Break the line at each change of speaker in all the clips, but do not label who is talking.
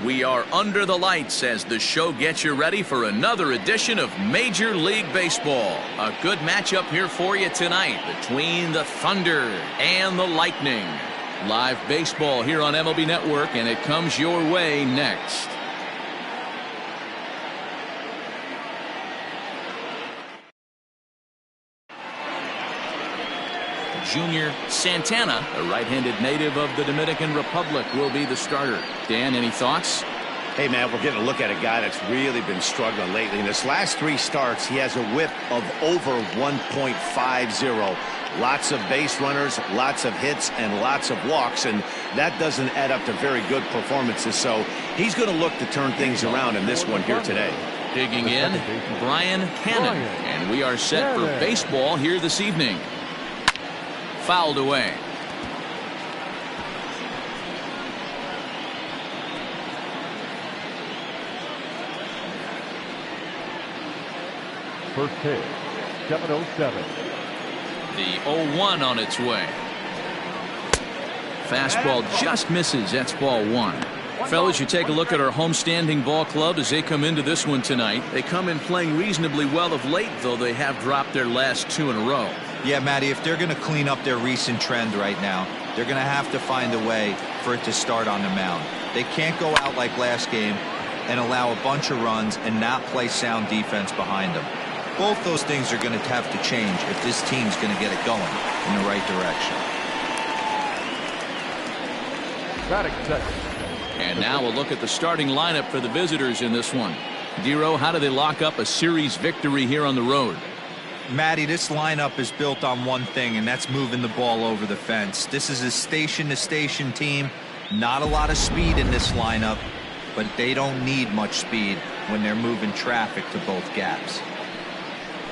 We are under the lights as the show gets you ready for another edition of Major League Baseball. A good matchup here for you tonight between the Thunder and the Lightning. Live baseball here on MLB Network, and it comes your way next. Junior Santana, a right-handed native of the Dominican Republic, will be the starter. Dan, any thoughts?
Hey, man, we're getting a look at a guy that's really been struggling lately. In his last 3 starts, he has a whip of over 1.50. Lots of base runners, lots of hits, and lots of walks, and that doesn't add up to very good performances. So he's going to look to turn things around in this one here today.
Digging in, Brian Cannon, and we are set for baseball here this evening. Fouled away.
First pitch, 7:07.
The 0-1 on its way. Fastball just misses. That's ball 1. Fellas, you take a look at our homestanding ball club as they come into this one tonight. They come in playing reasonably well of late, though they have dropped their last 2 in a row.
Yeah, Matty, if they're going to clean up their recent trend right now, they're going to have to find a way for it to start on the mound. They can't go out like last game and allow a bunch of runs and not play sound defense behind them. Both those things are going to have to change if this team's going to get it going in the right direction.
And now we'll look at the starting lineup for the visitors in this one. Dero, how do they lock up a series victory here on the road?
Matty, this lineup is built on one thing, and that's moving the ball over the fence. This is a station-to-station team. Not a lot of speed in this lineup, but they don't need much speed when they're moving traffic to both gaps.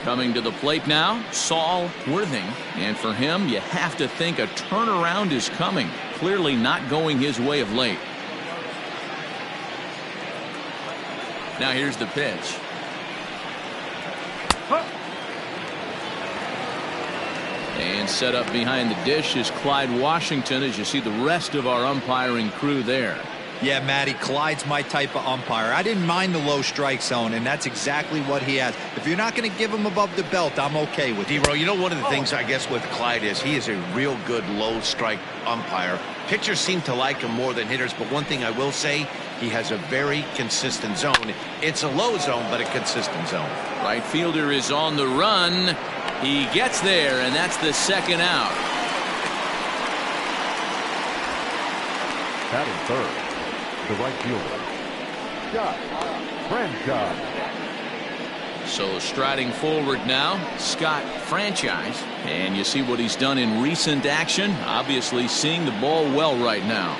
Coming to the plate now, Saul Worthing. And for him, you have to think a turnaround is coming. Clearly not going his way of late. Now here's the pitch. And set up behind the dish is Clyde Washington, as you see the rest of our umpiring crew there.
Yeah, Matty, Clyde's my type of umpire. I didn't mind the low strike zone, and that's exactly what he has. If you're not going to give him above the belt, I'm okay with it.
Dero, you know, one of the things I guess with Clyde is he is a real good low strike umpire. Pitchers seem to like him more than hitters, but one thing I will say, he has a very consistent zone. It's a low zone, but a consistent zone.
Right fielder is on the run. He gets there, and that's the second out.
Batting third, the right fielder, Scott Franchise.
So striding forward now, Scott Franchise. And you see what he's done in recent action. Obviously seeing the ball well right now.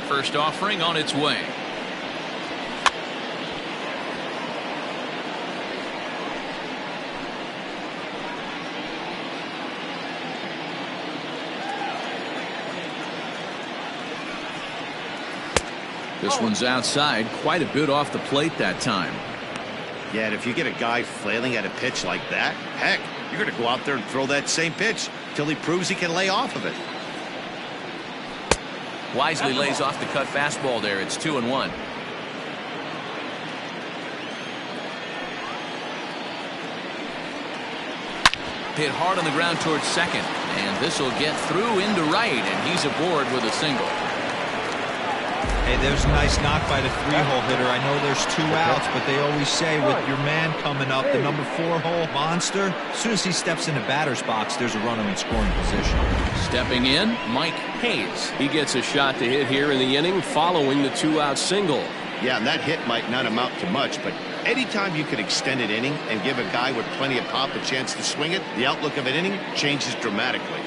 First offering on its way. This one's outside, quite a bit off the plate that time.
Yeah, and if you get a guy flailing at a pitch like that, heck, you're going to go out there and throw that same pitch till he proves he can lay off of it.
Wisely lays off the cut fastball there. It's 2-1. Hit hard on the ground towards second, and this will get through into right, and he's aboard with a single.
Hey, there's a nice knock by the 3-hole hitter. I know there's 2 outs, but they always say with your man coming up, the number 4-hole monster, as soon as he steps in the batter's box, there's a runner in scoring position.
Stepping in, Mike Hayes. He gets a shot to hit here in the inning following the 2-out single.
Yeah, and that hit might not amount to much, but anytime you can extend an inning and give a guy with plenty of pop a chance to swing it, the outlook of an inning changes dramatically.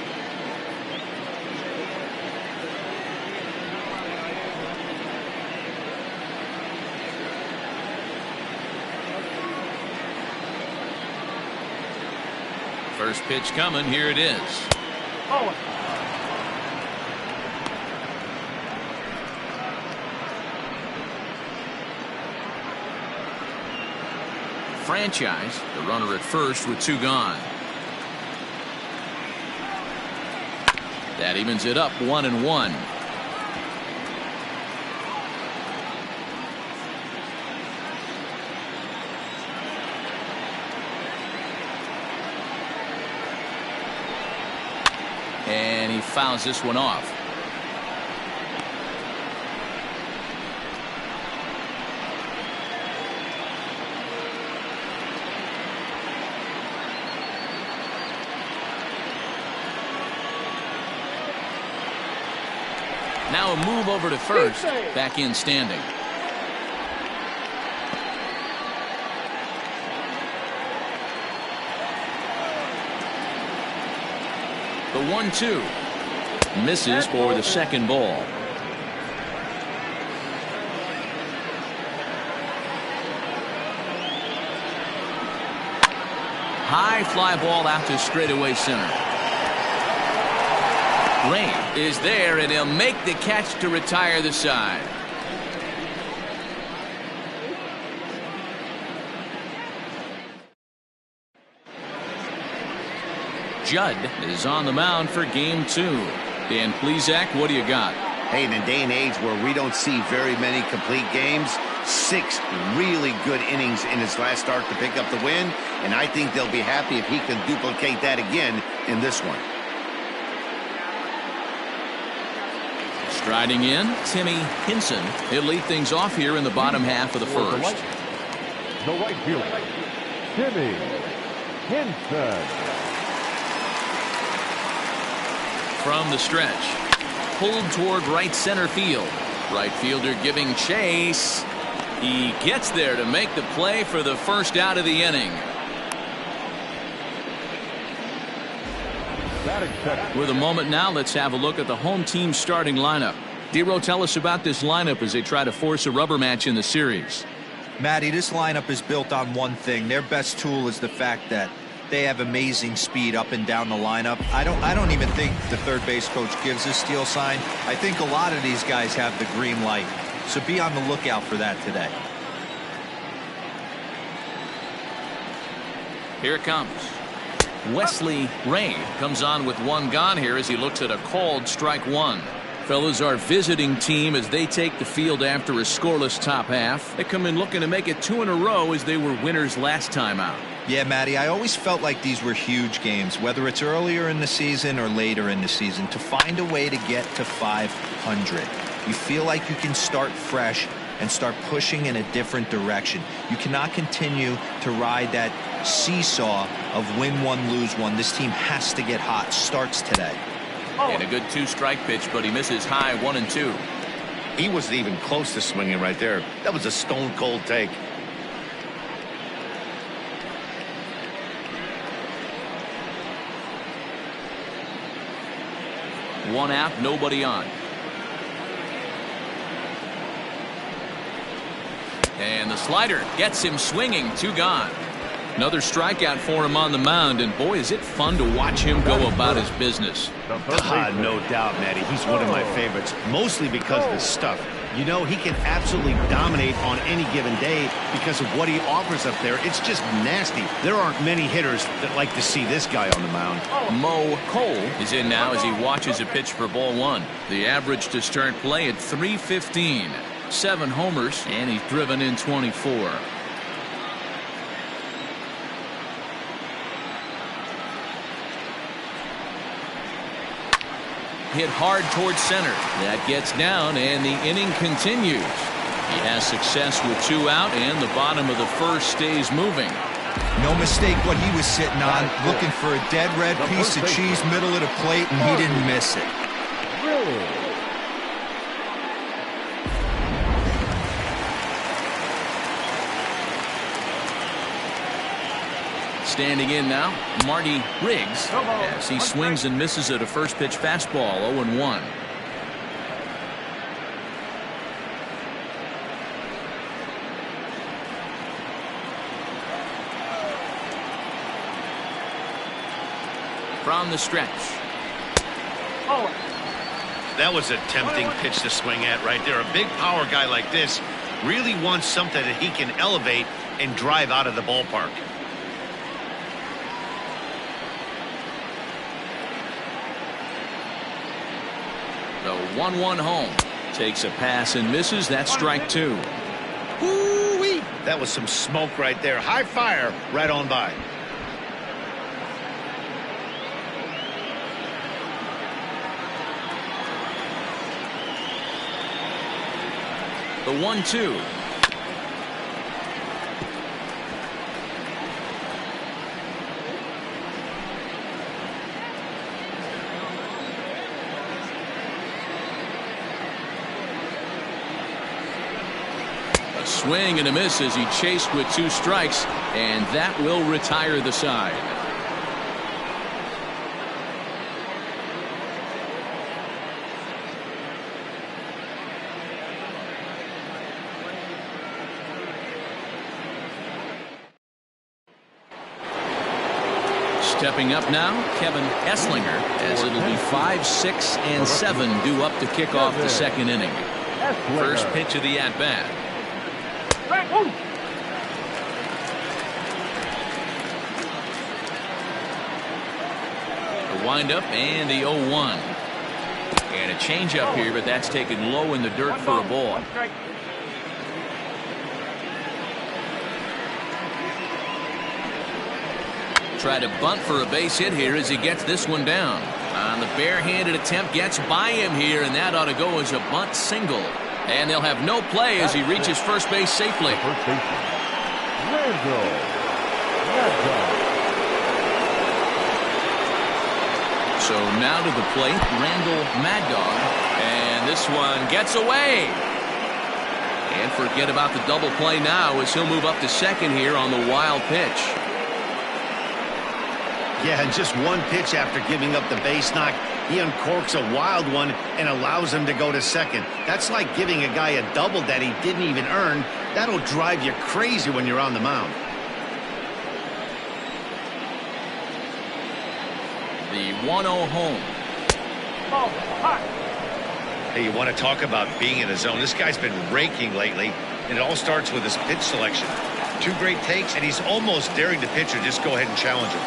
First pitch coming. Here it is. Franchise, the runner at first with 2 gone. That evens it up 1-1. And he fouls this one off. Now a move over to first. Back in standing. The 1-2 misses for the second ball. High fly ball out to straightaway center. Ray is there, and he'll make the catch to retire the side. Judd is on the mound for game 2. Dan Plesac, what do you got?
Hey, in a day and age where we don't see very many complete games, 6 really good innings in his last start to pick up the win, and I think they'll be happy if he can duplicate that again in this one.
Striding in, Timmy Hinson. He'll lead things off here in the bottom half of the first.
The right fielder, Timmy Hinson.
From the stretch, pulled toward right center field. Right fielder giving chase. He gets there to make the play for the first out of the inning. With a moment now, let's have a look at the home team starting lineup. Dero, tell us about this lineup as they try to force a rubber match in the series.
Matty, this lineup is built on one thing. Their best tool is the fact that they have amazing speed up and down the lineup. I don't even think the third base coach gives a steal sign. I think a lot of these guys have the green light. So be on the lookout for that today.
Here it comes. Wesley Ray comes on with one gone here as he looks at a called strike one. Fellas, our visiting team as they take the field after a scoreless top half. They come in looking to make it 2 in a row as they were winners last time out.
Yeah, Matty, I always felt like these were huge games, whether it's earlier in the season or later in the season, to find a way to get to 500. You feel like you can start fresh and start pushing in a different direction. You cannot continue to ride that seesaw of win one, lose one. This team has to get hot. Starts today.
And a good 2-strike pitch, but he misses high 1-2.
He wasn't even close to swinging right there. That was a stone cold take.
One out, nobody on. And the slider gets him swinging, 2 gone. Another strikeout for him on the mound, and boy, is it fun to watch him go about his business.
No doubt, Matty. He's one of my favorites, mostly because of his stuff. You know, he can absolutely dominate on any given day because of what he offers up there. It's just nasty. There aren't many hitters that like to see this guy on the mound.
Mo Cole is in now as he watches a pitch for ball 1. The average to start play at .315. 7 homers, and he's driven in 24. Hit hard towards center. That gets down, and the inning continues. He has success with 2 out, and the bottom of the first stays moving.
No mistake what he was sitting on, looking for a dead red piece of cheese middle of the plate, and he didn't miss it.
Standing in now, Marty Riggs, as he swings and misses at a first pitch fastball, 0-1. From the stretch.
That was a tempting pitch to swing at right there. A big power guy like this really wants something that he can elevate and drive out of the ballpark.
The 1-1 home. Takes a pass and misses. That's strike two.
Ooh-wee. That was some smoke right there. High fire right on by.
The 1-2. A swing and a miss as he chased with 2 strikes, and that will retire the side. Stepping up now, Kevin Esslinger, as it'll be 5, 6, and 7 due up to kick off the second inning. First pitch of the at-bat. The windup and the 0-1. And a changeup here, but that's taken low in the dirt for a ball. Try to bunt for a base hit here as he gets this one down. On the barehanded attempt, gets by him here, and that ought to go as a bunt single. And they'll have no play as he reaches first base safely.
First baseman, Randall.
So now to the plate, Randall Mad Dog. And this one gets away. And forget about the double play now as he'll move up to second here on the wild pitch.
Yeah, and just one pitch after giving up the base knock, he uncorks a wild one and allows him to go to second. That's like giving a guy a double that he didn't even earn. That'll drive you crazy when you're on the mound.
The 1-0 home.
Hey, you want to talk about being in a zone? This guy's been raking lately, and it all starts with his pitch selection. 2 great takes, and he's almost daring the pitcher just go ahead and challenge him.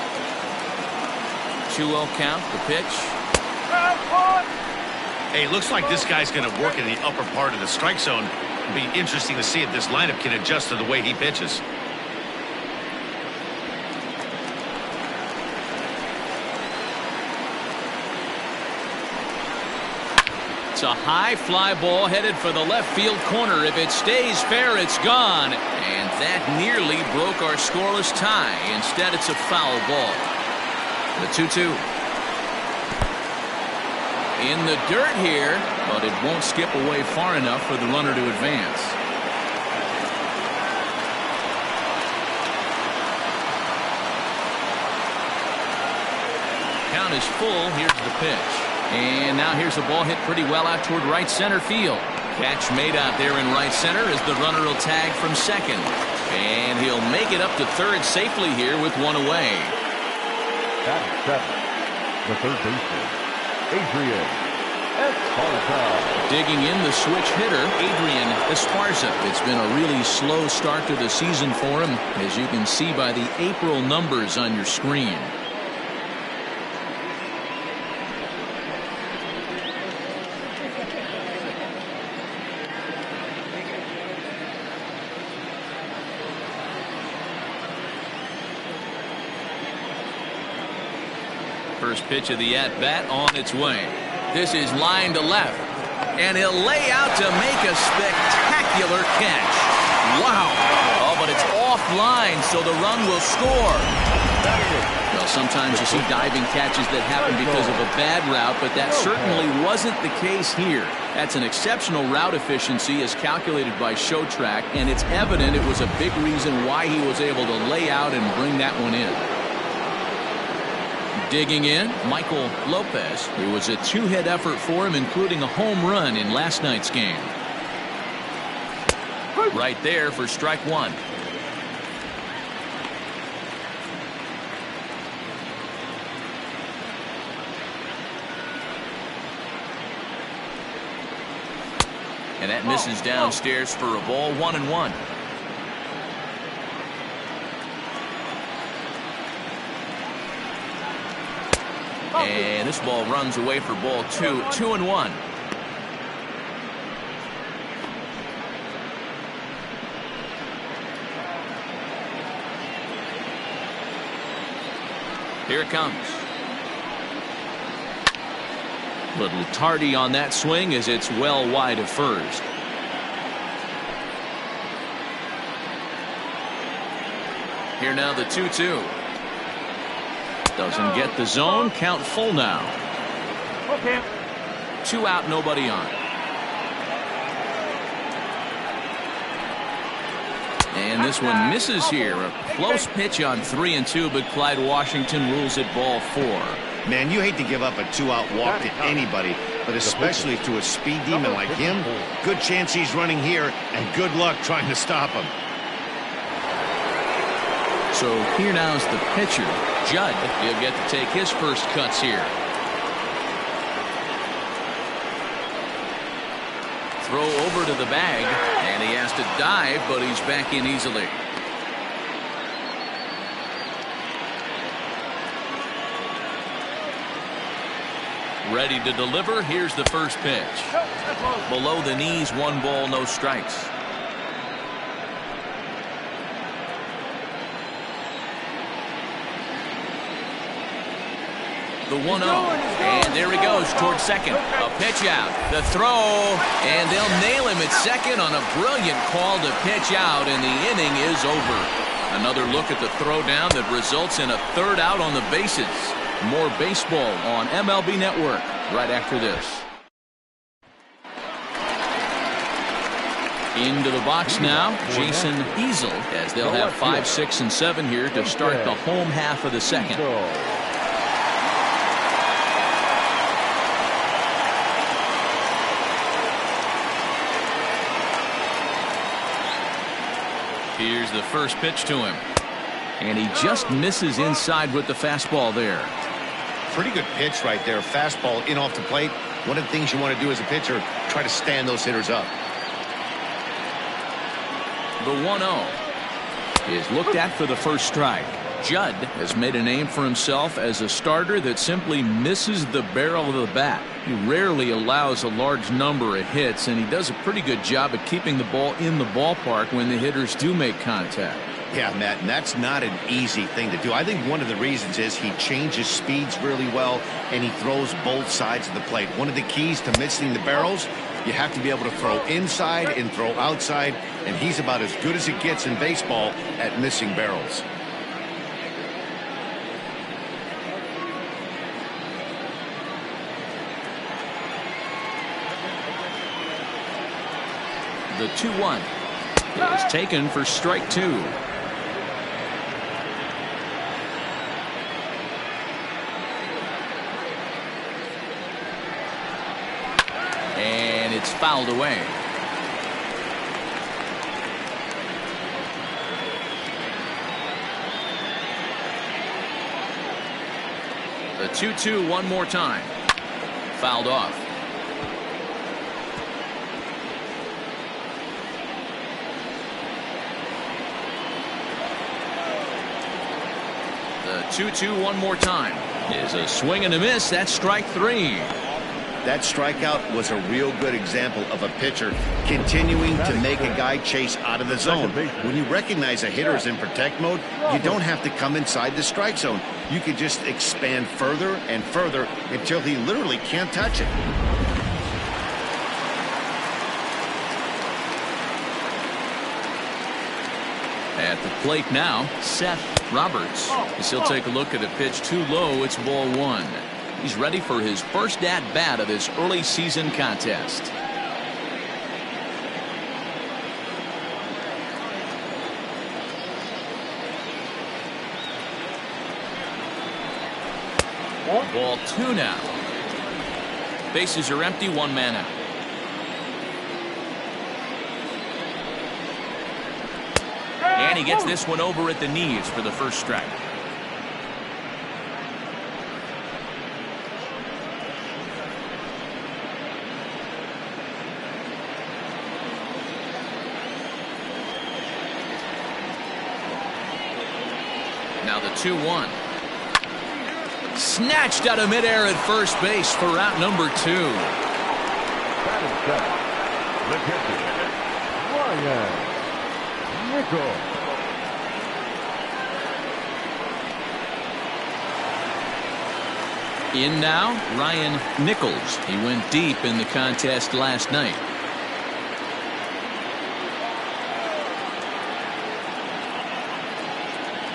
2-0 count, the pitch.
Hey, looks like this guy's going to work in the upper part of the strike zone. It'll be interesting to see if this lineup can adjust to the way he pitches.
It's a high fly ball headed for the left field corner. If it stays fair, it's gone. And that nearly broke our scoreless tie. Instead, it's a foul ball. The 2-2. In the dirt here, but it won't skip away far enough for the runner to advance. Count is full. Here's the pitch. And now here's a ball hit pretty well out toward right center field. Catch made out there in right center as the runner will tag from second. And he'll make it up to third safely here with one away.
Batting seventh, the third baseman, Adrian Esparza.
Digging in the switch hitter, Adrian Esparza. It's been a really slow start to the season for him, as you can see by the April numbers on your screen. First pitch of the at-bat on its way. This is line to left. And he'll lay out to make a spectacular catch. Wow. Oh, but it's offline, so the run will score. Well, sometimes you see diving catches that happen because of a bad route, but that certainly wasn't the case here. That's an exceptional route efficiency as calculated by ShowTrack, and it's evident it was a big reason why he was able to lay out and bring that one in. Digging in, Michael Lopez. It was a 2-hit effort for him, including a home run in last night's game. Right there for strike one. And that misses downstairs for a ball, 1-1. And this ball runs away for ball 2, 2-1. Here it comes. Little tardy on that swing as it's well wide of first. Here now the 2-2. Doesn't get the zone. Count full now.
Okay.
2 out, nobody on. And this one misses here. A close pitch on 3-2, but Clyde Washington rules it ball 4.
Man, you hate to give up a 2-out walk to anybody, but especially to a speed demon like him. Good chance he's running here, and good luck trying to stop him.
So here now is the pitcher, Judd. He'll get to take his first cuts here. Throw over to the bag, and he has to dive, but he's back in easily. Ready to deliver. Here's the first pitch. Below the knees, 1 ball, no strikes. The 1-0, and there he goes towards second. A pitch out, the throw, and they'll nail him at second on a brilliant call to pitch out, and the inning is over. Another look at the throw down that results in a 3rd out on the bases. More baseball on MLB Network right after this. Into the box now, Jason Easel, as they'll have 5, 6, and 7 here to start the home half of the second. Here's the first pitch to him. And he just misses inside with the fastball there.
Pretty good pitch right there. Fastball in off the plate. One of the things you want to do as a pitcher, try to stand those hitters up.
The 1-0 is looked at for the first strike. Judd has made a name for himself as a starter that simply misses the barrel of the bat. He rarely allows a large number of hits, and he does a pretty good job at keeping the ball in the ballpark when the hitters do make contact.
Yeah, Matt, and that's not an easy thing to do. I think one of the reasons is he changes speeds really well, and he throws both sides of the plate. One of the keys to missing the barrels, you have to be able to throw inside and throw outside, and he's about as good as it gets in baseball at missing barrels.
The 2-1 is taken for strike 2. And it's fouled away. The 2-2 one more time. Fouled off. The 2-2 one more time is a swing and a miss. That's strike 3.
That strikeout was a real good example of a pitcher continuing to make a guy chase out of the zone. When you recognize a hitter is in protect mode, you don't have to come inside the strike zone. You can just expand further and further until he literally can't touch it.
At the plate now, Seth Roberts. As he'll take a look at a pitch too low, it's ball 1. He's ready for his first at-bat of this early season contest. Ball 2 now. Bases are empty, 1 man out. And he gets this one over at the knees for the first strike. Now the 2-1. Snatched out of midair at first base for out number 2.
The catcher, Ryan Nichols.
In now, Ryan Nichols. He went deep in the contest last night.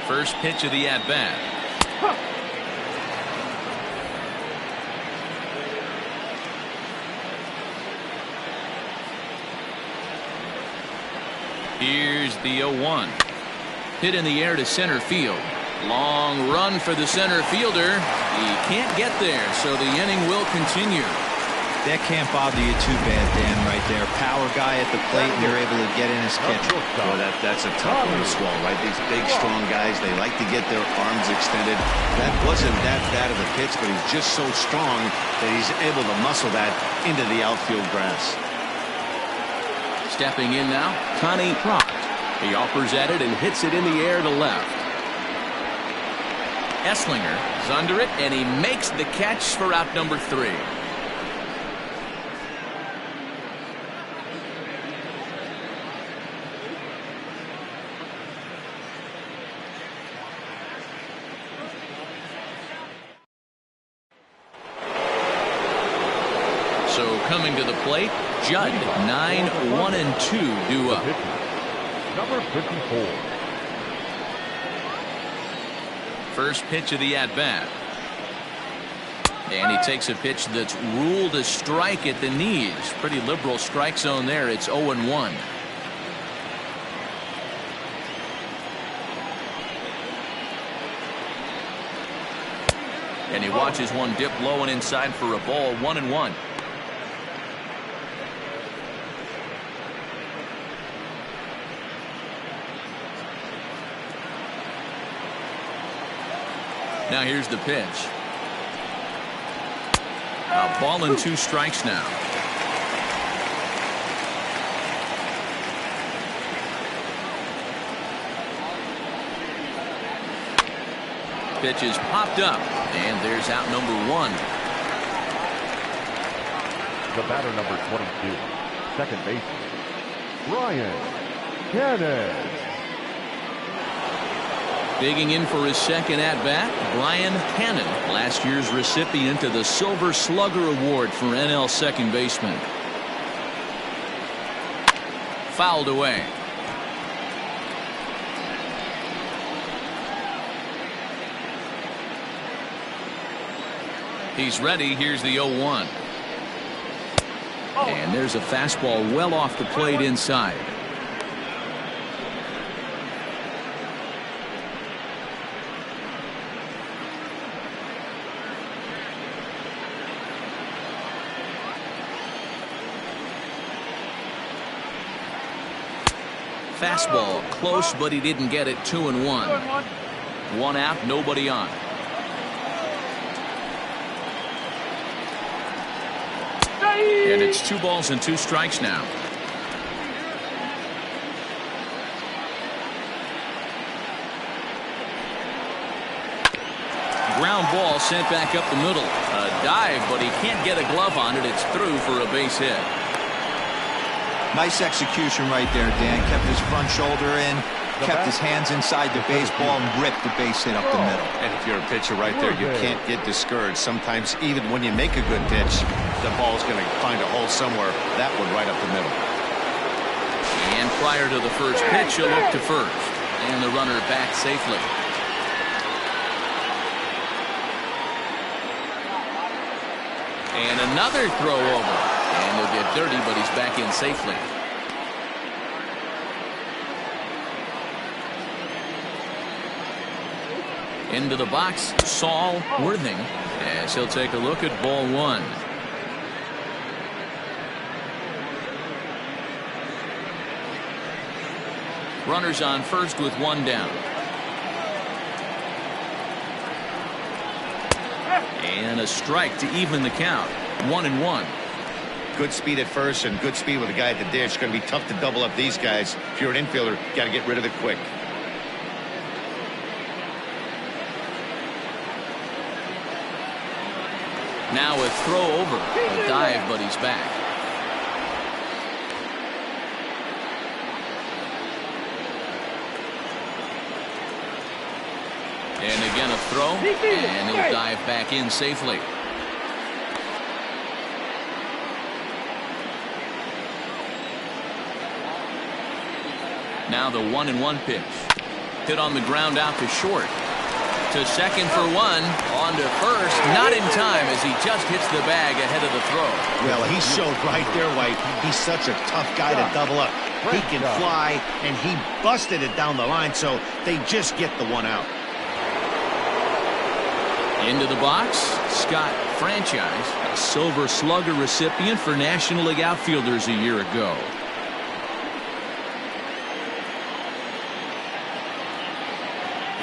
First pitch of the at-bat. Here's the 0-1. Hit in the air to center field. Long run for the center fielder. He can't get there, so the inning will continue.
That can't bother you too bad, Dan, right there. Power guy at the plate, and you're able to get in his catcher.
Well, that's a tough one to swallow, right? These big, strong guys, they like to get their arms extended. That wasn't that bad of a pitch, but he's just so strong that he's able to muscle that into the outfield grass.
Stepping in now, Connie Proct. He offers at it and hits it in the air to left. Esslinger is under it, and he makes the catch for out number 3. So coming to the plate, Judd, 9-1-2 due up.
Number 54.
First pitch of the at-bat. And he takes a pitch that's ruled a strike at the knees. Pretty liberal strike zone there. It's 0-1. And he watches one dip low and inside for a ball. 1-1. Now here's the pitch. A ball and 2 strikes now. Pitch is popped up, and there's out number 1.
The batter, number 22, second baseman, Ryan Cannon.
Digging in for his second at-bat, Brian Cannon, last year's recipient of the Silver Slugger Award for NL second baseman. Fouled away. He's ready. Here's the 0-1. And there's a fastball well off the plate inside. Fastball close, but he didn't get it. 2-1. 1 out, nobody on. And it's 2 balls and 2 strikes now. Ground ball sent back up the middle. A dive, but he can't get a glove on it. It's through for a base hit.
Nice execution right there, Dan. Kept his front shoulder in, kept his hands inside the baseball, and ripped the base hit up the middle.
And if you're a pitcher right there, you can't get discouraged. Sometimes even when you make a good pitch, the ball's going to find a hole somewhere. That one right up the middle.
And prior to the first pitch, he'll look to first. And the runner back safely. And another throw over. And he'll get dirty, but he's back in safely. Into the box, Saul Worthing, as he'll take a look at ball 1. Runners on first with 1 down. And a strike to even the count. 1-1.
Good speed at first and good speed with the guy at the dish. Going to be tough to double up these guys. If you're an infielder, got to get rid of it quick.
Now a throw over. A dive, but he's back. And again a throw, and he'll dive back in safely. Now the 1-1 pitch. Hit on the ground out to short. To second for one. On to first. Not in time as he just hits the bag ahead of the throw.
Well, he showed right there why he's such a tough guy to double up. He can fly, and he busted it down the line, so they just get the one out.
Into the box, Scott Franchise, a Silver Slugger recipient for National League outfielders a year ago.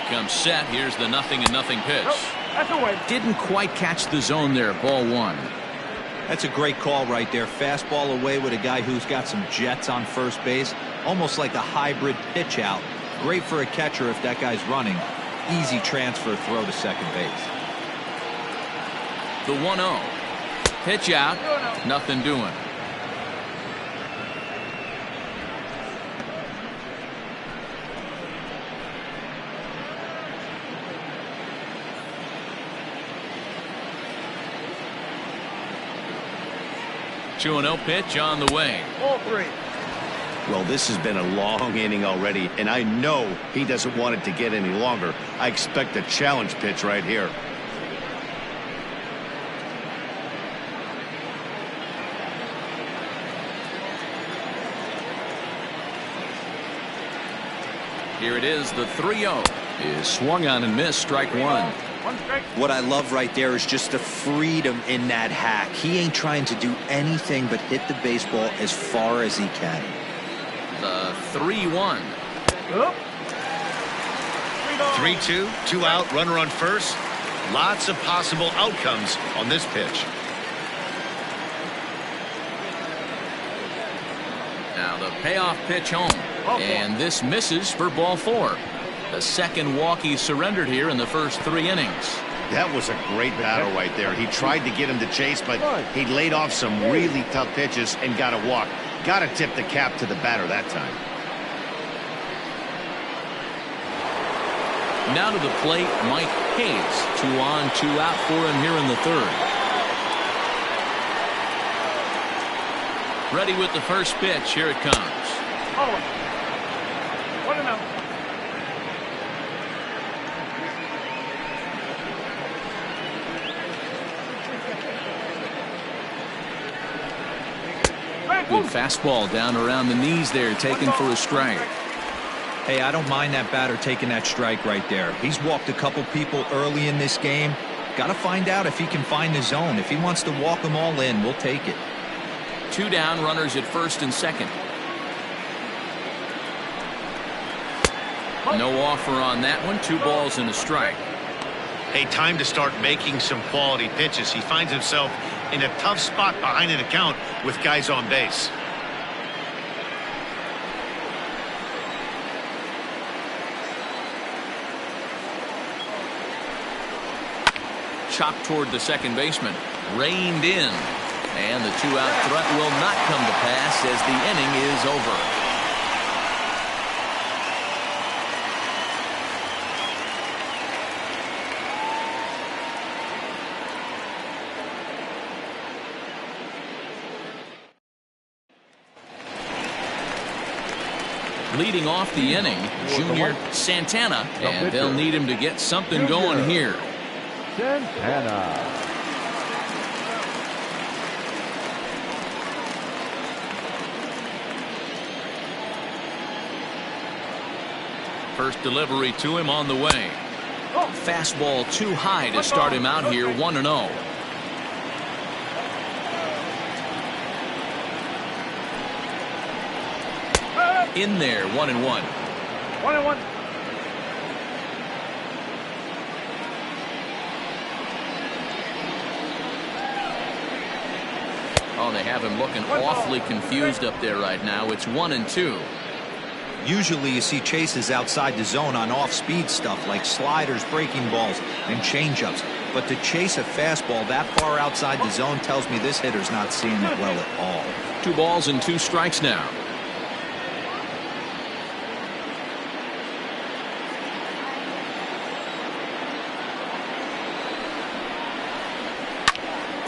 Comes set. Here's the 0-0 pitch. Didn't quite catch the zone there. Ball one.
That's a great call right there. Fastball away with a guy who's got some jets on first base. Almost like a hybrid pitch out. Great for a catcher if that guy's running. Easy transfer throw to second base.
The 1-0. Pitch out. Nothing doing. The 2-0 pitch on the way.
Ball three.
Well, this has been a long inning already, and I know he doesn't want it to get any longer. I expect a challenge pitch right here.
Here it is, the 3-0 is swung on and missed, strike one.
What I love right there is just the freedom in that hack. He ain't trying to do anything but hit the baseball as far as he can.
The 3-1.
3-2, 2 out, runner on first. Lots of possible outcomes on this pitch.
Now the payoff pitch home. And this misses for ball four. The second walk he surrendered here in the first 3 innings.
That was a great battle right there. He tried to get him to chase, but he laid off some really tough pitches and got a walk. Got to tip the cap to the batter that time.
Now to the plate, Mike Hayes. 2 on, 2 out for him here in the third. Ready with the first pitch. Here it comes.
1-0.
Good fastball down around the knees there, taken for a strike.
Hey, I don't mind that batter taking that strike right there. He's walked a couple people early in this game. Got to find out if he can find the zone. If he wants to walk them all in, we'll take it.
2 down, runners at first and second. No offer on that one. 2 balls and a strike.
Hey, time to start making some quality pitches. He finds himself in a tough spot behind an account with guys on base.
Chopped toward the second baseman. Reined in. And the 2-out threat will not come to pass as the inning is over. Leading off the inning, Junior Santana, and they'll need him to get something going here.
Santana.
First delivery to him on the way. Fastball too high to start him out here, 1-0. In there, 1-1.
1-1.
Oh, they have him looking awfully confused up there right now. It's 1-2.
Usually you see chases outside the zone on off-speed stuff like sliders, breaking balls, and changeups. But to chase a fastball that far outside the zone tells me this hitter's not seeing it well at all.
2 balls and 2 strikes now.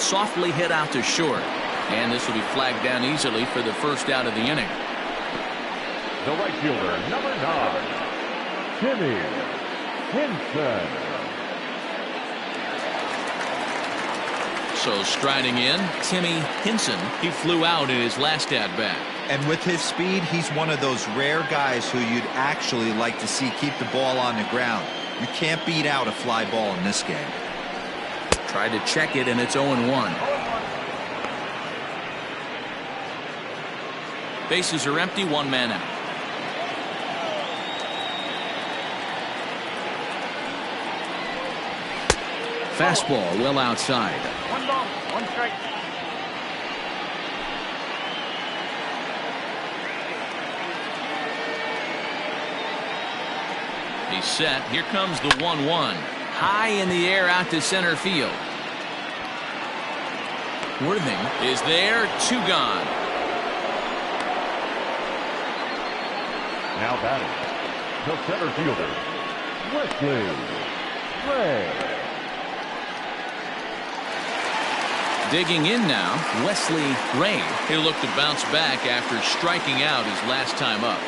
softly hit out to short. And this will be flagged down easily for the first out of the inning.
The right fielder, number 9, Timmy Henson.
So striding in, Timmy Henson. He flew out in his last at-bat.
And with his speed, he's one of those rare guys who you'd actually like to see keep the ball on the ground. You can't beat out a fly ball in this game.
Tried to check it, and it's 0-1. Bases are empty, one man out. Fastball well outside.
1 ball, 1 strike.
He's set. Here comes the 1-1. High in the air out to center field. Worthing is there. 2 gone.
Now batting, the center fielder, Wesley Ray.
Digging in now, Wesley Ray. He'll look to bounce back after striking out his last time up.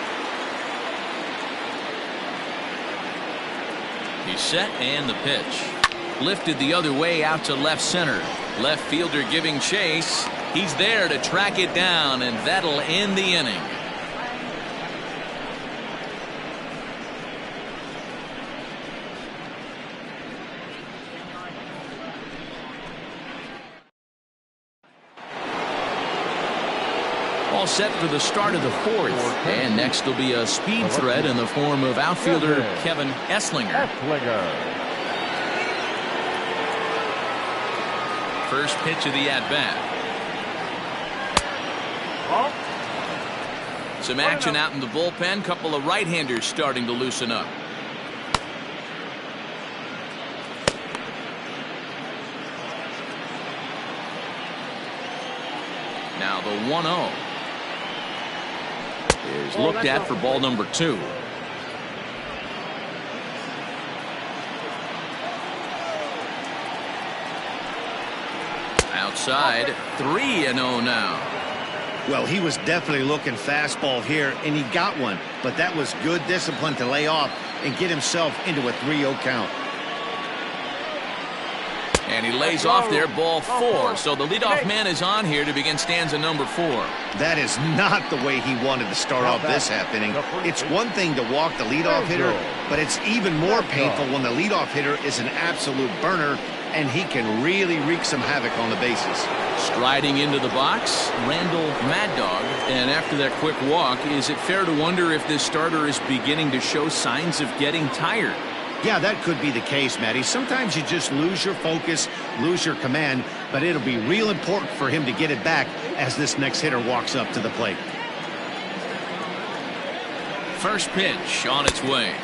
He's set, and the pitch. Lifted the other way out to left center. Left fielder giving chase. He's there to track it down, and that'll end the inning. All set for the start of the 4th. And next will be a speed threat in the form of outfielder Kevin Esslinger. First pitch of the at-bat. Some action out in the bullpen. Couple of right-handers starting to loosen up. Now the 1-0. Is looked at for ball number 2. Outside, 3-0 now.
Well, he was definitely looking fastball here, and he got one. But that was good discipline to lay off and get himself into a 3-0 count.
And he lays off there, ball 4. So the leadoff man is on here to begin stanza number 4.
That is not the way he wanted to start off this half inning. It's one thing to walk the leadoff hitter, but it's even more painful when the leadoff hitter is an absolute burner, and he can really wreak some havoc on the bases.
Striding into the box, Randall Mad Dog. And after that quick walk, is it fair to wonder if this starter is beginning to show signs of getting tired?
Yeah, that could be the case, Matty. Sometimes you just lose your focus, lose your command, but it'll be real important for him to get it back as this next hitter walks up to the plate.
First pitch on its way.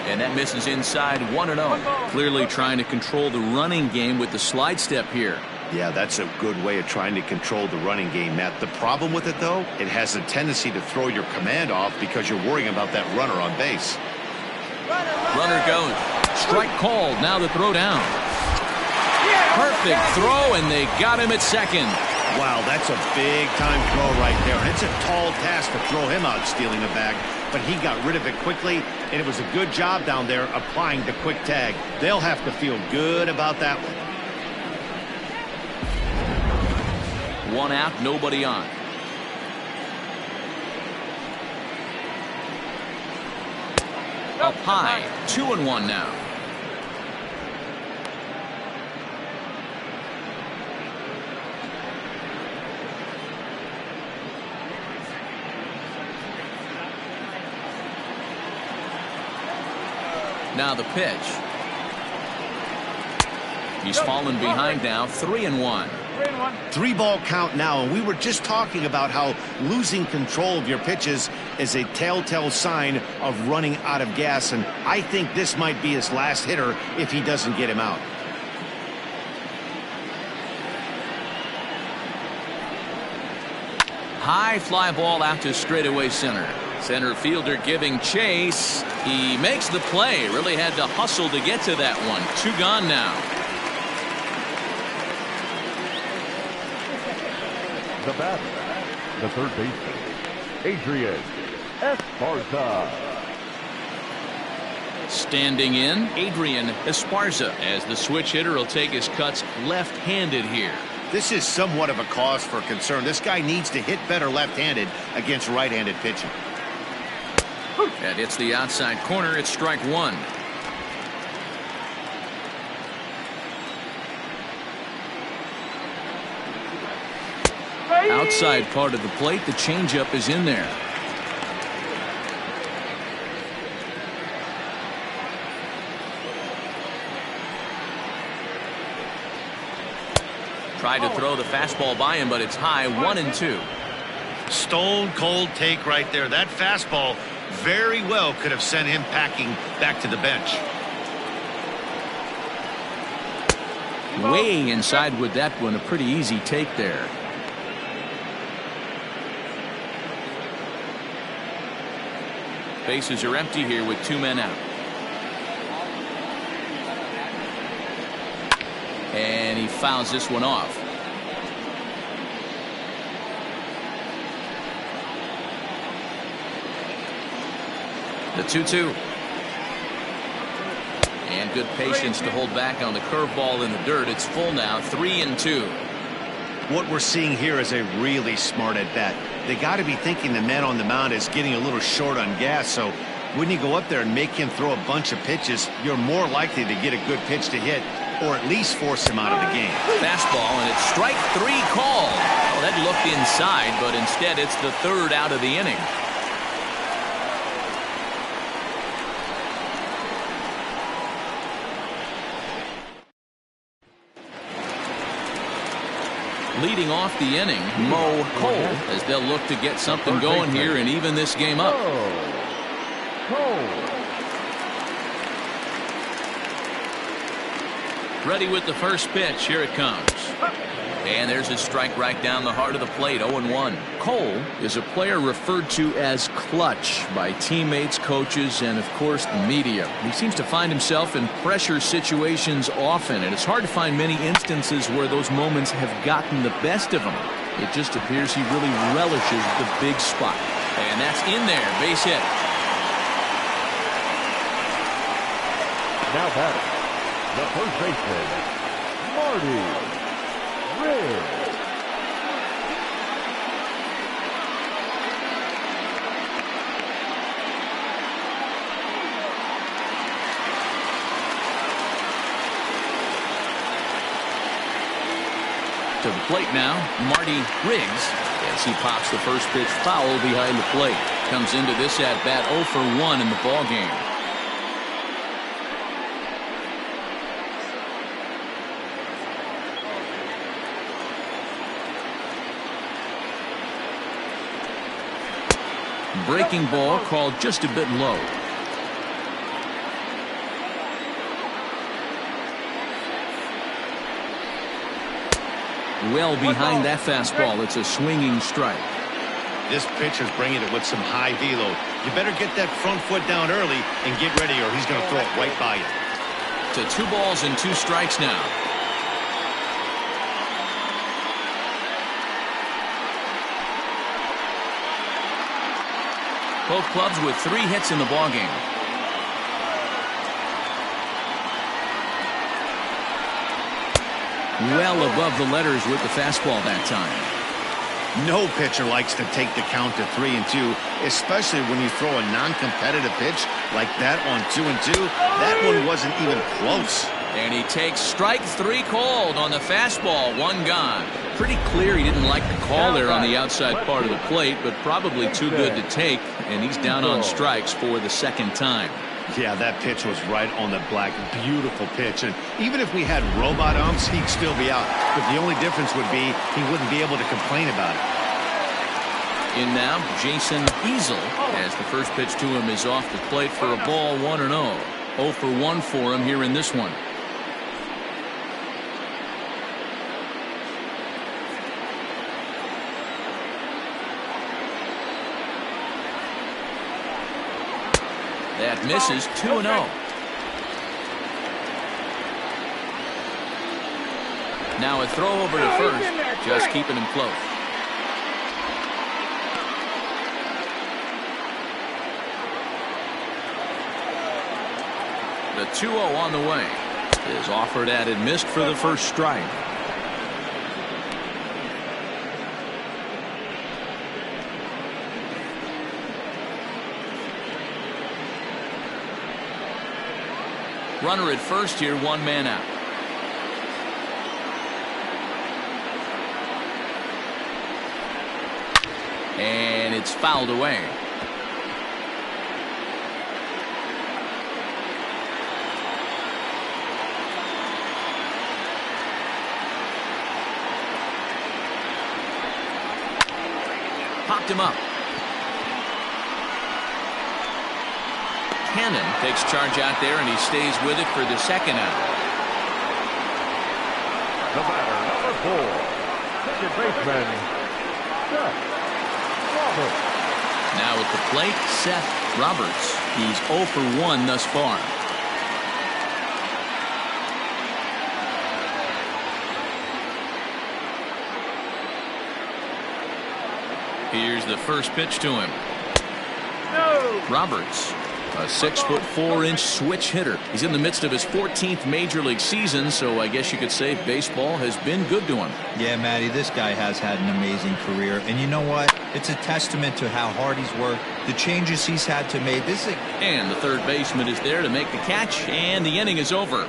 And that misses inside, 1-0. Clearly trying to control the running game with the slide step here.
Yeah, that's a good way of trying to control the running game, Matt. The problem with it, though, it has a tendency to throw your command off because you're worrying about that runner on base.
Runner goes. Strike called. Now the throw down. Perfect throw, and they got him at second.
Wow, that's a big-time throw right there. And it's a tall task to throw him out stealing a bag, but he got rid of it quickly, and it was a good job down there applying the quick tag. They'll have to feel good about that one.
1 out, nobody on. Up high, 2-1 now. Now the pitch. He's fallen behind now, 3-1.
3-ball count now, and we were just talking about how losing control of your pitches is a telltale sign of running out of gas, and I think this might be his last hitter if he doesn't get him out.
High fly ball out to straightaway center. Center fielder giving chase. He makes the play. Really had to hustle to get to that one. 2 gone now.
the bat, the third baseman, Adrian Esparza.
Standing in, Adrian Esparza, as the switch hitter will take his cuts left-handed here.
This is somewhat of a cause for concern. This guy needs to hit better left-handed against right-handed pitching.
That hits the outside corner. It's strike one. Outside part of the plate, the changeup is in there. Tried to throw the fastball by him, but it's high, 1-2.
Stone cold take right there. That fastball very well could have sent him packing back to the bench.
Way inside with that one, a pretty easy take there. Bases are empty here with 2 men out. And he fouls this one off. The 2-2. And good patience to hold back on the curveball in the dirt. It's full now, 3-2.
What we're seeing here is a really smart at bat. They got to be thinking the man on the mound is getting a little short on gas, so when you go up there and make him throw a bunch of pitches, you're more likely to get a good pitch to hit, or at least force him out of the game.
Fastball, and it's strike 3 called. Oh, that looked inside, but instead it's the third out of the inning. Leading off the inning, Mo Cole, as they'll look to get something going here and even this game up. Ready with the first pitch. Here it comes. And there's a strike right down the heart of the plate, 0-1. Cole is a player referred to as clutch by teammates, coaches, and of course the media. He seems to find himself in pressure situations often, and it's hard to find many instances where those moments have gotten the best of him. It just appears he really relishes the big spot. And that's in there, base hit.
Now batting, the first baseman, Marty Riggs.
To the plate now, Marty Riggs, as he pops the first pitch foul behind the plate. Comes into this at bat 0 for 1 in the ball game. Breaking ball called just a bit low. Well behind that fastball. It's a swinging strike.
This pitcher's bringing it with some high velo. You better get that front foot down early and get ready, or he's going to throw it right by you.
To 2 balls and 2 strikes now. Both clubs with 3 hits in the ballgame. Well above the letters with the fastball that time.
No pitcher likes to take the count to 3-2, especially when you throw a non-competitive pitch like that on 2-2. That one wasn't even close.
And he takes strike 3 called on the fastball. 1 gone. Pretty clear he didn't like the call there on the outside part of the plate, but probably too good to take, and he's down on strikes for the second time.
Yeah, that pitch was right on the black. Beautiful pitch. And even if we had robot umps, he'd still be out. But the only difference would be he wouldn't be able to complain about it.
In now, Jason Easel, as the first pitch to him is off the plate for a ball 1-0. 0 for 1 for him here in this one. That misses. 2-0. Now a throw over to first, just keeping him close. The 2-0 on the way. Is offered at and missed for the first strike. Runner at first here, 1 man out. And it's fouled away. Popped him up. Cannon takes charge out there, and he stays with it for the second out.
The batter, number 4, second baseman, Seth Roberts.
Now at the plate, Seth Roberts. He's 0 for 1 thus far. Here's the first pitch to him. No. Roberts, a 6'4" switch hitter. He's in the midst of his 14th major league season, so I guess you could say baseball has been good to him.
Yeah, Matty, this guy has had an amazing career, and you know what? It's a testament to how hard he's worked, the changes he's had to make.
And the third baseman is there to make the catch, and the inning is over.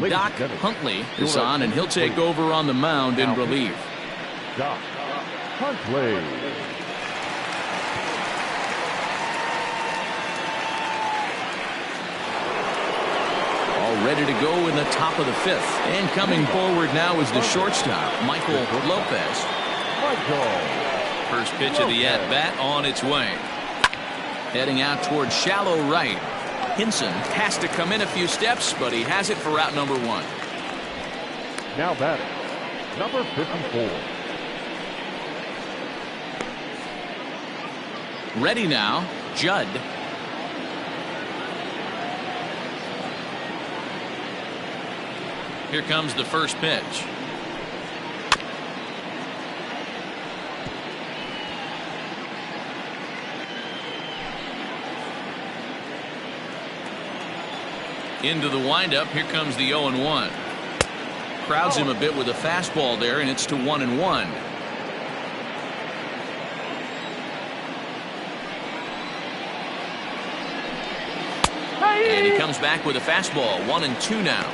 Doc Huntley is on, and he'll take over on the mound in relief.
Doc Huntley.
All ready to go in the top of the 5th. And coming forward now is the shortstop, Michael Lopez. First pitch of the at-bat on its way. Heading out towards shallow right. Hinson has to come in a few steps, but he has it for out number 1.
Now batting, number 54.
Ready now, Judd. Here comes the first pitch. Into the windup. Here comes the 0-1. Crowds him a bit with a fastball there, and it's to 1-1. And he comes back with a fastball. 1-2 now.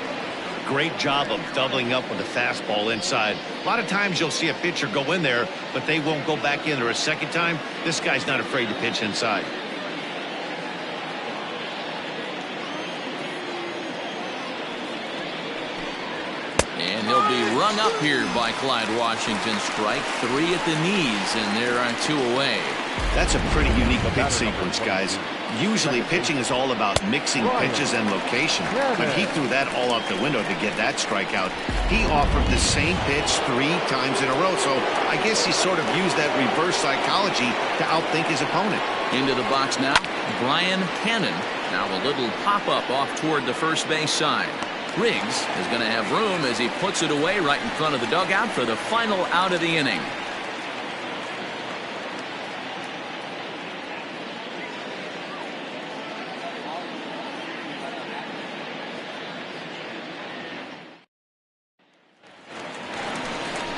Great job of doubling up with the fastball inside. A lot of times you'll see a pitcher go in there, but they won't go back in there a second time. This guy's not afraid to pitch inside.
And he'll be rung up here by Clyde Washington. Strike 3 at the knees, and there are 2 away.
That's a pretty unique pitch sequence, guys. Usually pitching is all about mixing pitches and location, but he threw that all out the window to get that strikeout. He offered the same pitch 3 times in a row, so I guess he sort of used that reverse psychology to outthink his opponent.
Into the box now, Brian Cannon. Now a little pop-up off toward the first base side. Riggs is going to have room as he puts it away right in front of the dugout for the final out of the inning.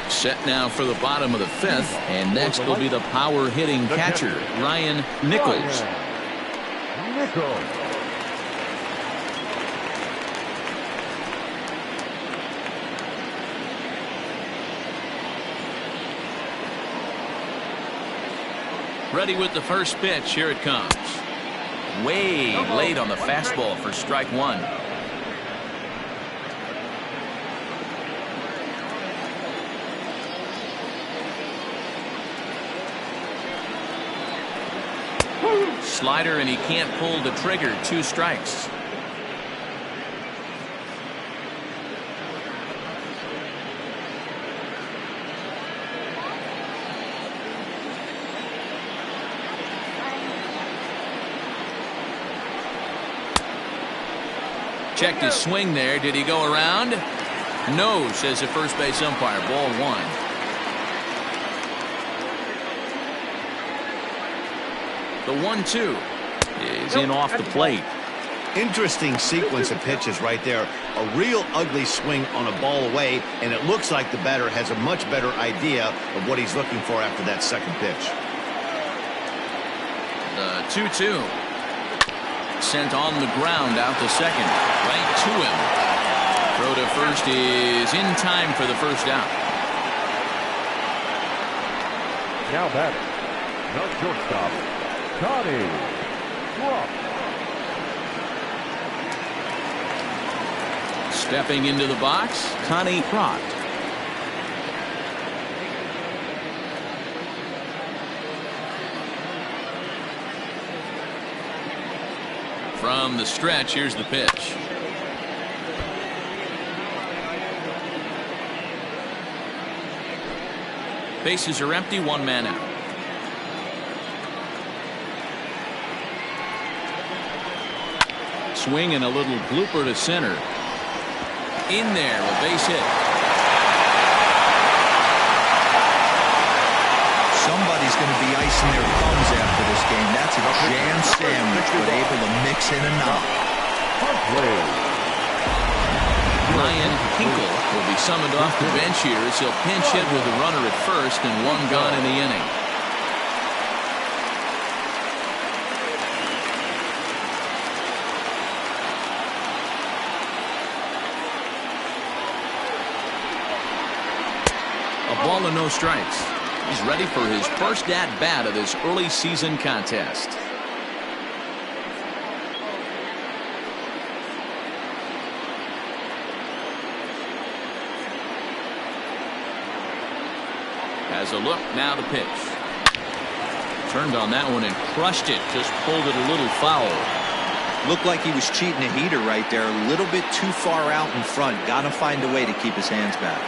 Set now for the bottom of the 5th, and next will be the power-hitting catcher, Ryan Nichols. Ready with the first pitch. Here it comes. Way late on the fastball for strike 1. Slider, and he can't pull the trigger. 2 strikes. Checked his swing there. Did he go around? No, says the first base umpire. Ball 1. The 1-2 is in off the plate.
Interesting sequence of pitches right there. A real ugly swing on a ball away, and it looks like the batter has a much better idea of what he's looking for after that second pitch.
The 2-2. Sent on the ground out to second. Right to him. Throw to first is in time for the first out.
Now batting, the shortstop, Connie Trump.
Stepping into the box, Connie Trott. From the stretch, here's the pitch. Bases are empty, 1 man out. Swing and a little blooper to center. In there, a base hit.
Somebody's going to be icing their thumbs after this game. That's a jam sandwich, but able to mix in a knock.
Ryan Hinkle will be summoned off the bench here as he'll pinch hit with a runner at first and 1 gone in the inning. A ball and no strikes. He's ready for his first at-bat of this early season contest. Has a look, now the pitch. Turned on that one and crushed it. Just pulled it a little foul.
Looked like he was cheating a heater right there. A little bit too far out in front. Got to find a way to keep his hands back.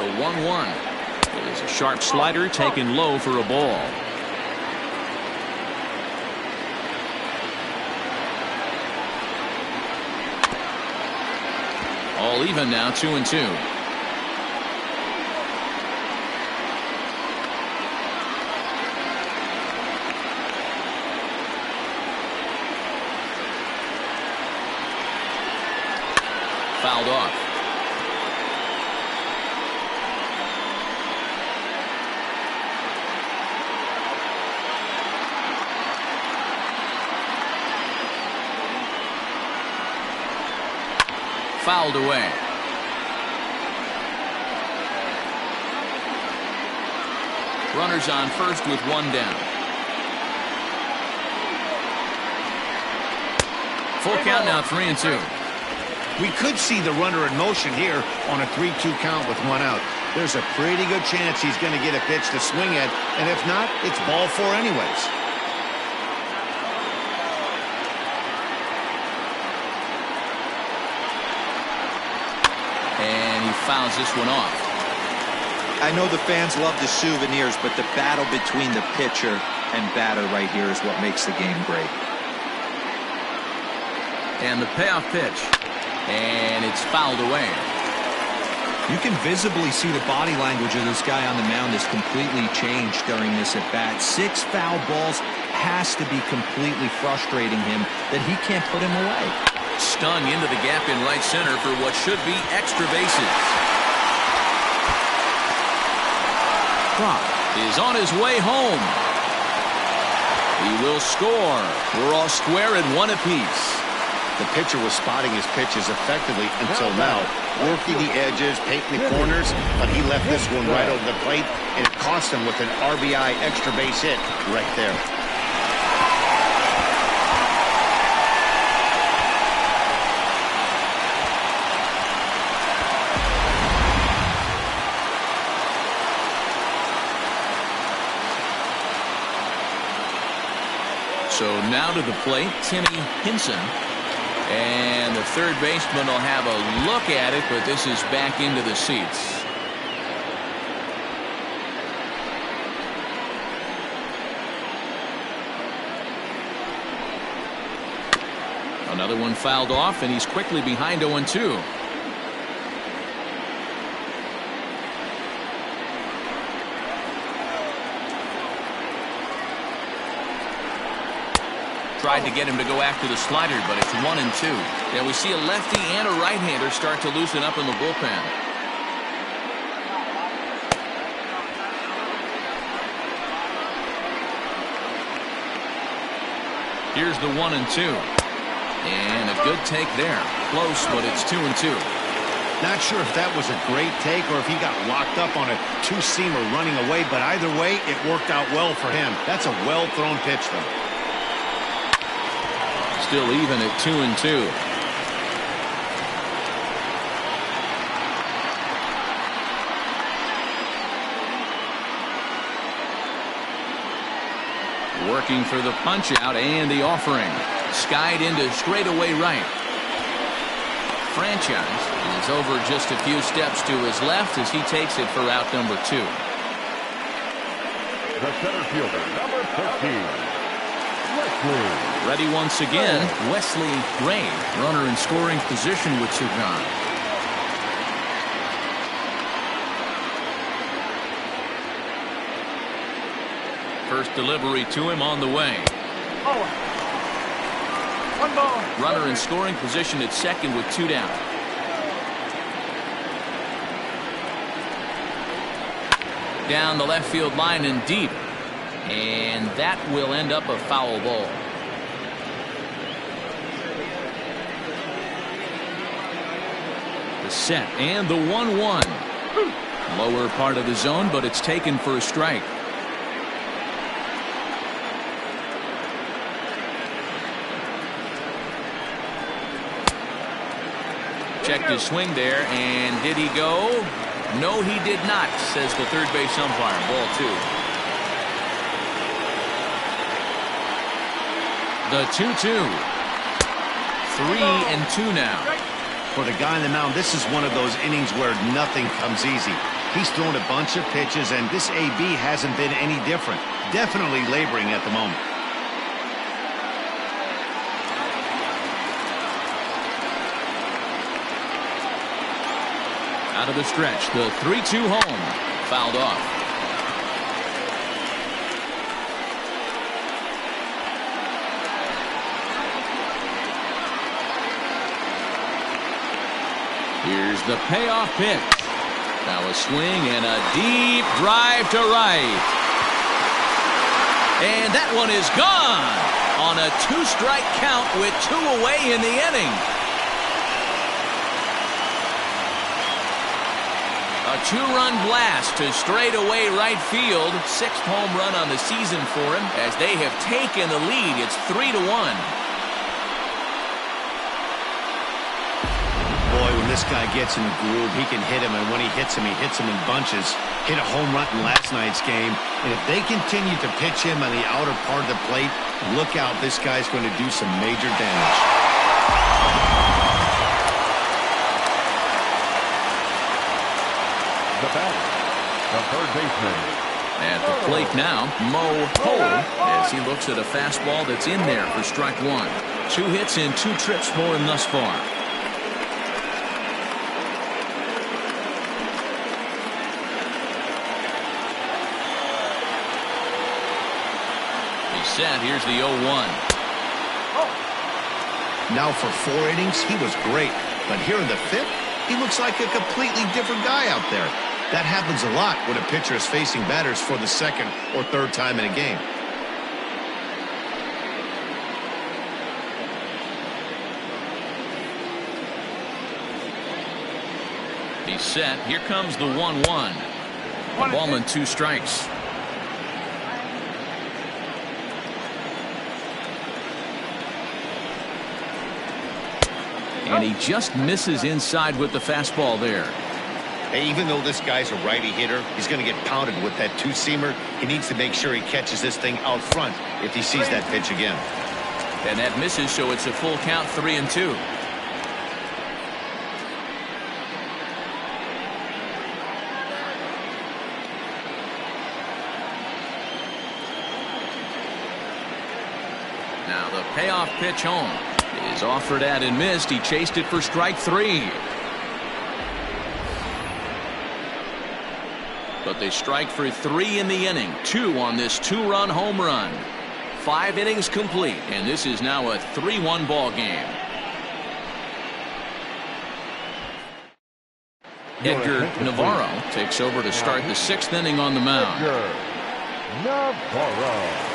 The 1-1 is a sharp slider taken low for a ball. All even now, 2-2. Fouled off. Fouled away. Runners on first with 1 down. Full count now, 3-2.
We could see the runner in motion here on a 3-2 count with 1 out. There's a pretty good chance he's going to get a pitch to swing at, and if not, it's ball 4 anyways.
And he fouls this one off.
I know the fans love the souvenirs, but the battle between the pitcher and batter right here is what makes the game great.
And the payoff pitch. And it's fouled away.
You can visibly see the body language of this guy on the mound has completely changed during this at-bat. 6 foul balls has to be completely frustrating him that he can't put him away.
Stung into the gap in right center for what should be extra bases. Trot is on his way home. He will score. We're all square at 1 apiece.
The pitcher was spotting his pitches effectively until now, working the edges, painting the corners, but he left this one right over the plate, and it cost him with an RBI extra base hit right there.
So now to the plate, Timmy Hinson. And the third baseman will have a look at it, but this is back into the seats. Another one fouled off, and he's quickly behind 0-2. Tried to get him to go after the slider, but it's 1-2. Yeah, we see a lefty and a right-hander start to loosen up in the bullpen. Here's the 1-2. And a good take there. Close, but it's 2-2.
Not sure if that was a great take or if he got locked up on a two-seamer running away, but either way, it worked out well for him. That's a well-thrown pitch, though.
Still even at 2-2. Working for the punch out and the offering. Skied into straightaway right. Franchise is over just a few steps to his left as he takes it for out number 2.
The center fielder, number 15. Wesley.
Ready once again, Wesley Ray, runner in scoring position with 2 gone. First delivery to him on the way.
One ball.
Runner in scoring position at second with 2 down. Down the left field line and deep. And that will end up a foul ball. The set and the 1-1. Lower part of the zone, but it's taken for a strike. Checked his swing there, and did he go? No, he did not, says the third base umpire. Ball 2. The 2-2. 3-2 now.
For the guy on the mound, this is one of those innings where nothing comes easy. He's thrown a bunch of pitches, and this AB hasn't been any different. Definitely laboring at the moment.
Out of the stretch, the 3-2 home. Fouled off. Here's the payoff pitch. Now a swing and a deep drive to right. And that one is gone on a 2-strike count with 2 away in the inning. A 2-run blast to straightaway right field. 6th home run on the season for him as they have taken the lead. It's 3-1.
Boy, when this guy gets in the groove, he can hit him, and when he hits him in bunches. Hit a home run in last night's game, and if they continue to pitch him on the outer part of the plate, look out, this guy's going to do some major damage.
The batter, the third baseman.
At the plate now, Mo Cole, as he looks at a fastball that's in there for strike 1. 2 hits and 2 trips for him thus far. He's set. Here's the 0-1.
Now for 4 innings, he was great, but here in the 5th, he looks like a completely different guy out there. That happens a lot when a pitcher is facing batters for the 2nd or 3rd time in a game.
He's set. Here comes the 1-1. A ball and 2 strikes. And he just misses inside with the fastball there.
Hey, even though this guy's a righty hitter, he's going to get pounded with that 2-seamer. He needs to make sure he catches this thing out front if he sees that pitch again.
And that misses, so it's a full count, 3-2. Now the payoff pitch home. is offered at and missed. He chased it for strike 3. But they strike for 3 in the inning. 2 on this 2-run home run. 5 innings complete, and this is now a 3-1 ball game. Edgar Navarro takes over to start the 6th inning on the mound.
Edgar Navarro.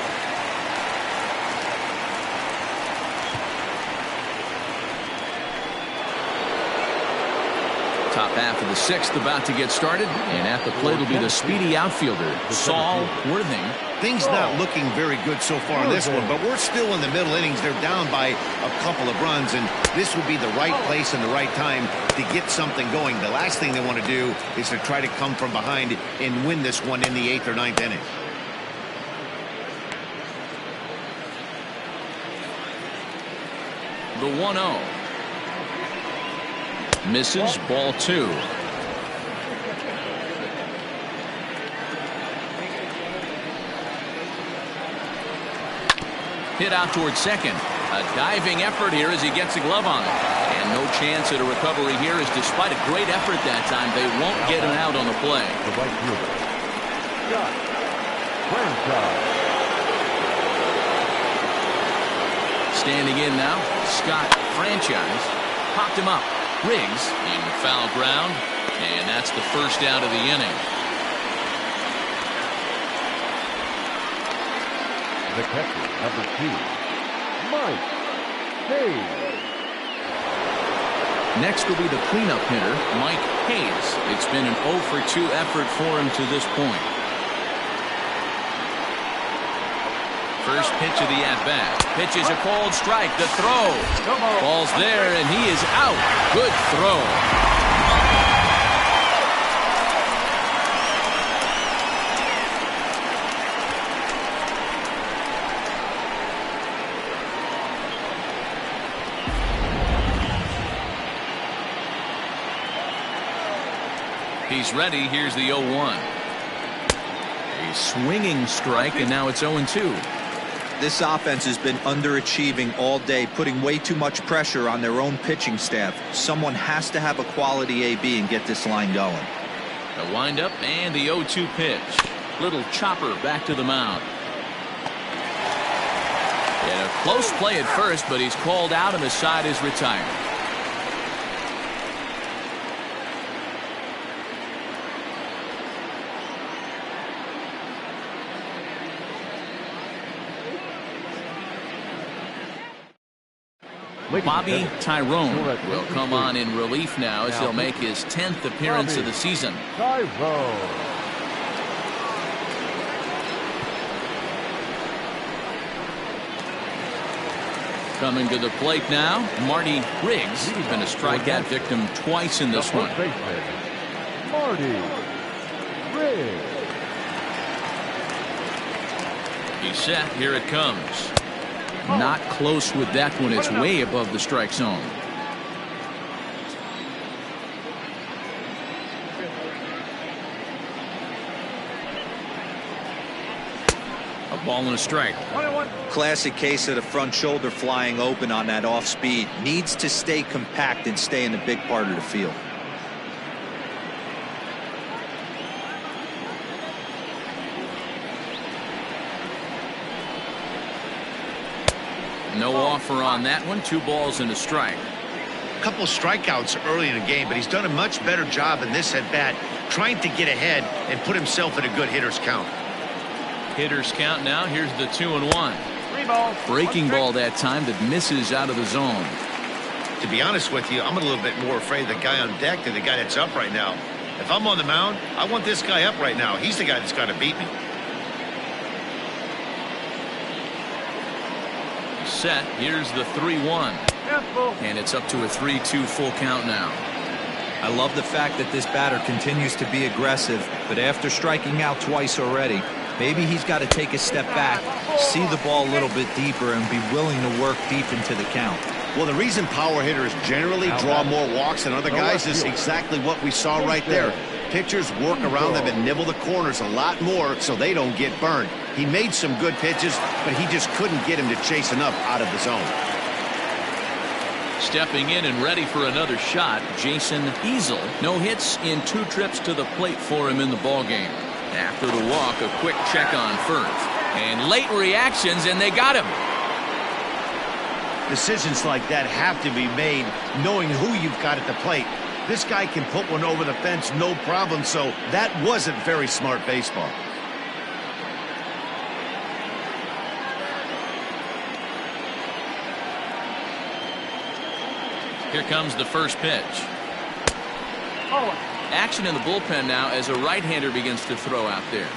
Top half of the 6th about to get started, and at the plate will be the speedy outfielder, Saul Worthing.
Things not looking very good so far in this one, but we're still in the middle innings. They're down by a couple of runs, and this would be the right place and the right time to get something going. The last thing they want to do is to try to come from behind and win this one in the 8th or 9th inning.
The 1-0. Misses, ball 2. Hit out towards second. A diving effort here as he gets a glove on it. And no chance at a recovery here, as despite a great effort that time, they won't get him out on the play.
The right fielder, Scott Franchise.
Standing in now, Scott Franchise. Popped him up. Riggs in foul ground, and that's the first out of the inning.
The catcher, number 2, Mike Hayes.
Next will be the cleanup hitter, Mike Hayes. It's been an 0-for-2 effort for him to this point. First pitch of the at-bat. Pitch is a called strike. The throw. Ball's there, and he is out. Good throw. He's ready. Here's the 0-1. A swinging strike, and now it's 0-2.
This offense has been underachieving all day, putting way too much pressure on their own pitching staff. Someone has to have a quality AB and get this line going.
The windup and the 0-2 pitch. Little chopper back to the mound. And a close play at first, but he's called out and the side is retired. Bobby Tyrone will come on in relief now as he'll make his 10th appearance of the season.
Tyrone.
Coming to the plate now, Marty Riggs. He's been a strikeout victim twice in this one.
Marty Riggs.
He's set. Here it comes. Not close with that one. It's way above the strike zone. A ball and a strike.
Classic case of the front shoulder flying open on that off speed. Needs to stay compact and stay in the big part of the field.
No offer on that one. 2 balls and a strike.
A couple strikeouts early in the game, but he's done a much better job in this at-bat trying to get ahead and put himself in a good hitter's count.
Hitter's count now. Here's the 2-1. Breaking ball that time that misses out of the zone.
To be honest with you, I'm a little bit more afraid of the guy on deck than the guy that's up right now. If I'm on the mound, I want this guy up right now. He's the guy that's got to beat me.
Set. Here's the 3-1. And it's up to a 3-2 full count now.
I love the fact that this batter continues to be aggressive, but after striking out twice already, maybe he's got to take a step back, see the ball a little bit deeper, and be willing to work deep into the count.
Well, the reason power hitters generally draw more walks than other guys is exactly what we saw right there. Pitchers work around them and nibble the corners a lot more so they don't get burned. He made some good pitches, but he just couldn't get him to chase enough out of the zone.
Stepping in and ready for another shot, Jason Easel. No hits in 2 trips to the plate for him in the ballgame. After the walk, a quick check on first. And late reactions, and they got him.
Decisions like that have to be made knowing who you've got at the plate. This guy can put one over the fence, no problem, so that wasn't very smart baseball.
Here comes the first pitch. Action in the bullpen now as a right-hander begins to throw out there.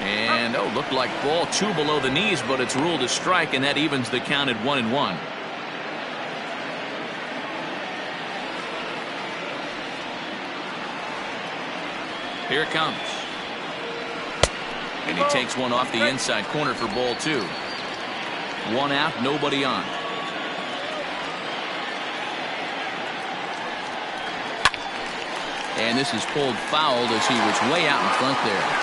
And looked like ball 2 below the knees, but it's ruled a strike, and that evens the count at 1-1. Here it comes. And he takes one off the inside corner for ball 2. 1 out, nobody on. And this is pulled foul as he was way out in front there.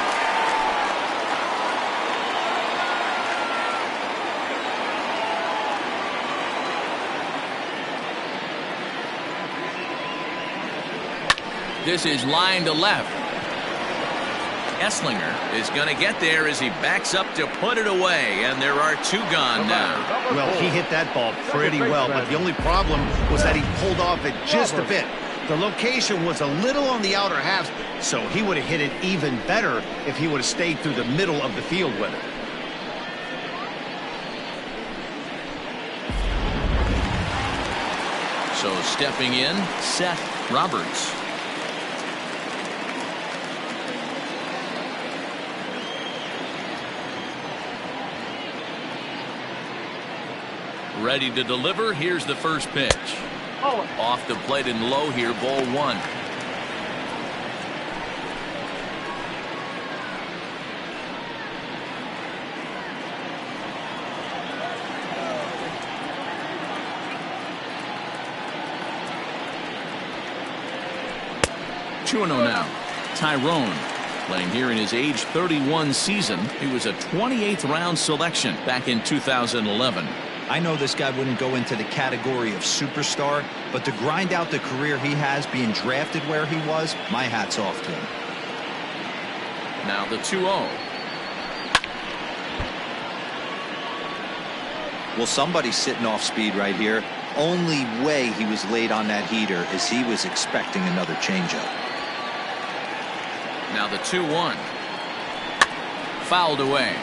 This is line to left. Esslinger is going to get there as he backs up to put it away, and there are 2 gone now.
Well, he hit that ball pretty well, but the only problem was that he pulled off it just a bit. The location was a little on the outer half, so he would have hit it even better if he would have stayed through the middle of the field with it.
So stepping in, Seth Roberts. Ready to deliver. Here's the first pitch. Off the plate and low here, ball 1. Two and 0 now. Tyrone playing here in his age 31 season. He was a 28th round selection back in 2011.
I know this guy wouldn't go into the category of superstar, but to grind out the career he has being drafted where he was, my hat's off to him.
Now the 2-0.
Well, somebody's sitting off speed right here. Only way he was late on that heater is he was expecting another changeup.
Now the 2-1. Fouled away.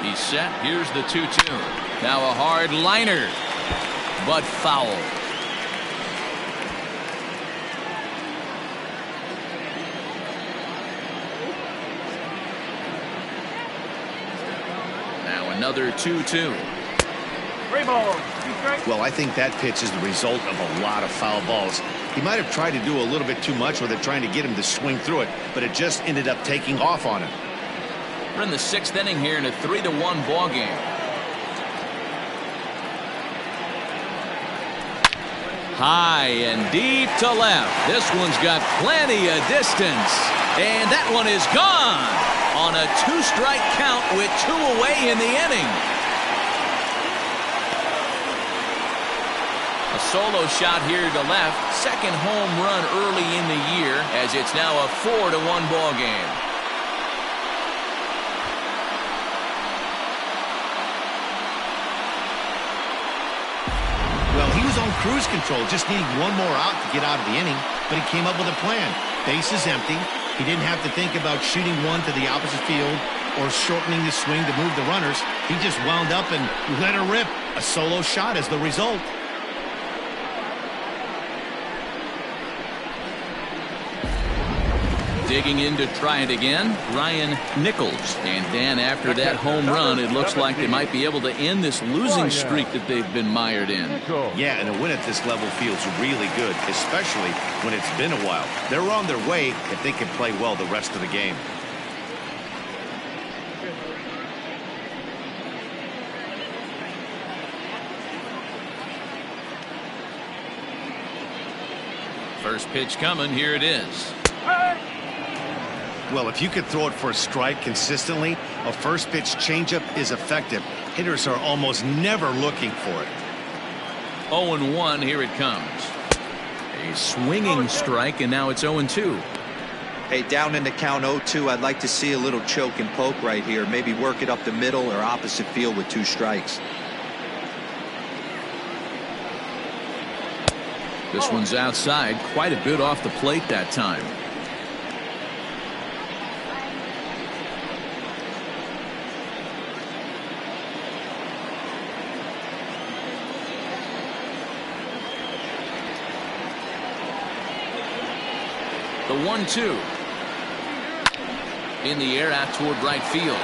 He's set. Here's the 2-2. Now a hard liner, but foul. Now another 2-2.
Well, I think that pitch is the result of a lot of foul balls. He might have tried to do a little bit too much with it, trying to get him to swing through it, but it just ended up taking off on him.
We're in the 6th inning here in a 3-1 ball game. High and deep to left. This one's got plenty of distance. And that one is gone on a 2-strike count with 2 away in the inning. A solo shot here to left. Second home run early in the year as it's now a 4-1 ball game.
Well, he was on cruise control, just needing one more out to get out of the inning, but he came up with a plan. Bases empty. He didn't have to think about shooting one to the opposite field or shortening the swing to move the runners. He just wound up and let her rip. A solo shot as the result.
Digging in to try it again, Ryan Nichols. And Dan, after that home run, it looks like they might be able to end this losing streak that they've been mired in.
Yeah, and a win at this level feels really good, especially when it's been a while. They're on their way if they can play well the rest of the game.
First pitch coming. Here it is.
Well, if you could throw it for a strike consistently, a first pitch changeup is effective. Hitters are almost never looking for it.
0-1. Here it comes. A swinging strike, and now it's 0-2.
Hey, down in the count 0-2, I'd like to see a little choke and poke right here. Maybe work it up the middle or opposite field with 2 strikes.
This one's outside, quite a bit off the plate that time. The 1-2. In the air out toward right field.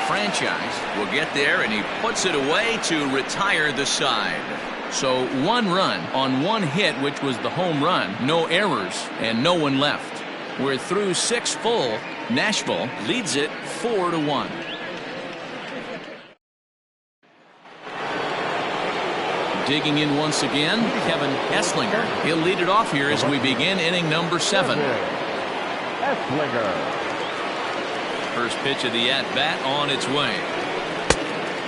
Franchise will get there, and he puts it away to retire the side. So 1 run on 1 hit, which was the home run, no errors, and no one left. We're through 6 full. Nashville leads it 4-1. Digging in once again, Kevin Esslinger. He'll lead it off here as we begin inning number 7.
Esslinger.
First pitch of the at-bat on its way.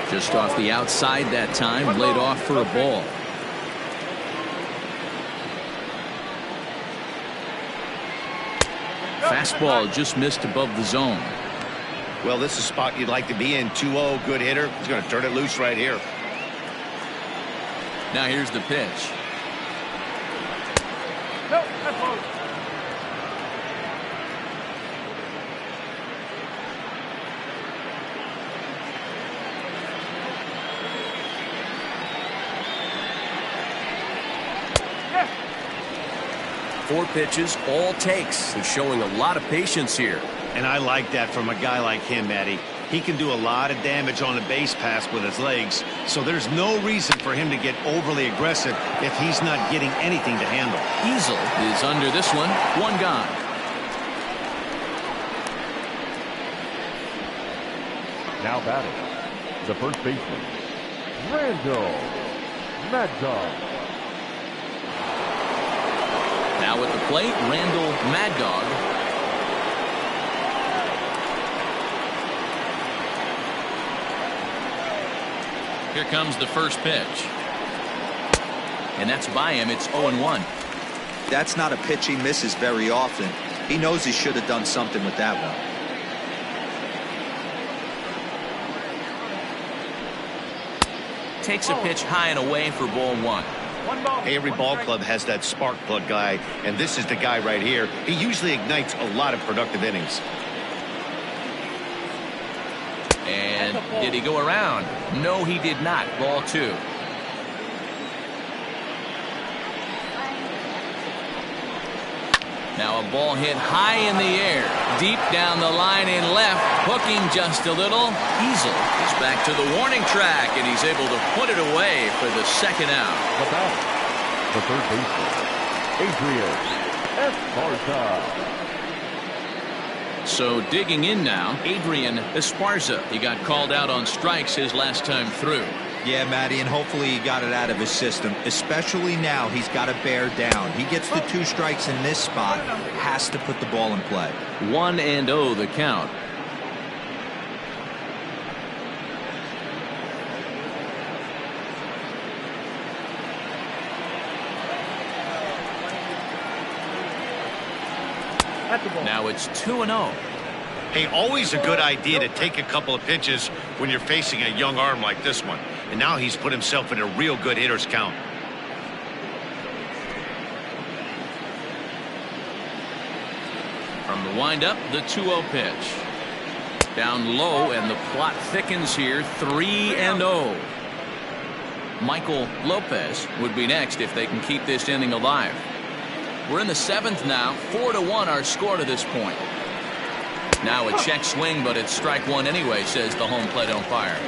Just off the outside that time, laid off for a ball. Fastball just missed above the zone.
Well, this is a spot you'd like to be in. 2-0, good hitter. He's going to turn it loose right here.
Now here's the pitch.
No, that's close.
Yeah. 4 pitches, all takes. He's showing a lot of patience here.
And I like that from a guy like him, Matty. He can do a lot of damage on a base pass with his legs, so there's no reason for him to get overly aggressive if he's not getting anything to handle.
Easel is under this one. 1 gone.
Now batting, the first baseman, Randall Mad Dog.
Now at the plate, Randall Mad Dog. Here comes the first pitch. And that's by him. It's 0-1.
That's not a pitch he misses very often. He knows he should have done something with that one.
Takes a pitch high and away for ball 1.
Hey, every ball club has that spark plug guy, and this is the guy right here. He usually ignites a lot of productive innings.
And did he go around? No, he did not. Ball 2. Now a ball hit high in the air, deep down the line in left, hooking just a little. Easel is back to the warning track, and he's able to put it away for the 2nd out.
The third baseman, Adrian Esparza.
So digging in now, Adrian Esparza. He got called out on strikes his last time through.
Yeah, Matty, and hopefully he got it out of his system. Especially now, he's got to bear down. He gets the 2 strikes in this spot, has to put the ball in play.
1-0 the count. Now it's 2-0.
Hey, always a good idea to take a couple of pitches when you're facing a young arm like this one. And now he's put himself in a real good hitter's count.
From the windup, the 2-0 pitch. Down low, and the plot thickens here. 3-0. Michael Lopez would be next if they can keep this inning alive. We're in the 7th now. 4-1 our score to this point. Now a check swing, but it's strike one anyway, says the home plate umpire.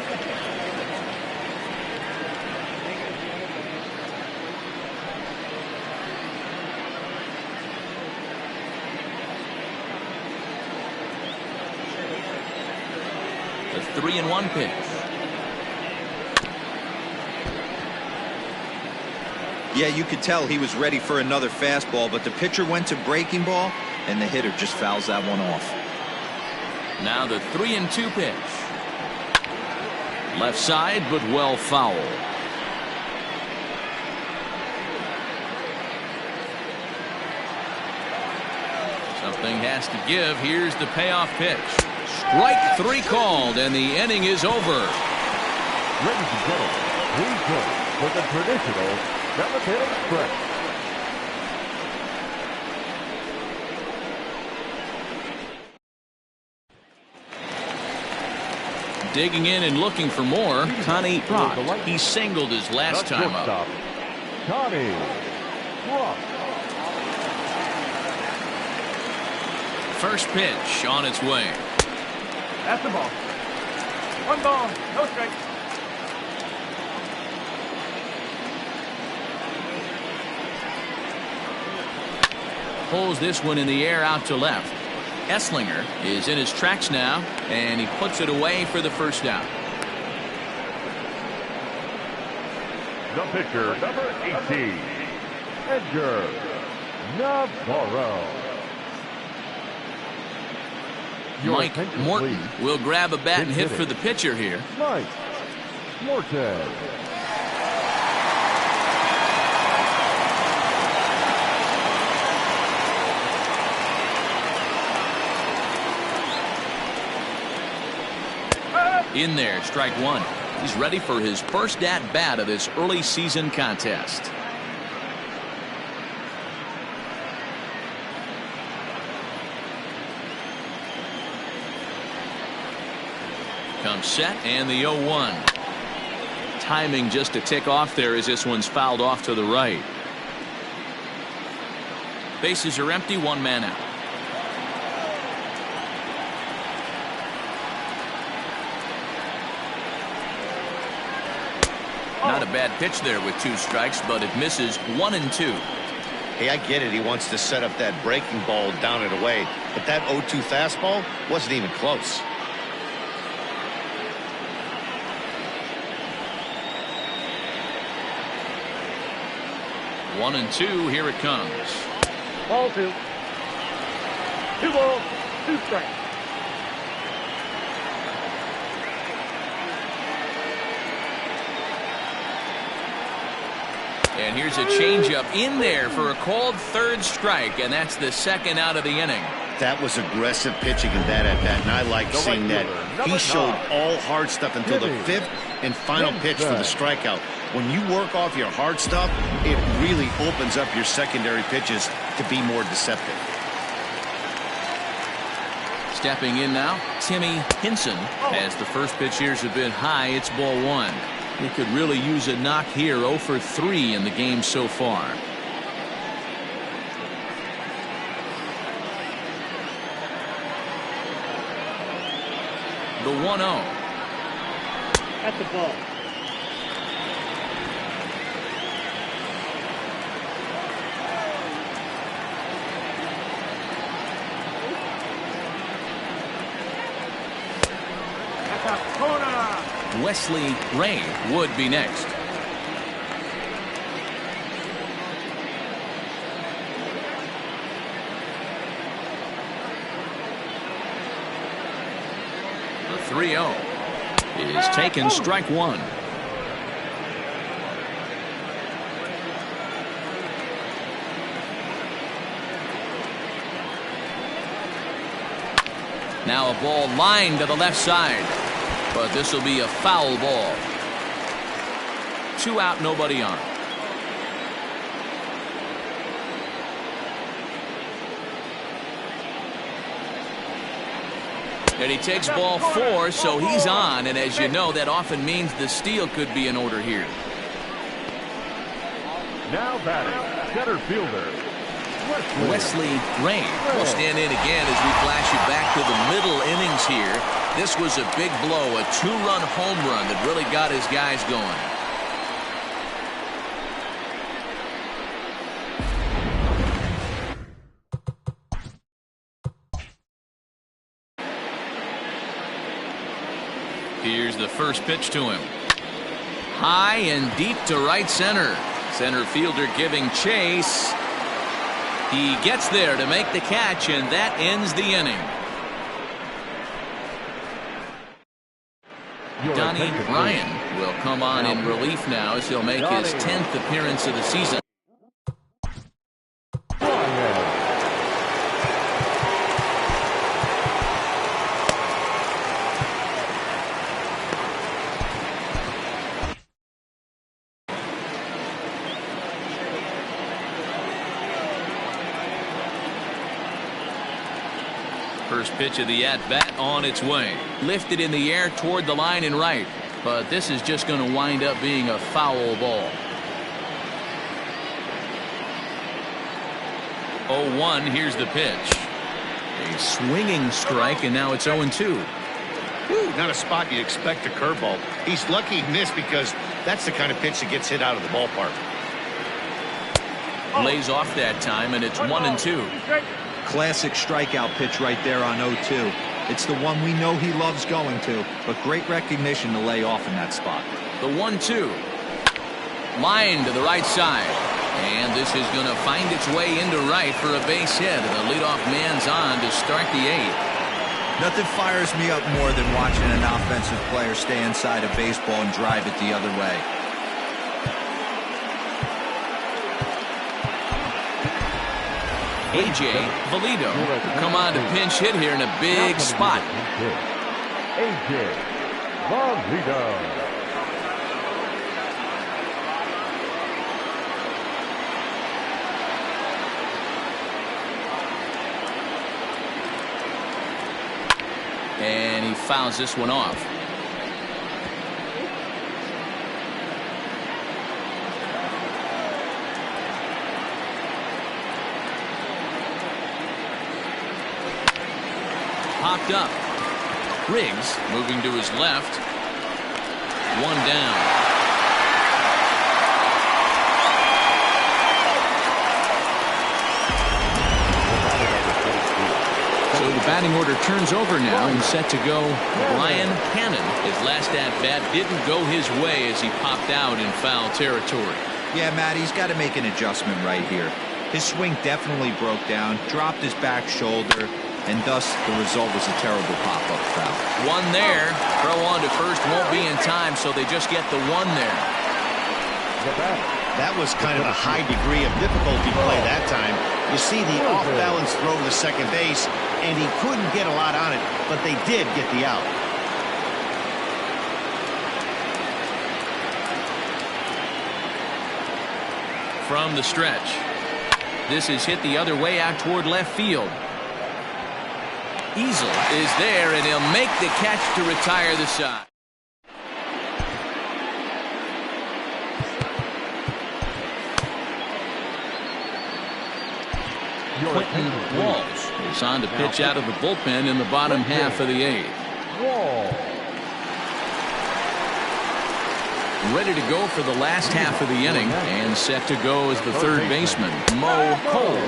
The 3-1 pitch.
Yeah, you could tell he was ready for another fastball, but the pitcher went to breaking ball, and the hitter just fouls that one off.
Now the 3-2 pitch. Left side, but well foul. Something has to give. Here's the payoff pitch. Strike 3 called, and the inning is over.
Ladies and gentlemen, please join for the traditional cemetery stretch.
Digging in and looking for more, Connie Brock. He singled his last time up.
Connie Brock.
First pitch on its way.
That's the ball. 1 ball, no strike.
Pulls this one in the air out to left. Esslinger is in his tracks now, and he puts it away for the first out.
The pitcher, number 18, Edgar Navarro.
Mike Morton will grab a bat and hit for the pitcher here.
Mike Morton.
In there, strike one. He's ready for his first at-bat of this early season contest. Comes set, and the 0-1. Timing just a tick off there as this one's fouled off to the right. Bases are empty, 1 man out. Not a bad pitch there with 2 strikes, but it misses 1 and 2.
Hey, I get it. He wants to set up that breaking ball down and away, but that 0-2 fastball wasn't even close.
One and 2, here it comes.
Ball 2. 2 balls, 2 strikes.
And here's a changeup in there for a called 3rd strike, and that's the 2nd out of the inning.
That was aggressive pitching in that at-bat, and I like seeing that. He showed all hard stuff until the 5th and final pitch for the strikeout. When you work off your hard stuff, it really opens up your secondary pitches to be more deceptive.
Stepping in now, Timmy Hinson. As the first pitch here is a bit high, it's ball 1. He could really use a knock here. 0 for 3 in the game so far. The 1-0.
At the ball.
Wesley Ray would be next. The 3-0 is taken, strike 1. Now a ball lined to the left side. But this will be a foul ball. 2 out, nobody on. And he takes ball 4, so he's on. And as you know, that often means the steal could be in order here.
Now batting, center fielder,
Wesley Ray will stand in again as we flash you back to the middle innings here. This was a big blow, a two-run home run that really got his guys going. Here's the first pitch to him. High and deep to right center. Center fielder giving chase. He gets there to make the catch, and that ends the inning. Donnie Ryan will come on in relief now as he'll make his 10th appearance of the season. First pitch of the at-bat on its way. Lifted in the air toward the line and right. But this is just going to wind up being a foul ball. 0-1, here's the pitch. A swinging strike, and now it's 0-2.
Not a spot you'd expect a curveball. He's lucky he missed because that's the kind of pitch that gets hit out of the ballpark.
Lays off that time, and it's 1-2.
Classic strikeout pitch right there on 0-2. It's the one we know he loves going to, but great recognition to lay off in that spot.
The 1-2. Line to the right side. And this is going to find its way into right for a base hit. And the leadoff man's on to start the 8th.
Nothing fires me up more than watching an offensive player stay inside a baseball and drive it the other way.
A.J. Valido will come on to pinch hit here in a big spot.
A.J. Valido.
And he fouls this one off. Popped up. Riggs moving to his left. One down. So the batting order turns over now and set to go. Brian Cannon, his last at-bat didn't go his way as he popped out in foul territory.
Yeah, Matt, he's got to make an adjustment right here. His swing definitely broke down, dropped his back shoulder, and thus the result was a terrible pop-up foul.
One there. Throw on to first won't be in time, so they just get the one there.
That was kind of a high degree of difficulty play that time. You see the off-balance throw to second base, and he couldn't get a lot on it, but they did get the out.
From the stretch. This is hit the other way out toward left field. Easel is there, and he'll make the catch to retire the side. Quentin Walls is on to pitch out of the bullpen in the bottom half of the 8th. Ready to go for the last half of the inning, and set to go as the third baseman, Mo Cole.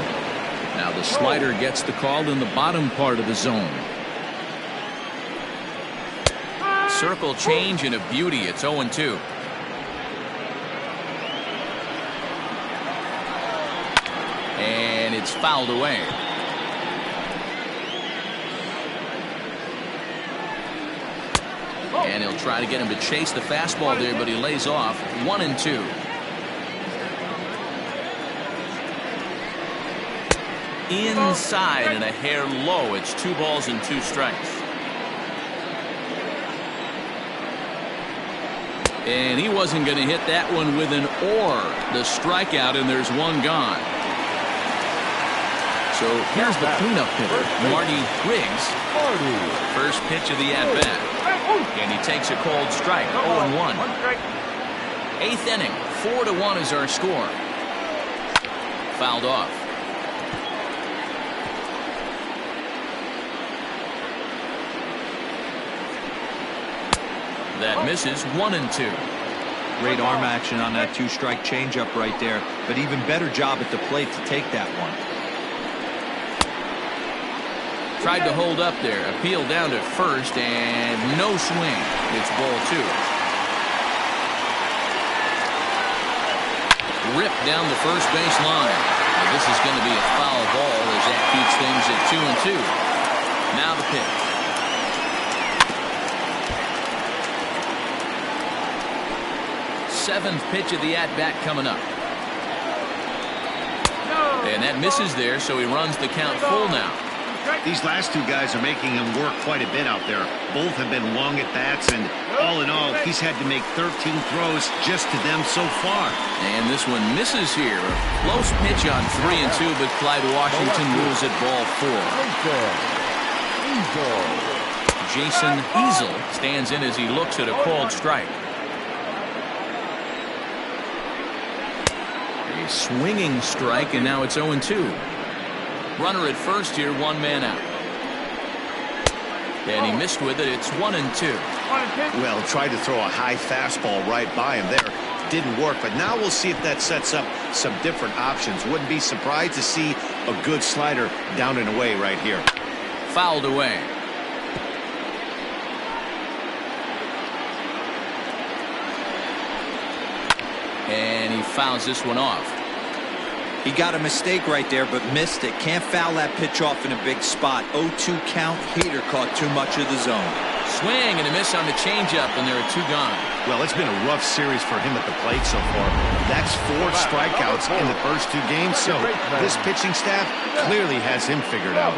Now the slider gets the call in the bottom part of the zone. Circle change and a beauty. It's 0-2. And it's fouled away. And he'll try to get him to chase the fastball there, but he lays off. 1-2. Inside and a hair low. It's 2 balls and 2 strikes. And he wasn't going to hit that one with an or. The strikeout, and there's one gone. So here's the cleanup hitter, Marty Riggs. First pitch of the at-bat. And he takes a cold strike. 0-1. 8th inning. 4-1 is our score. Fouled off. That misses 1-2.
Great arm action on that two-strike changeup right there, but even better job at the plate to take that one.
Tried to hold up there. Appeal down to first, and no swing. It's ball 2. Ripped down the first base line. Now this is going to be a foul ball as that keeps things at 2-2. Now the pitch. Seventh pitch of the at-bat coming up. And that misses there, so he runs the count full now.
These last two guys are making him work quite a bit out there. Both have been long at bats, and all in all, he's had to make 13 throws just to them so far.
And this one misses here. A close pitch on 3-2, but Clyde Washington moves at ball 4. Jason Easel stands in as he looks at a called strike. A swinging strike, and now it's 0-2. Runner at first here, one man out. And he missed with it. It's 1-2.
Well, tried to throw a high fastball right by him there. Didn't work, but now we'll see if that sets up some different options. Wouldn't be surprised to see a good slider down and away right here.
Fouled away. And he fouls this one off.
He got a mistake right there, but missed it. Can't foul that pitch off in a big spot. 0-2 count. Hader caught too much of the zone.
Swing and a miss on the changeup, and there are 2 gone.
Well, it's been a rough series for him at the plate so far. That's 4 strikeouts in the first 2 games, so this pitching staff clearly has him figured out.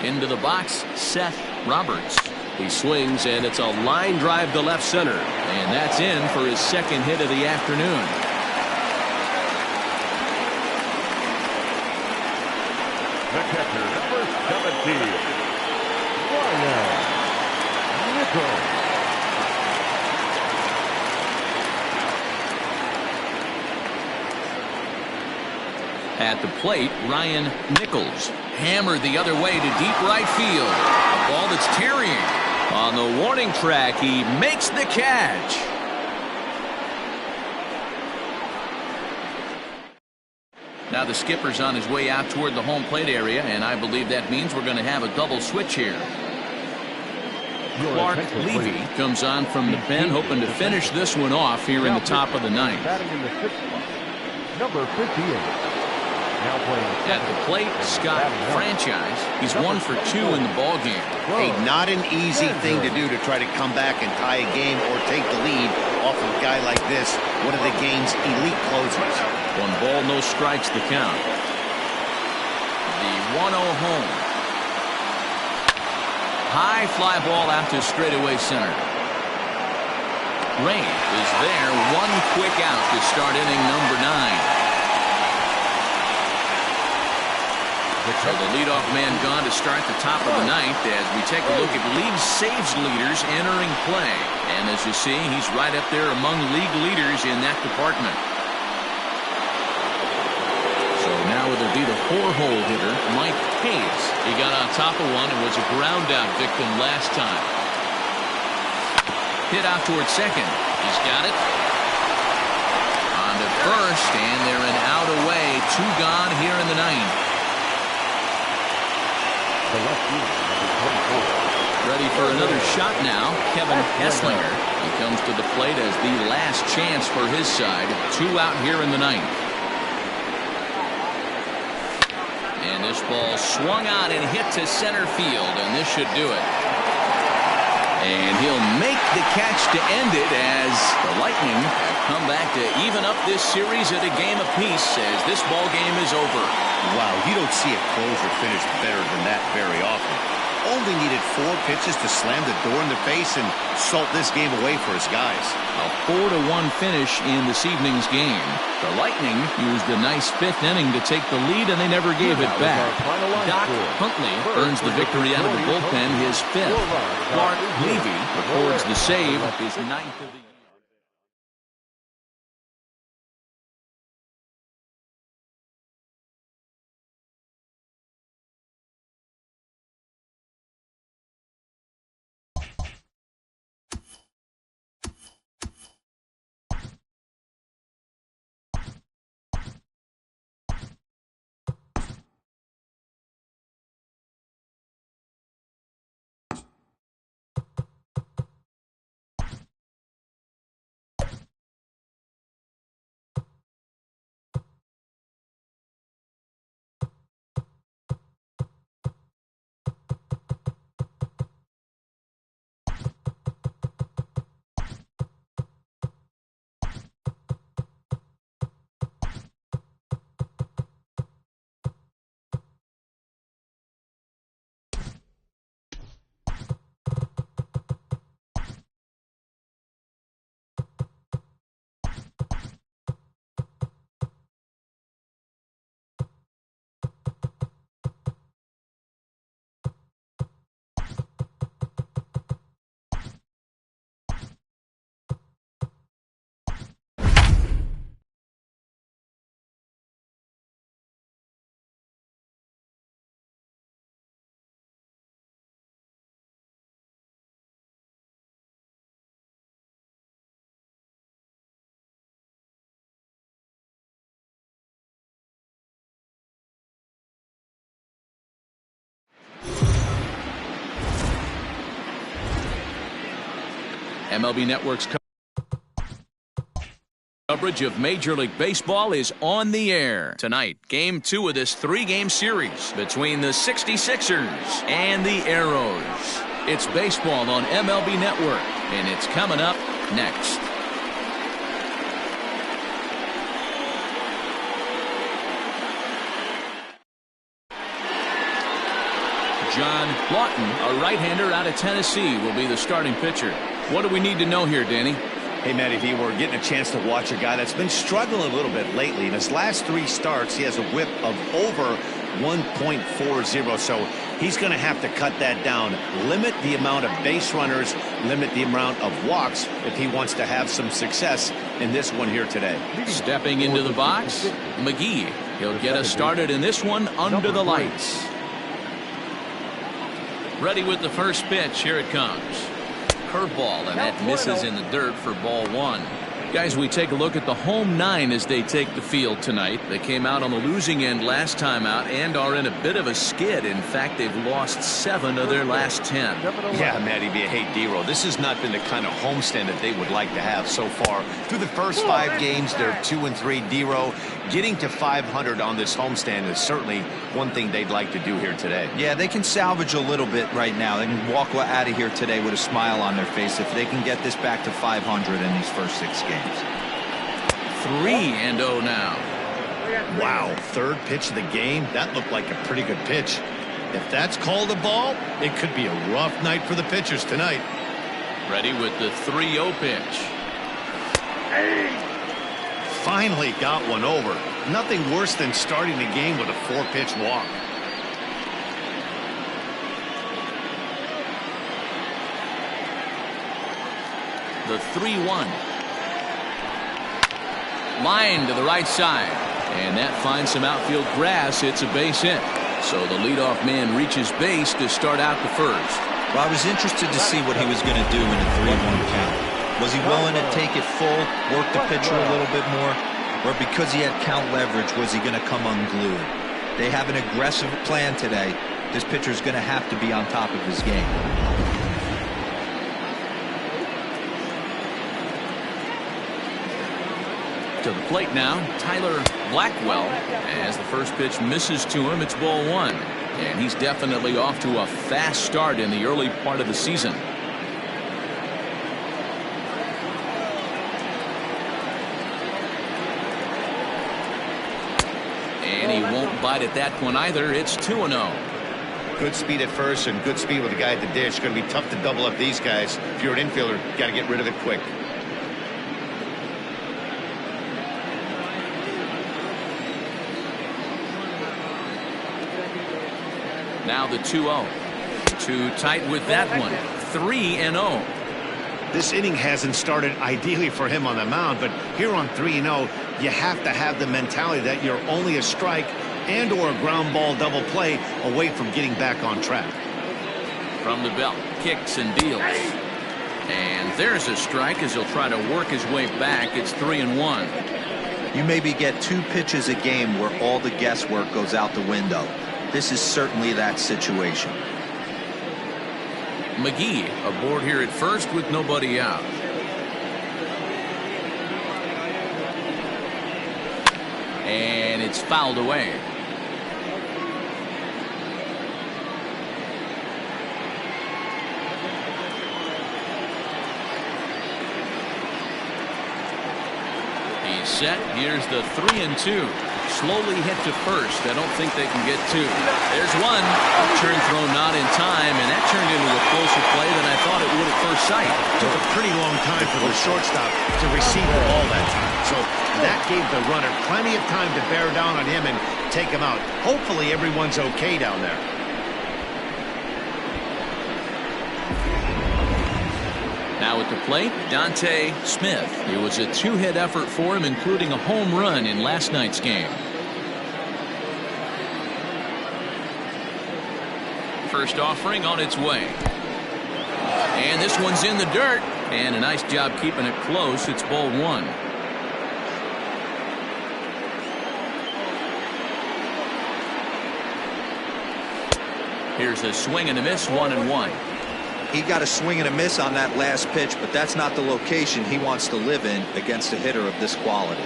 Into the box, Seth Roberts. He swings, and it's a line drive to left center. And that's in for his second hit of the afternoon.
The catcher, number 17, Ryan Nichols.
At the plate, Ryan Nichols hammered the other way to deep right field. A ball that's carrying. On the warning track, he makes the catch. Now the skipper's on his way out toward the home plate area, and I believe that means we're going to have a double switch here. Clark Levy comes on from the pen, hoping to finish this one off here in the top of the 9th.
Batting in the 6th spot, number 58.
At the plate, Scott Franchise. He's 1 for 2 in the ball game.
Hey, not an easy thing to do to try to come back and tie a game or take the lead off of a guy like this, one of the game's elite closers.
1 ball, no strikes the count. The 1-0 home. High fly ball out to straightaway center. Rain is there. 1 quick out to start inning number 9. So the leadoff man gone to start the top of the 9th as we take a look at league saves leaders entering play. And as you see, he's right up there among league leaders in that department. So now it'll be the 4-hole hitter, Mike Hayes. He got on top of one and was a ground out victim last time. Hit out towards second. He's got it. On to first, and they're an out away. 2 gone here in the 9th.
The left fielder, number 24.
Ready for another shot now, Kevin Hesslinger. He comes to the plate as the last chance for his side. 2 out here in the 9th. And this ball swung on and hit to center field, and this should do it. And he'll make the catch to end it as the Lightning have come back to even up this series at a game apiece as this ball game is over.
Wow, you don't see a closer finish better than that very often. only needed 4 pitches to slam the door in the face and salt this game away for his guys.
A 4-1 finish in this evening's game. The Lightning used a nice 5th inning to take the lead, and they never gave it back. Doc Huntley earns the victory out of the bullpen, his 5th. Clark Levy records the save, his 9th of the year. MLB Network's coverage of Major League Baseball is on the air. Tonight, Game 2 of this 3-game series between the 66ers and the Arrows. It's baseball on MLB Network, and it's coming up next. John Lawton, a right-hander out of Tennessee, will be the starting pitcher. What do we need to know here, Danny?
Hey, Matty V, we're getting a chance to watch a guy that's been struggling a little bit lately. In his last 3 starts, he has a whip of over 1.40, so he's going to have to cut that down, limit the amount of base runners, limit the amount of walks if he wants to have some success in this one here today.
Stepping into the box, McGee. He'll get us started in this one under the lights. Ready with the first pitch. Here it comes. Curveball, and that misses in the dirt for ball 1. Guys, we take a look at the home 9 as they take the field tonight. They came out on the losing end last time out and are in a bit of a skid. In fact, they've lost 7 of their last 10.
Yeah, Matty B, hey, D-Roll, this has not been the kind of homestand that they would like to have so far. Through the first 5 games, they're 2-3. D-Roll, getting to 500 on this homestand is certainly one thing they'd like to do here today.
Yeah, they can salvage a little bit right now. They can walk out of here today with a smile on their face if they can get this back to 500 in these first 6 games.
3-0 now.
Wow, 3rd pitch of the game. That looked like a pretty good pitch. If that's called a ball, it could be a rough night for the pitchers tonight.
Ready with the 3-0 pitch.
Finally got one over. Nothing worse than starting the game with a 4-pitch walk.
The 3-1. Line to the right side, and that finds some outfield grass. It's a base hit, so the leadoff man reaches base to start out the first.
Well, I was interested to see what he was going to do in a 3-1 count. Was he willing to take it full, work the pitcher a little bit more, or because he had count leverage, was he going to come unglued? They have an aggressive plan today. This pitcher is going to have to be on top of his game.
To the plate now, Tyler Blackwell. As the first pitch misses to him, it's ball 1. And he's definitely off to a fast start in the early part of the season. And he won't bite at that one either. It's 2-0.
Good speed at first and good speed with the guy at the dish. It's going to be tough to double up these guys. If you're an infielder, you got to get rid of it quick.
Now the 2-0. Too tight with that one. 3-0.
This inning hasn't started ideally for him on the mound, but here on 3-0, you have to have the mentality that you're only a strike and or a ground ball double play away from getting back on track.
From the belt, kicks and deals. And there's a strike as he'll try to work his way back. It's 3-1.
You maybe get 2 pitches a game where all the guesswork goes out the window. This is certainly that situation.
McGee aboard here at first with nobody out. And it's fouled away. He's set. Here's the 3-2. Slowly hit to first. I don't think they can get 2. There's one. Turn throw not in time, and that turned into a closer play than I thought it would at first sight.
Took a pretty long time for the shortstop to receive the ball that time. So that gave the runner plenty of time to bear down on him and take him out. Hopefully everyone's okay down there.
Now at the plate, Dante Smith. It was a 2-hit effort for him, including a home run in last night's game. First offering on its way. And this one's in the dirt. And a nice job keeping it close. It's ball 1. Here's a swing and a miss, 1-1.
He got a swing and a miss on that last pitch, but that's not the location he wants to live in against a hitter of this quality.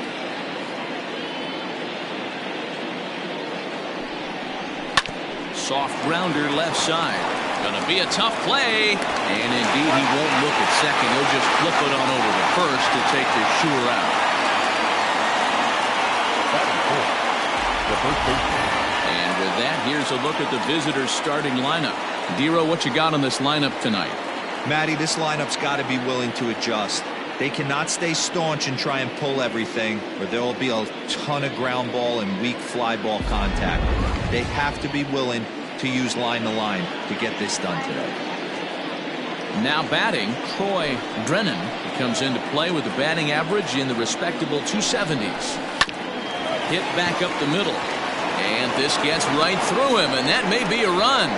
Soft grounder left side. Gonna be a tough play. And indeed, he won't look at second. He'll just flip it on over to first to take the sure out.
The first baseman.
And with that, here's a look at the visitors' starting lineup. Dero, what you got on this lineup tonight?
Matty, this lineup's got to be willing to adjust. They cannot stay staunch and try and pull everything, or there will be a ton of ground ball and weak fly ball contact. They have to be willing to use line to line to get this done today.
Now batting, Troy Drennan. He comes into play with a batting average in the respectable 270s. Hit back up the middle. And this gets right through him, and that may be a run.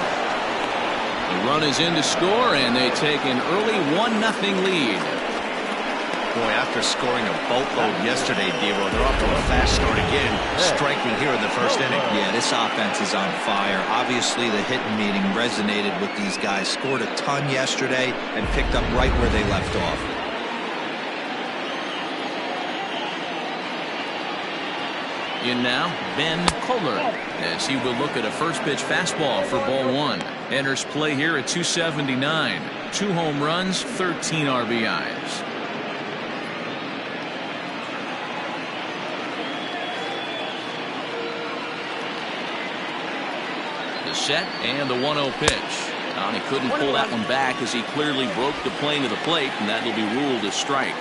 The run is in to score, and they take an early 1-0 lead.
Boy, after scoring a boatload yesterday, Dero, they're off to a fast start again, striking here in the first inning.
Yeah, this offense is on fire. Obviously, the hitting meeting resonated with these guys. Scored a ton yesterday and picked up right where they left off.
In now, Ben Kohler, as he will look at a first pitch fastball for ball 1. Enters play here at 279. 2 home runs, 13 RBIs. The set and the 1-0 pitch. And he couldn't pull that one back as he clearly broke the plane of the plate, and that will be ruled a strike.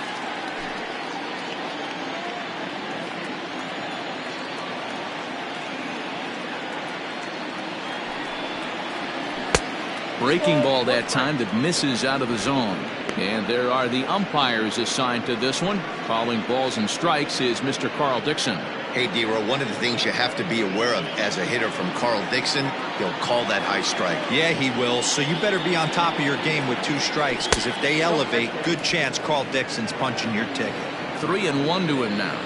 Breaking ball that time that misses out of the zone. And there are the umpires assigned to this one. Calling balls and strikes is Mr. Carl Dixon.
Hey, Dero, one of the things you have to be aware of as a hitter from Carl Dixon, he'll call that high strike.
Yeah, he will. So you better be on top of your game with 2 strikes, because if they elevate, good chance Carl Dixon's punching your ticket.
3-1 to him now.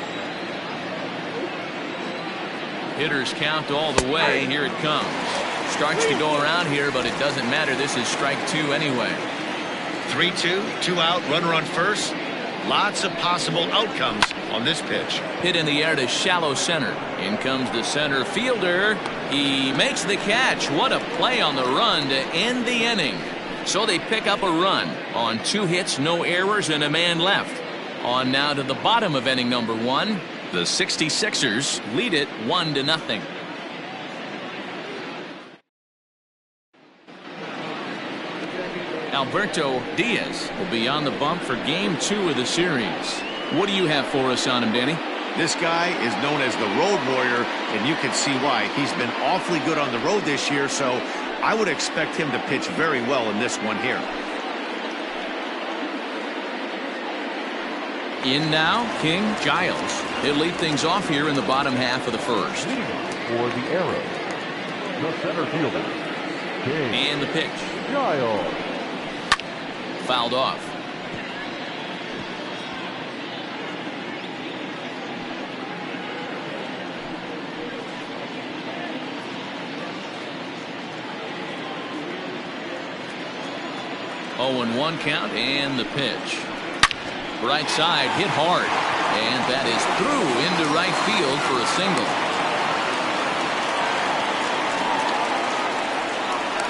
Hitters count all the way. Here it comes. Starts to go around here, but it doesn't matter. This is strike 2 anyway.
3-2, 2 out, runner on first. Lots of possible outcomes on this pitch.
Hit in the air to shallow center. In comes the center fielder. He makes the catch. What a play on the run to end the inning. So they pick up a run on 2 hits, no errors, and a man left. On now to the bottom of inning number 1. The 66ers lead it 1-0. Alberto Diaz will be on the bump for game 2 of the series. What do you have for us on him, Danny?
This guy is known as the road warrior, and you can see why. He's been awfully good on the road this year, so I would expect him to pitch very well in this one here.
In now, King Giles. He'll lead things off here in the bottom half of the first.
For the Arrows, the center fielder, King
And the pitch.
Giles.
Fouled off. Oh, and 1 count and the pitch. Right side hit hard, and that is through into right field for a single.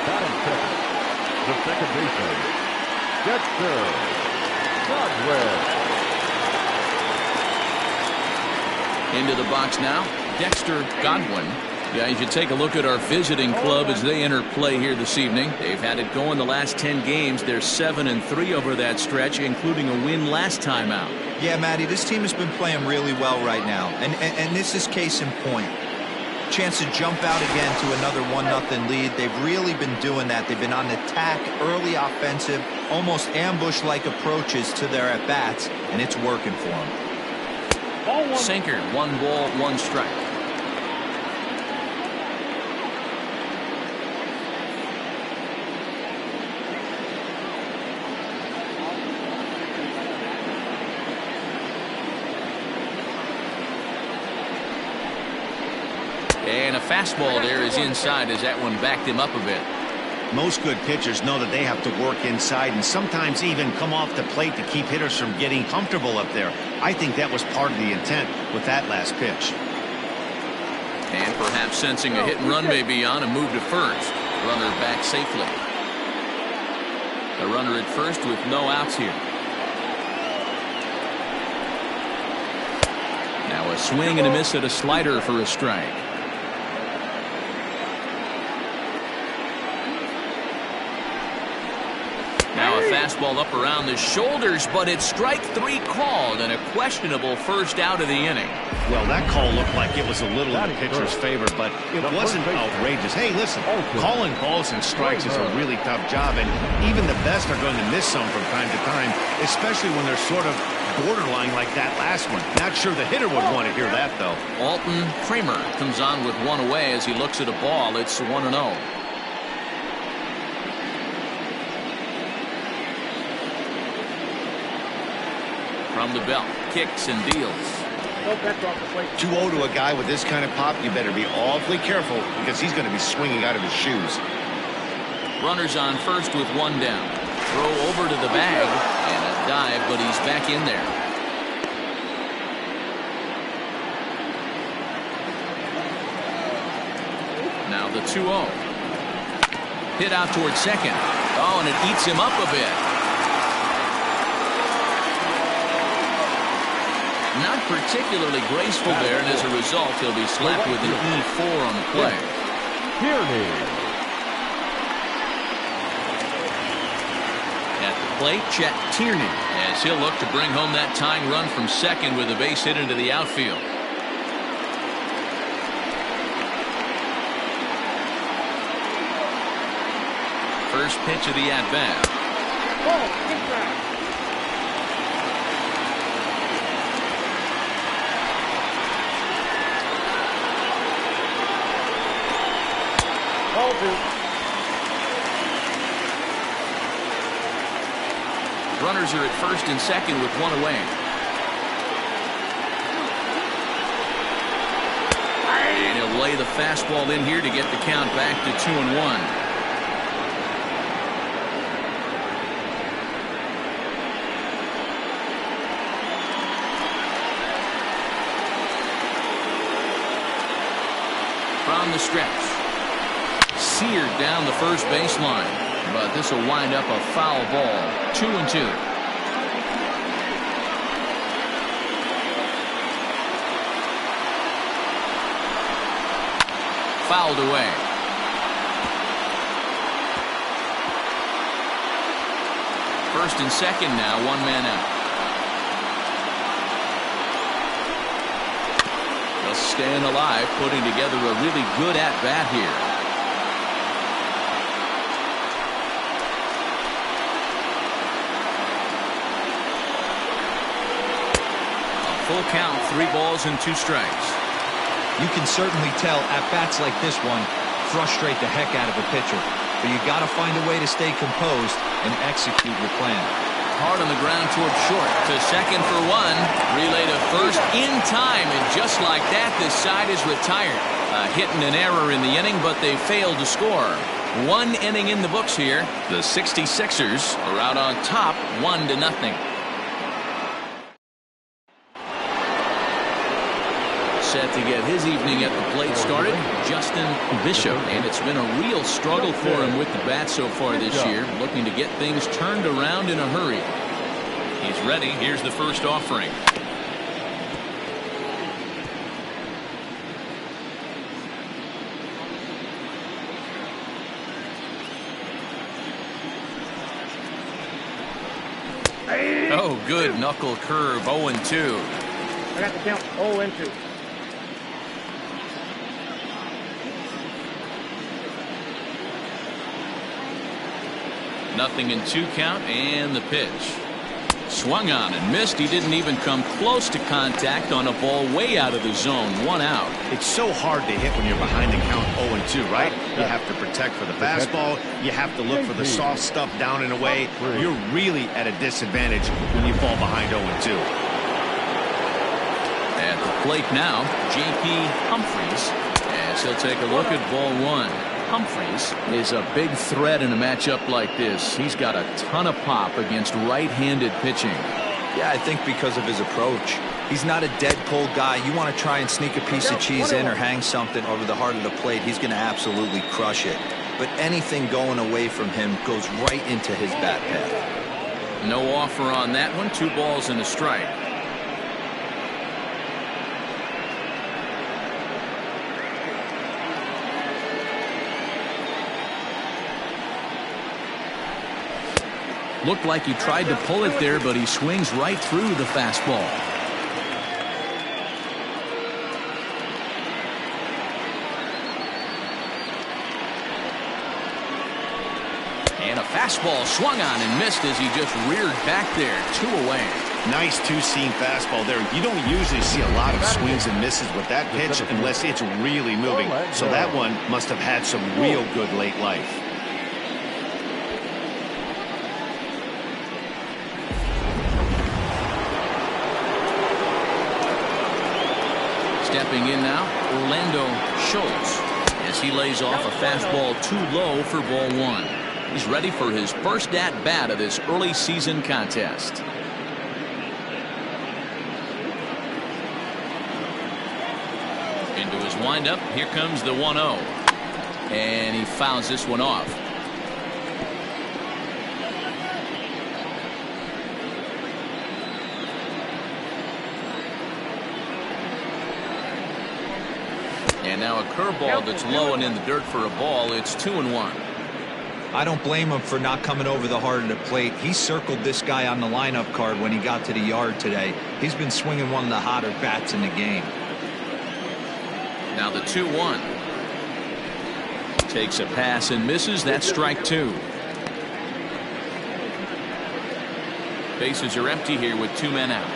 Batting second, the second baseman, Dexter Godwin.
Into the box now, Dexter Godwin. Yeah, you should take a look at our visiting club as they enter play here this evening. They've had it going the last 10 games. They're 7-3 over that stretch, including a win last time out.
Yeah, Matty, this team has been playing really well right now, and this is case in point. Chance to jump out again to another 1-0 lead. They've really been doing that. They've been on attack, early offensive, almost ambush-like approaches to their at-bats, and it's working for them.
Sinker, 1 ball, 1 strike. And a fastball there is inside as that one backed him up a bit.
Most good pitchers know that they have to work inside and sometimes even come off the plate to keep hitters from getting comfortable up there. I think that was part of the intent with that last pitch.
And perhaps sensing a hit and run may be on, a move to first. Runner back safely. A runner at first with no outs here. Now a swing and a miss at a slider for a strike. Now a fastball up around the shoulders, but it's strike 3 called and a questionable first out of the inning.
Well, that call looked like it was a little in the pitcher's favor, but it wasn't outrageous. Hey, listen, calling balls and strikes is a really tough job, and even the best are going to miss some from time to time, especially when they're sort of borderline like that last one. Not sure the hitter would want to hear that, though.
Alton Kramer comes on with 1 away as he looks at a ball. It's 1-0. From the belt, kicks and deals.
2-0 to a guy with this kind of pop, you better be awfully careful because he's going to be swinging out of his shoes.
Runners on first with 1 down. Throw over to the bag and a dive, but he's back in there. Now the 2-0. Hit out towards second. Oh, and it eats him up a bit. Not particularly graceful there, and as a result, he'll be slapped with an E4 on the play. At the plate, Chet Tierney, as he'll look to bring home that tying run from second with a base hit into the outfield. First pitch of the at-bat. Runners are at first and second with 1 away. And he'll lay the fastball in here to get the count back to 2-1. From the stretch. Seared down the first baseline, but this will wind up a foul ball. 2-2. Fouled away. First and second now, one man out. Just staying alive, putting together a really good at-bat here. Full count, 3 balls and 2 strikes.
You can certainly tell at-bats like this one frustrate the heck out of a pitcher. But you got to find a way to stay composed and execute your plan.
Hard on the ground toward short. To second for 1. Relay to first in time. And just like that, this side is retired. Hit and an error in the inning, but they failed to score. 1 inning in the books here. The 66ers are out on top, 1-0. Set to get his evening at the plate started, Justin Bishop, and it's been a real struggle for him with the bat so far this year, looking to get things turned around in a hurry. He's ready. Here's the first offering. Oh, good knuckle curve, 0-2.
I got the count 0-2.
Nothing in 2 count, and the pitch. Swung on and missed. He didn't even come close to contact on a ball way out of the zone. 1 out.
It's so hard to hit when you're behind the count 0-2, right? You have to protect for the fastball. You have to look for the soft stuff down and away. You're really at a disadvantage when you fall behind 0-2.
At the plate now, J.P. Humphries, as he'll take a look at ball 1. Humphries is a big threat in a matchup like this. He's got a ton of pop against right-handed pitching.
Yeah, I think because of his approach. He's not a dead cold guy. You want to try and sneak a piece of cheese in or hang something over the heart of the plate, he's going to absolutely crush it. But anything going away from him goes right into his bat path.
No offer on that one. 2 balls and a strike. Looked like he tried to pull it there, but he swings right through the fastball. And a fastball swung on and missed as he just reared back there. 2 away.
Nice 2-seam fastball there. You don't usually see a lot of swings and misses with that pitch unless it's really moving. So that one must have had some real good late life.
Stepping in now, Orlando Schultz, as he lays off a fastball too low for ball 1. He's ready for his first at-bat of this early season contest. Into his windup, here comes the 1-0. And he fouls this one off. And now a curveball that's low and in the dirt for a ball. It's 2-1.
I don't blame him for not coming over the heart of the plate. He circled this guy on the lineup card when he got to the yard today. He's been swinging one of the hotter bats in the game.
Now the 2-1. Takes a pass and misses. That's strike 2. Bases are empty here with 2 men out.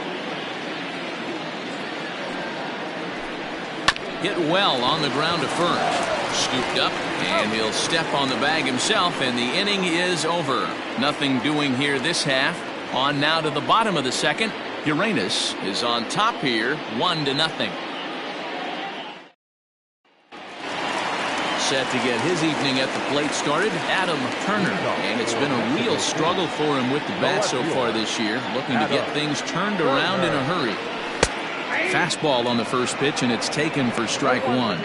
Hit well on the ground to first. Scooped up, and he'll step on the bag himself, and the inning is over. Nothing doing here this half. On now to the bottom of the second. Uranus is on top here, 1-0. Set to get his evening at the plate started, Adam Turner. And it's been a real struggle for him with the bat so far this year, looking to get things turned around in a hurry. Fastball on the first pitch, and it's taken for strike 1.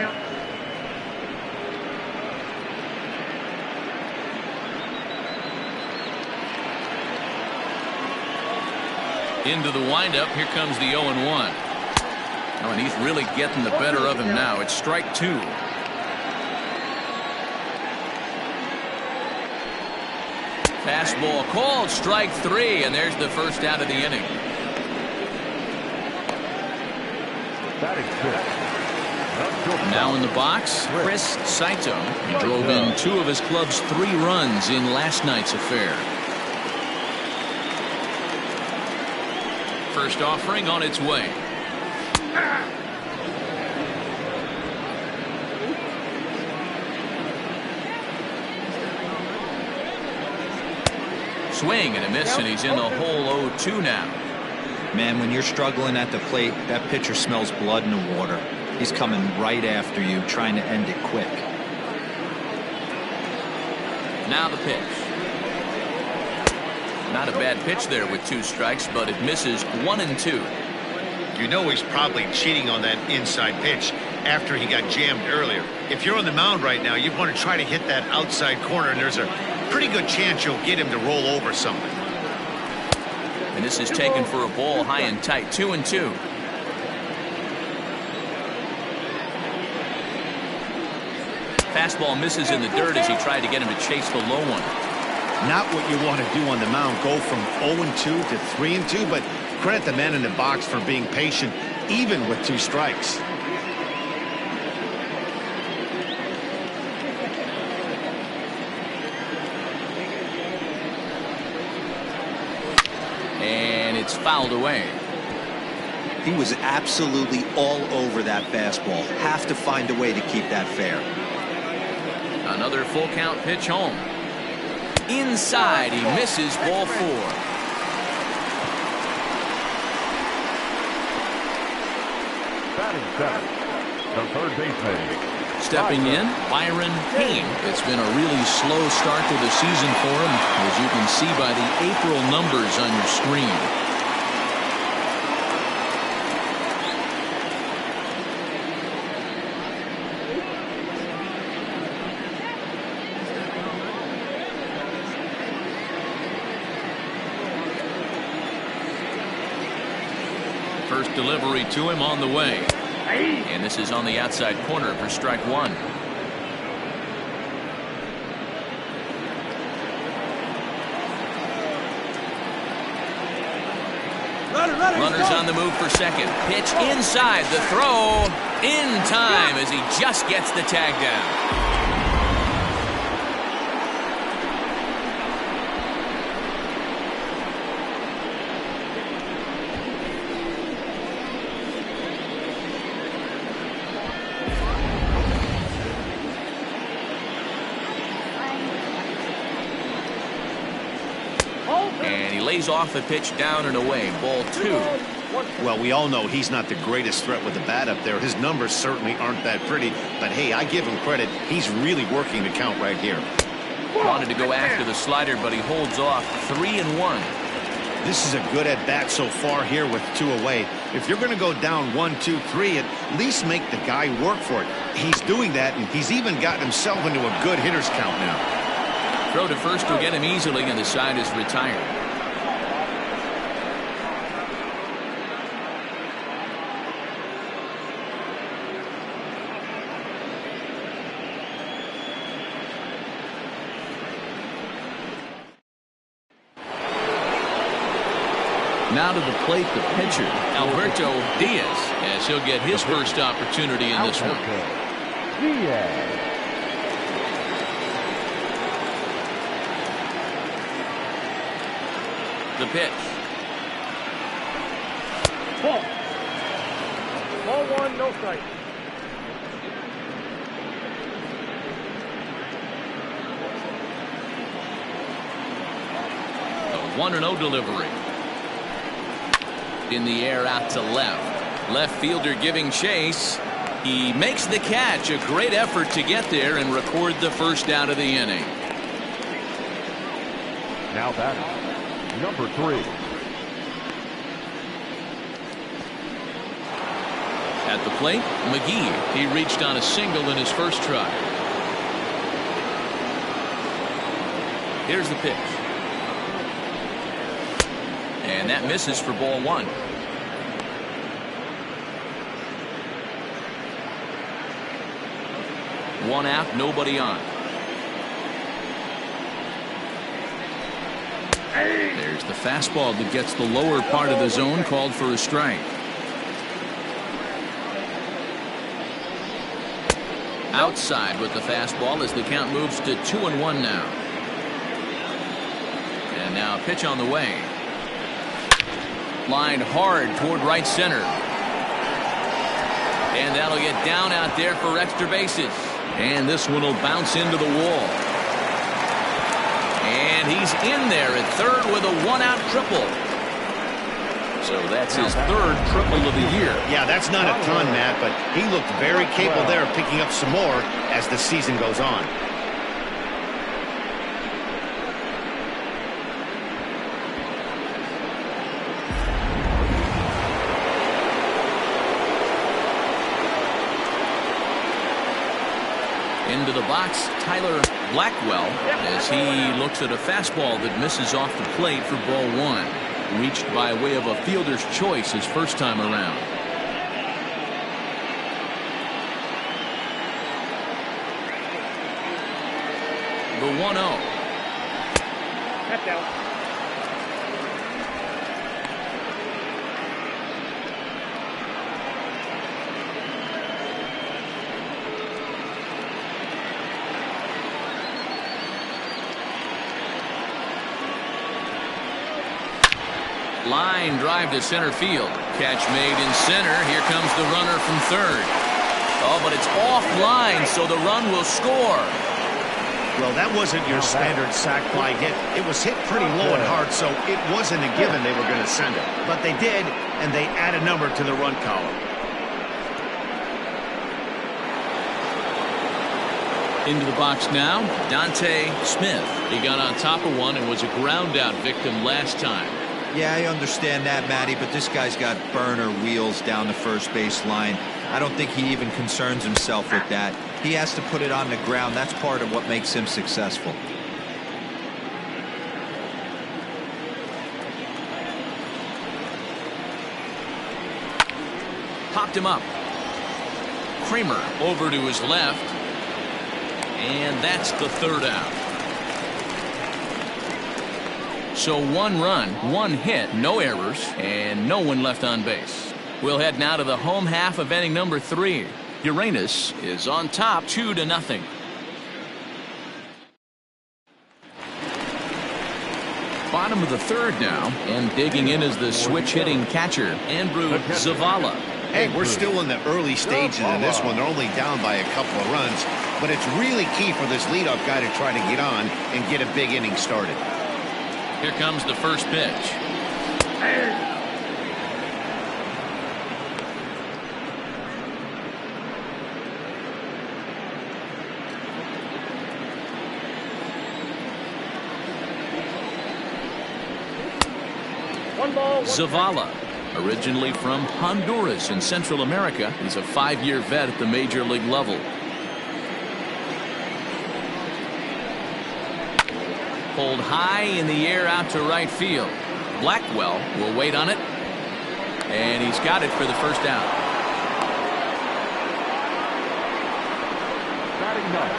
Into the windup, here comes the 0-1. Oh, and he's really getting the better of him now. It's strike 2. Fastball called, strike 3, and there's the first out of the inning.
Batting fifth.
Now in the box, Chris Saito. He drove in 2 of his club's 3 runs in last night's affair. First offering on its way. Swing and a miss, and he's in the hole 0-2 now.
Man, when you're struggling at the plate, that pitcher smells blood in the water. He's coming right after you, trying to end it quick.
Now the pitch. Not a bad pitch there with 2 strikes, but it misses 1 and 2.
You know he's probably cheating on that inside pitch after he got jammed earlier. If you're on the mound right now, you want to try to hit that outside corner, and there's a pretty good chance you'll get him to roll over something.
And this is taken for a ball high and tight, 2 and 2. Fastball misses in the dirt as he tried to get him to chase the low one.
Not what you want to do on the mound, go from 0-2 to 3-2, but credit the man in the box for being patient, even with 2 strikes.
And it's fouled away.
He was absolutely all over that fastball. Have to find a way to keep that fair.
Another full count pitch home. Inside, he misses, ball 4.
Batting seventh. The third baseman.
Stepping in, Byron Payne. It's been a really slow start to the season for him, as you can see by the April numbers on your screen. First delivery to him on the way. And this is on the outside corner for strike 1. Runners on the move for second. Pitch inside. The throw in time as he just gets the tag down. And he lays off the pitch down and away. Ball 2.
Well, we all know he's not the greatest threat with the bat up there. His numbers certainly aren't that pretty, but hey, I give him credit. He's really working the count right here.
Wanted to go after the slider, but he holds off. 3-1.
This is a good at bat so far here with 2 away. If you're going to go down 1, 2, 3, at least make the guy work for it. He's doing that, and he's even gotten himself into a good hitter's count now.
Throw to first will get him easily, and the side is retired. Now to the plate, the pitcher, Alberto Diaz, as he'll get his first opportunity in this one.
Diaz.
The pitch.
Ball. Ball 1, no strike.
A 1-0 delivery. In the air out to left. Left fielder giving chase. He makes the catch. A great effort to get there and record the first out of the inning.
Now batting. Number 3.
At the plate, McGee. He reached on a single in his first try. Here's the pitch. And that misses for ball 1. One out, nobody on. There's the fastball that gets the lower part of the zone, called for a strike. Outside with the fastball as the count moves to 2-1 now. And now a pitch on the way. Lined hard toward right center. And that'll get down out there for extra bases. And this one will bounce into the wall. And he's in there at third with a one-out triple. So that's his third triple of the year.
Yeah, that's not a ton, Matt, but he looked very capable there of picking up some more as the season goes on.
Into the box, Tyler Blackwell, as he looks at a fastball that misses off the plate for ball one. Reached by way of a fielder's choice his first time around. The 1-0.
That's out.
Line drive to center field. Catch made in center. Here comes the runner from third. Oh, but it's offline, so the run will score.
Well, that wasn't your standard sac fly hit. It was hit pretty low and hard, so it wasn't a given they were going to send it. But they did, and they add a number to the run column.
Into the box now, Dante Smith. He got on top of one and was a ground out victim last time.
Yeah, I understand that, Matty, but this guy's got burner wheels down the first base line. I don't think he even concerns himself with that. He has to put it on the ground. That's part of what makes him successful.
Popped him up. Kramer over to his left. And that's the third out. So one run, one hit, no errors, and no one left on base. We'll head now to the home half of inning number 3. Uranus is on top 2-0. Bottom of the third now, and digging in is the switch hitting catcher, Andrew Zavala.
Hey, we're still in the early stages of this one. They're only down by a couple of runs, but it's really key for this leadoff guy to try to get on and get a big inning started.
Here comes the first pitch.
One ball.
Zavala, originally from Honduras in Central America, he's a 5-year vet at the major league level. Pulled high in the air out to right field. Blackwell will wait on it. And he's got it for the first out.
Batting ninth,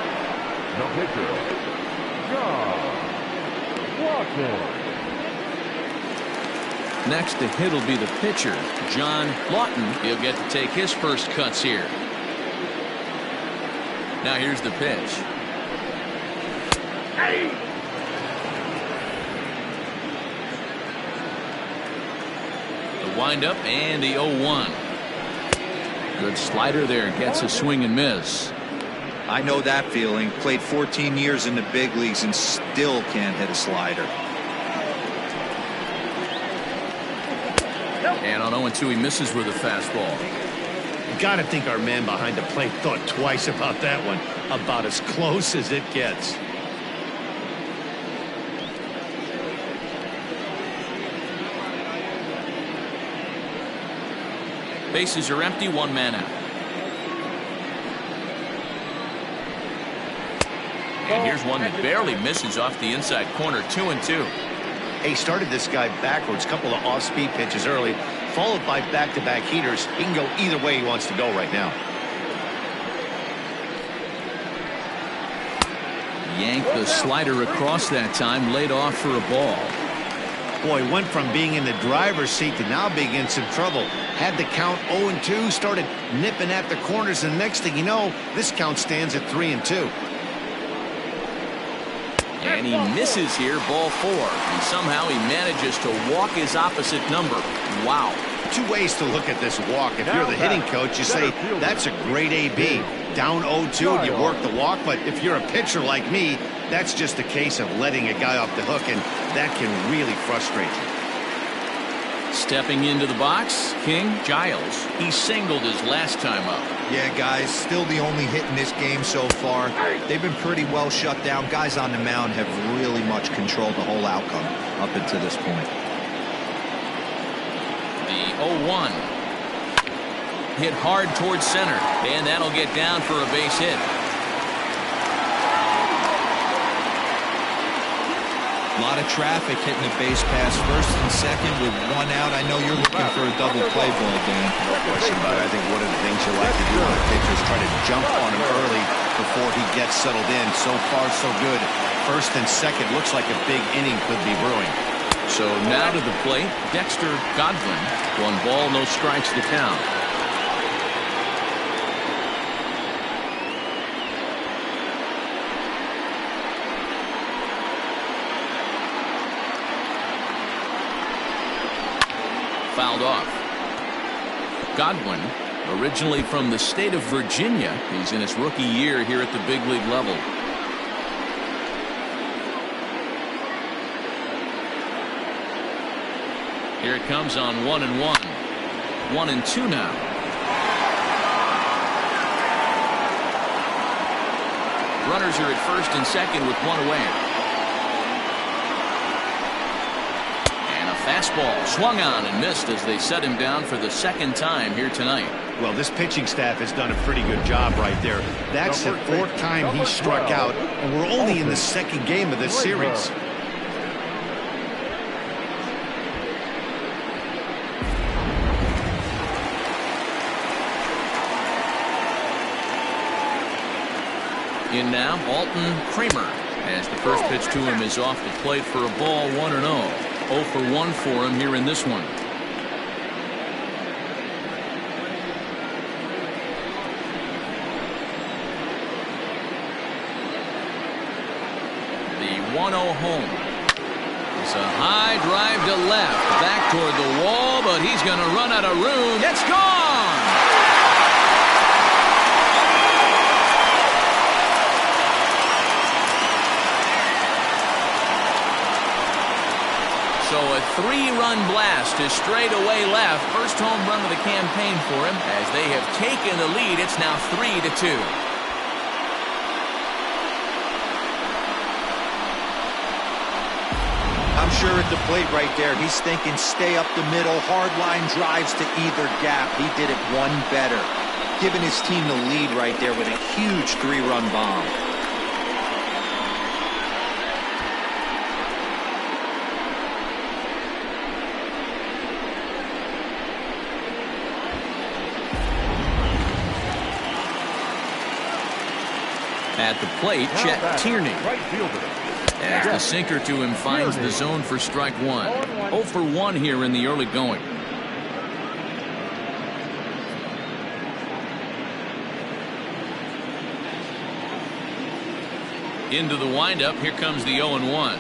the pitcher, John Lawton.
Next to hit will be the pitcher, John Lawton. He'll get to take his first cuts here. Now here's the pitch.
Hey!
Wind up and the 0-1. Good slider there, gets a swing and miss.
I know that feeling. Played 14 years in the big leagues and still can't hit a slider.
And on 0-2 he misses with a fastball.
You got to think our man behind the plate thought twice about that one. About as close as it gets.
Bases are empty, one man out. And here's one that barely misses off the inside corner. 2-2.
He started this guy backwards, couple of off-speed pitches early, followed by back-to-back heaters. He can go either way he wants to go right now.
Yanked the slider across that time, laid off for a ball.
Boy, went from being in the driver's seat to now being in some trouble. Had the count 0-2, started nipping at the corners, and the next thing you know, this count stands at 3-2.
And he misses here, ball 4. And somehow he manages to walk his opposite number. Wow.
Two ways to look at this walk. If you're the hitting coach, you say, that's a great AB. Down 0-2, you work the walk. But if you're a pitcher like me, that's just a case of letting a guy off the hook, and that can really frustrate you.
Stepping into the box, King Giles. He singled his last time up.
Yeah, guys, still the only hit in this game so far. They've been pretty well shut down. Guys on the mound have really much controlled the whole outcome up until this point.
The 0-1. Hit hard towards center, and that'll get down for a base hit.
A lot of traffic hitting the base pass first and second with 1 out. I know you're looking for a double play ball, Dan.
No question about it. I think one of the things you like to do on a pitcher is try to jump on him early before he gets settled in. So far, so good. First and second looks like a big inning could be brewing.
So now to the plate, Dexter Godwin. 1 ball, no strikes to count. Fouled off. Godwin, originally from the state of Virginia, he's in his rookie year here at the big league level. Here it comes on 1-1. 1-2 now. Runners are at first and second with 1 away. Fastball swung on and missed as they set him down for the 2nd time here tonight.
Well, this pitching staff has done a pretty good job right there. That's the 4th time he struck out, and we're only in the 2nd game of this series.
In now, Alton Kramer, as the first pitch to him is off the plate for a ball, 1-0. 0 for 1 for him here in this one. The 1-0 home. It's a high drive to left, back toward the wall, but he's going to run out of room. It's gone! So a 3-run blast to straightaway left. First home run of the campaign for him. As they have taken the lead, it's now 3-2.
I'm sure at the plate right there, he's thinking stay up the middle, hard line drives to either gap. He did it one better, giving his team the lead right there with a huge 3-run bomb.
At the plate, Chet Tierney. As the sinker to him finds the zone for strike 1. 0 for 1 here in the early going. Into the windup, here comes the 0-1.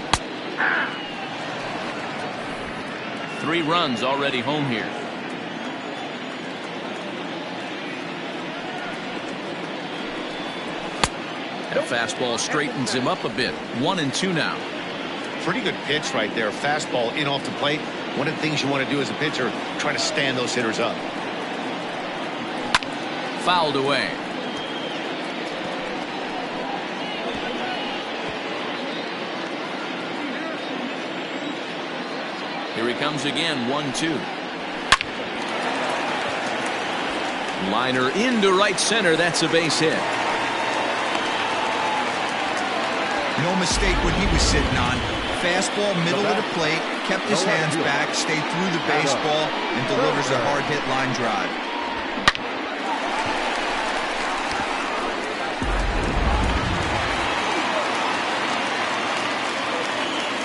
3 runs already home here. That fastball straightens him up a bit. 1-2 now.
Pretty good pitch right there. Fastball in off the plate. One of the things you want to do as a pitcher, try to stand those hitters up.
Fouled away. Here he comes again. 1-2. Liner into right center. That's a base hit.
No mistake what he was sitting on. Fastball, middle of the plate, kept his hands back, stayed through the baseball, and delivers a hard hit line drive.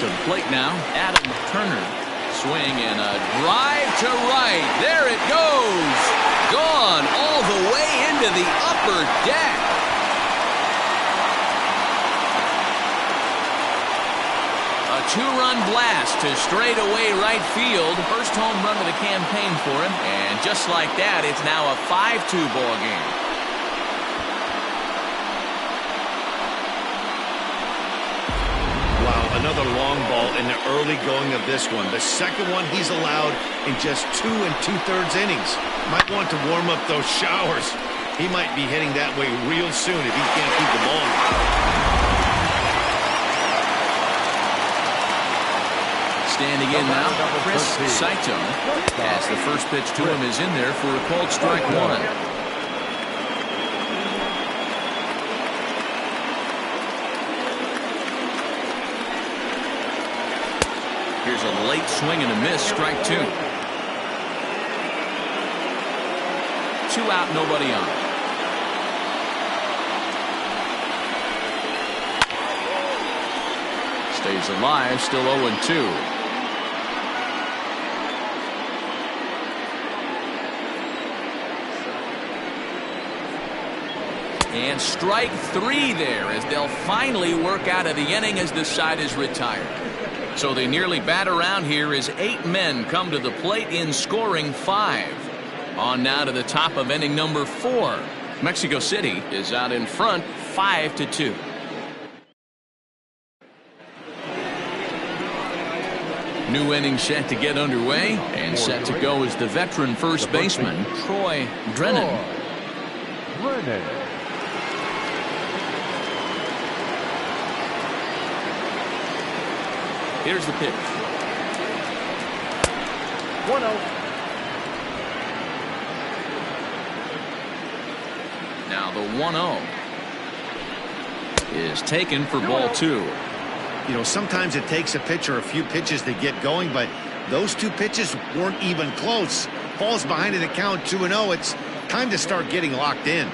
To the plate now, Adam Turner. swing and a drive to right. There it goes. Gone all the way into the upper deck. A two-run blast to straightaway right field. First home run of the campaign for him. And just like that, it's now a 5-2 ball game.
Another long ball in the early going of this one. The second one he's allowed in just 2 2/3 innings. Might want to warm up those showers. He might be heading that way real soon if he can't keep the ball.
Standing in now, Chris Saito, as the first pitch to him is in there for a called strike one. Here's a late swing and a miss, strike two. 2 out, nobody on. Stays alive, still 0-2. And strike three there as they'll finally work out of the inning as the side is retired. So they nearly bat around here as 8 men come to the plate in scoring 5. On now to the top of inning number 4. Mexico City is out in front 5-2. New inning set to get underway, and set to go is the veteran first baseman, Troy Drennan. Here's the pitch.
1-0.
Now the 1-0 is taken for ball 2.
You know, sometimes it takes a pitcher a few pitches to get going, but those 2 pitches weren't even close. Falls behind in the count 2-0. It's time to start getting locked in.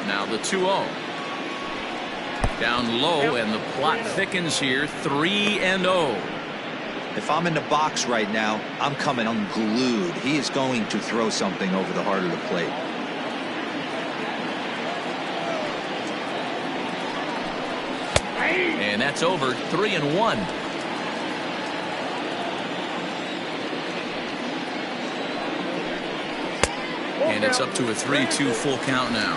Now the 2-0. Down low, and the plot thickens here, 3-0.
If I'm in the box right now, I'm coming unglued. He is going to throw something over the heart of the plate.
And that's over, 3-1. And it's up to a 3-2 full count now.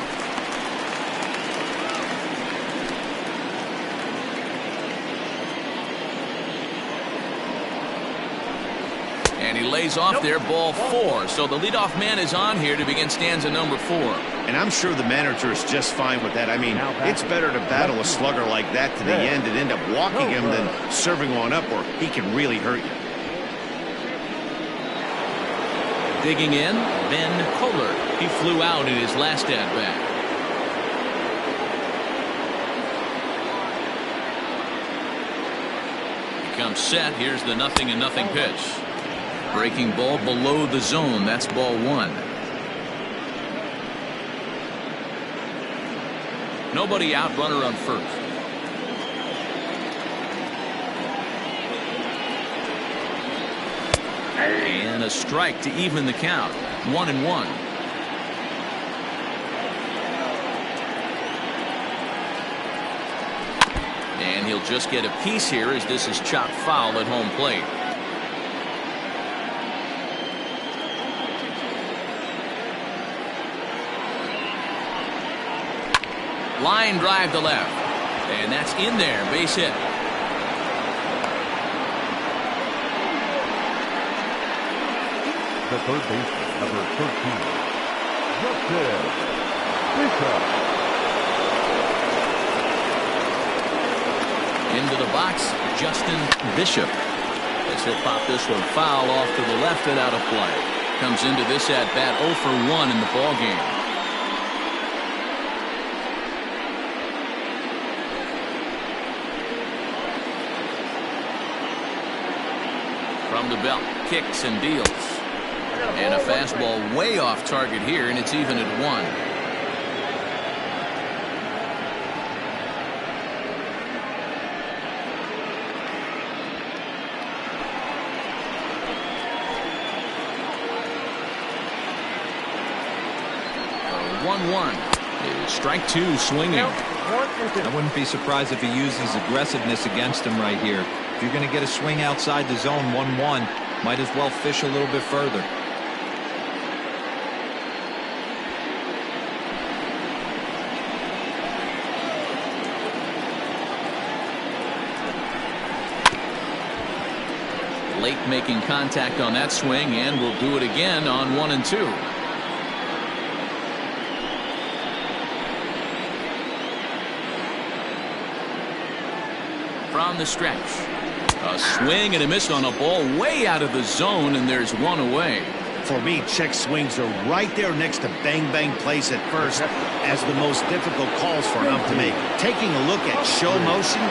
And he lays off there, ball 4. So the leadoff man is on here to begin stanza number 4.
And I'm sure the manager is just fine with that. I mean, it's better to battle a slugger like that to the end and end up walking him than serving one up, or he can really hurt you.
Digging in, Ben Kohler. He flew out in his last at-bat. He comes set. Here's the 0-0 pitch. Breaking ball below the zone. That's ball 1. Nobody out, runner on first. And a strike to even the count. 1-1. And he'll just get a piece here as this is chopped foul at home plate. Line drive to left. And that's in there. Base hit.
The third baseman, number 13, Justin Bishop.
Into the box, Justin Bishop. As he'll pop this one foul off to the left and out of play. Comes into this at bat 0 for 1 in the ball game. From the belt, kicks and deals. And a fastball way off target here, and it's even at 1. 1-1. Strike two swinging.
I wouldn't be surprised if he uses aggressiveness against him right here. If you're going to get a swing outside the zone 1-1, might as well fish a little bit further.
Late making contact on that swing, and will do it again on 1 and 2. From the stretch, a swing and a miss on a ball way out of the zone, and there's one away.
For me, check swings are right there next to bang plays at first as the most difficult calls for an ump to make. Taking a look at show motion,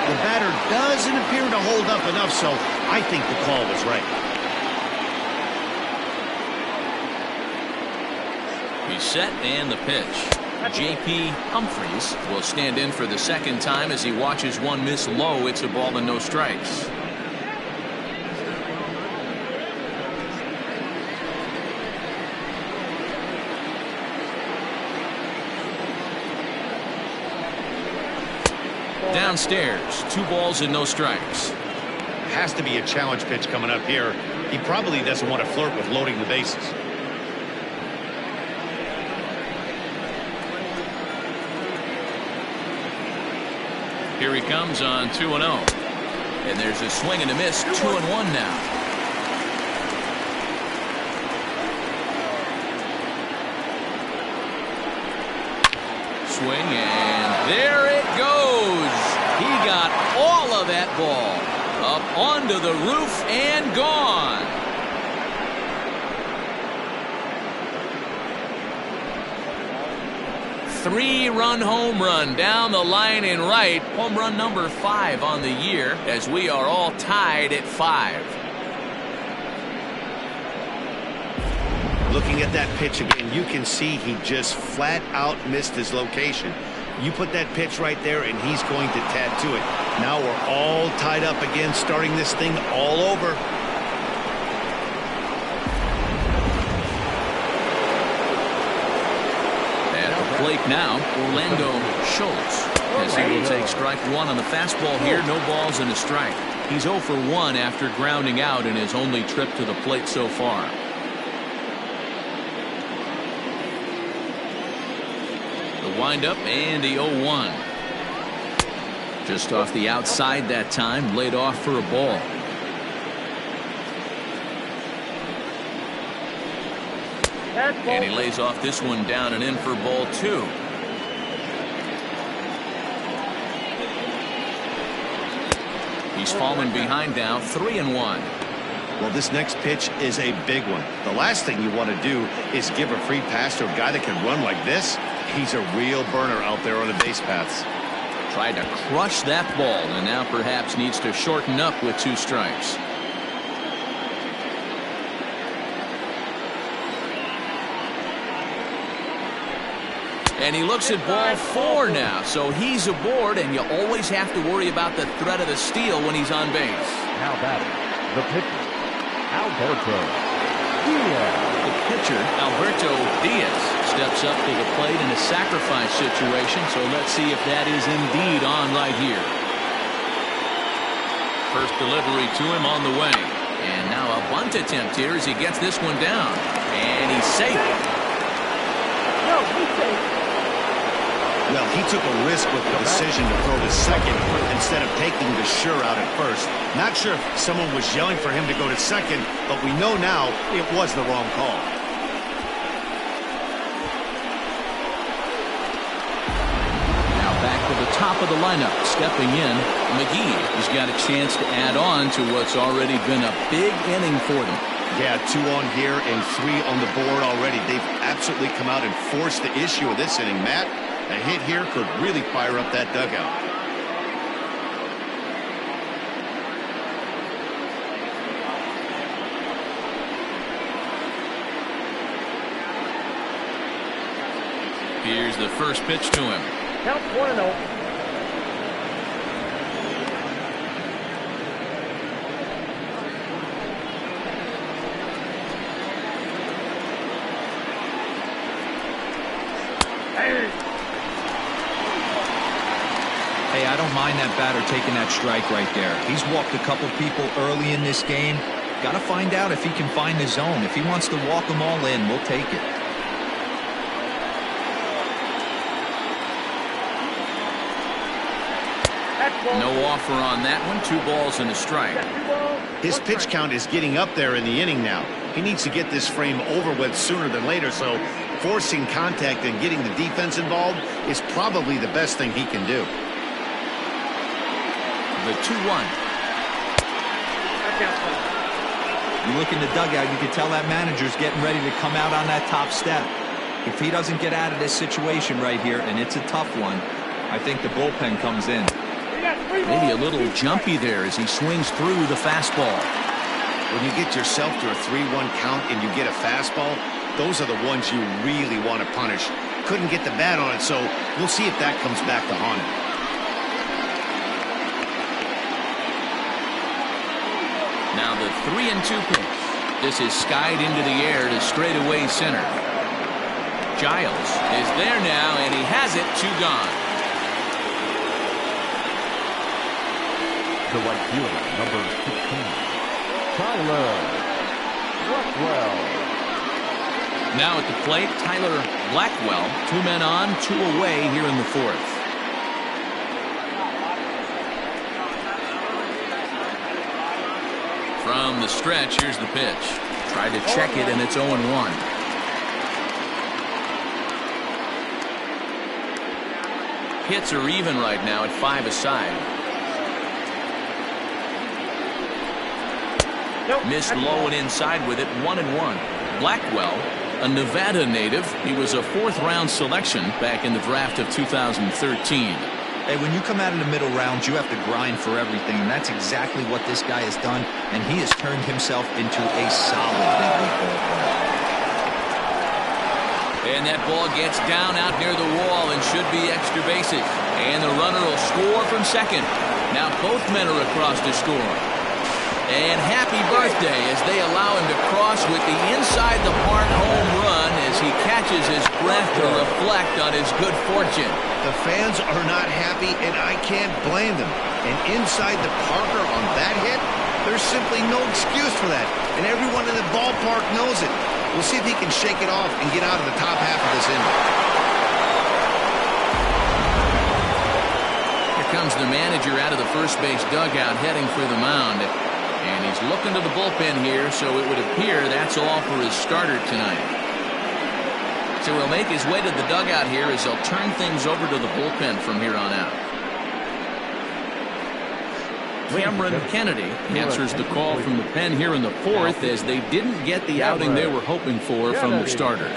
the batter doesn't appear to hold up enough, so I think the call was right.
He's set, and the pitch. J.P. Humphries will stand in for the second time as he watches one miss low. It's a ball and no strikes. Downstairs, 2 balls and no strikes.
Has to be a challenge pitch coming up here. He probably doesn't want to flirt with loading the bases.
Here he comes on 2-0. And there's a swing and a miss. 2-1 now. Swing, and there it goes. He got all of that ball up onto the roof and gone. Three-run home run down the line in right. Home run number 5 on the year, as we are all tied at 5.
Looking at that pitch again, you can see he just flat out missed his location. You put that pitch right there, and he's going to tattoo it. Now we're all tied up again, starting this thing all over.
Plate now, Orlando Schultz, as he will take strike 1 on the fastball here. No balls and a strike. He's 0 for 1 after grounding out in his only trip to the plate so far. The windup and the 0-1. Just off the outside that time, laid off for a ball. And he lays off this one down and in for ball 2. He's fallen behind now, 3-1.
Well, this next pitch is a big one. The last thing you want to do is give a free pass to a guy that can run like this. He's a real burner out there on the base paths.
Tried to crush that ball, and now perhaps needs to shorten up with 2 strikes. And he looks at ball 4 now, so he's aboard, and you always have to worry about the threat of the steal when he's on base.
Now batting, the pitcher, Alberto Diaz.
The pitcher, Alberto Diaz, steps up to the plate in a sacrifice situation, so let's see if that is indeed on right here. First delivery to him on the way. And now a bunt attempt here as he gets this one down. And he's safe.
No, he's safe.
Well, he took a risk with the decision to throw to second instead of taking the sure out at first. Not sure if someone was yelling for him to go to second, but we know now it was the wrong call.
Now back to the top of the lineup. Stepping in, McGee has got a chance to add on to what's already been a big inning for them.
Yeah, 2 on here and 3 on the board already. They've absolutely come out and forced the issue of this inning, Matt. A hit here could really fire up that dugout.
Here's the first pitch to him.
Count 1-0.
Hey, I don't mind that batter taking that strike right there. He's walked a couple people early in this game. Got to find out if he can find his zone. If he wants to walk them all in, we'll take it.
No offer on that one. 2 balls and a strike.
His pitch count is getting up there in the inning now. He needs to get this frame over with sooner than later, so forcing contact and getting the defense involved is probably the best thing he can do.
The 2-1.
You look in the dugout, you can tell that manager's getting ready to come out on that top step. If he doesn't get out of this situation right here, and it's a tough one, I think the bullpen comes in.
Maybe a little jumpy there as he swings through the fastball.
When you get yourself to a 3-1 count and you get a fastball, those are the ones you really want to punish. Couldn't get the bat on it, so we'll see if that comes back to haunt him.
Now the 3-2 pitch. This is skied into the air to straightaway center. Giles is there now, and he has it. 2 gone.
To right fielder, number 16, Tyler Blackwell.
Now at the plate, Tyler Blackwell. 2 men on, 2 away here in the 4th. From the stretch, here's the pitch. Tried to check it, and it's 0-1. Hits are even right now at 5 aside. Missed low and inside with it. 1-1. Blackwell, a Nevada native. He was a 4th-round selection back in the draft of 2013.
Hey, when you come out in the middle rounds, you have to grind for everything, and that's exactly what this guy has done, and he has turned himself into a solid big league ball player.
And that ball gets down out near the wall and should be extra bases. And the runner will score from second. Now both men are across to score. And happy birthday as they allow him to cross with the inside-the-park home run as he catches his breath to reflect on his good fortune.
The fans are not happy, and I can't blame them. And inside the Parker on that hit, there's simply no excuse for that. And everyone in the ballpark knows it. We'll see if he can shake it off and get out of the top half of this inning.
Here comes the manager out of the first base dugout heading for the mound. And he's looking to the bullpen here, so it would appear that's all for his starter tonight. So he'll make his way to the dugout here as they'll turn things over to the bullpen from here on out. Cameron Kennedy answers the call from the pen here in the 4th as they didn't get the outing they were hoping for from the starter.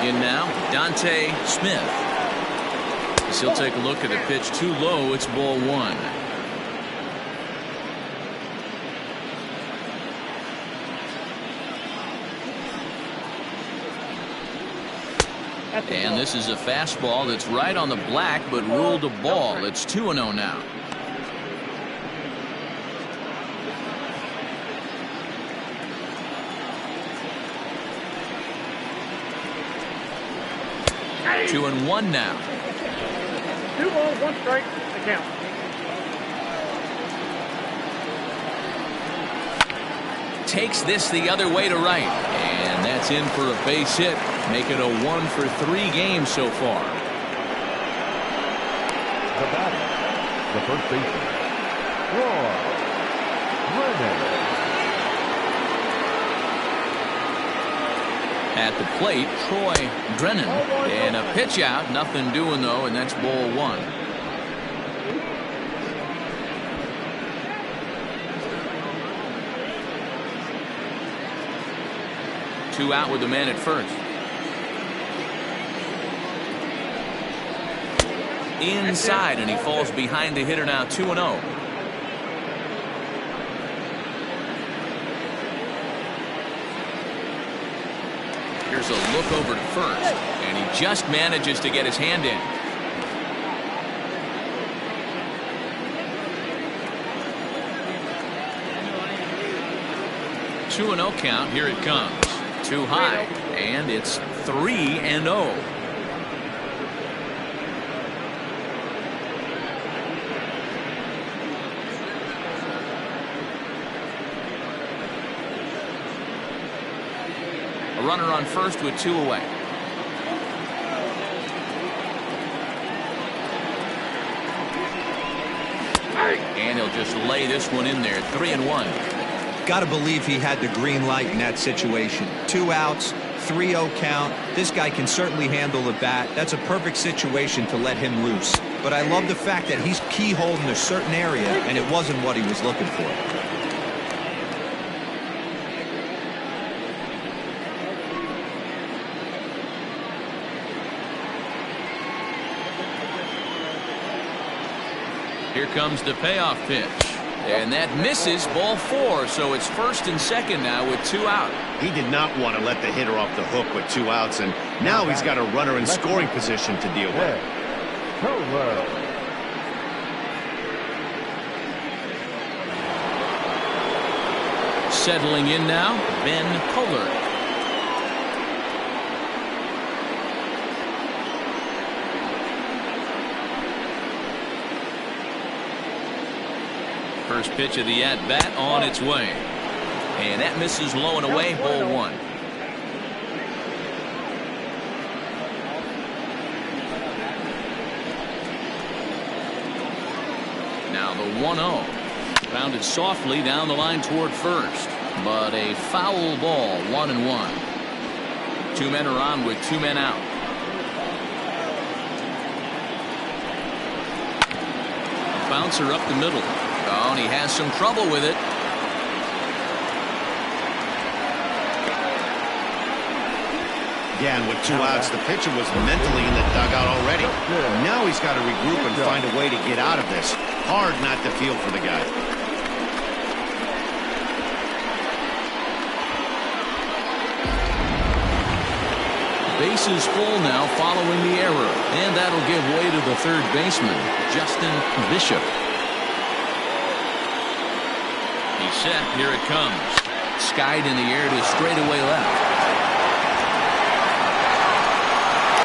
In now, Dante Smith. As he'll take a look at a pitch too low. It's ball 1. And this is a fastball that's right on the black but ruled a ball. It's 2-0 now. Two and one now.
2 balls, 1 strike. The count.
Takes this the other way to right. And that's in for a base hit. Make it a 1-for-3 game so far.
The batter, the first baseman, Roy Brennan.
At the plate, Troy Drennan. And a pitch out. Nothing doing, though, and that's ball 1. Two out with the man at first. Inside, and he falls behind the hitter now. 2-0. Here's a look over to first, and he just manages to get his hand in. 2-0 count. Here it comes. Too high, and it's 3-0. A runner on first with 2 away. And he'll just lay this one in there. 3-1.
Got to believe he had the green light in that situation. 2 outs, 3-0 count. This guy can certainly handle the bat. That's a perfect situation to let him loose. But I love the fact that he's keyholed in a certain area, and it wasn't what he was looking for.
Here comes the payoff pitch. And that misses, ball 4, so it's first and second now with 2 out.
He did not want to let the hitter off the hook with 2 outs, and now he's got a runner in scoring position to deal with.
Settling in now, Ben Kohler. First pitch of the at-bat on its way. And that misses low and away, ball 1. Now the 1-0. Grounded softly down the line toward first. But a foul ball, 1-1. 2 men are on with 2 men out. A bouncer up the middle. Oh, and he has some trouble with it.
Again, with 2 outs, the pitcher was mentally in the dugout already. Now he's got to regroup and find a way to get out of this. Hard not to feel for the guy.
Bases full now following the error. And that'll give way to the third baseman, Justin Bishop. He's set. Here it comes. Skied in the air to straightaway left.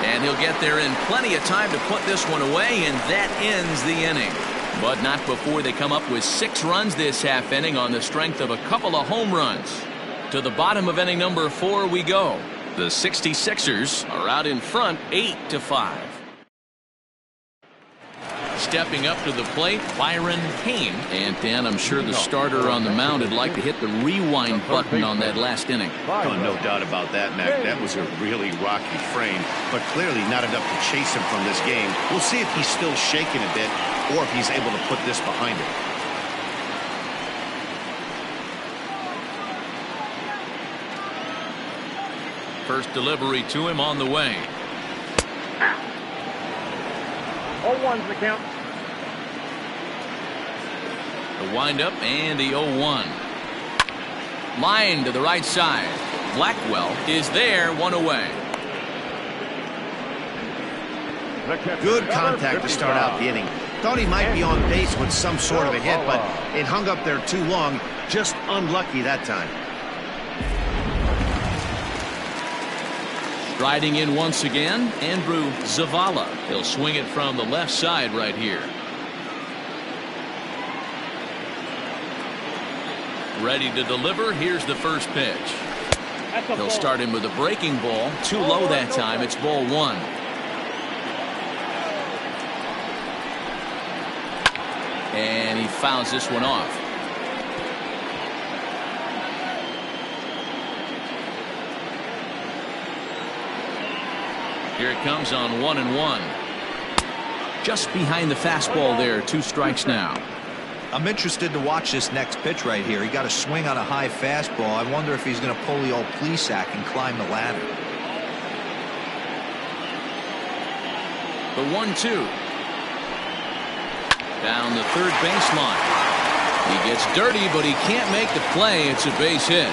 And he'll get there in plenty of time to put this one away, and that ends the inning. But not before they come up with 6 runs this half inning on the strength of a couple of home runs. To the bottom of inning number 4 we go. The 66ers are out in front 8-5. Stepping up to the plate, Byron Payne. And Dan, I'm sure the starter on the mound would like to hit the rewind button on that last inning.
Oh, no doubt about that, Mac. That was a really rocky frame, but clearly not enough to chase him from this game. We'll see if he's still shaking a bit or if he's able to put this behind him.
First delivery to him on the way.
0-1's the count.
The windup and the 0-1. Line to the right side. Blackwell is there, 1 away.
Good contact to start out the inning. Thought he might be on base with some sort of a hit, but it hung up there too long. Just unlucky that time.
Riding in once again, Andrew Zavala. He'll swing it from the left side right here. Ready to deliver. Here's the first pitch. He'll start him with a breaking ball. Too low that time. It's ball 1. And he fouls this one off. Here it comes on 1-1. Just behind the fastball there. 2 strikes now.
I'm interested to watch this next pitch right here. He got a swing on a high fastball. I wonder if he's going to pull the old Plesac and climb the ladder.
The 1-2. Down the third baseline. He gets dirty, but he can't make the play. It's a base hit.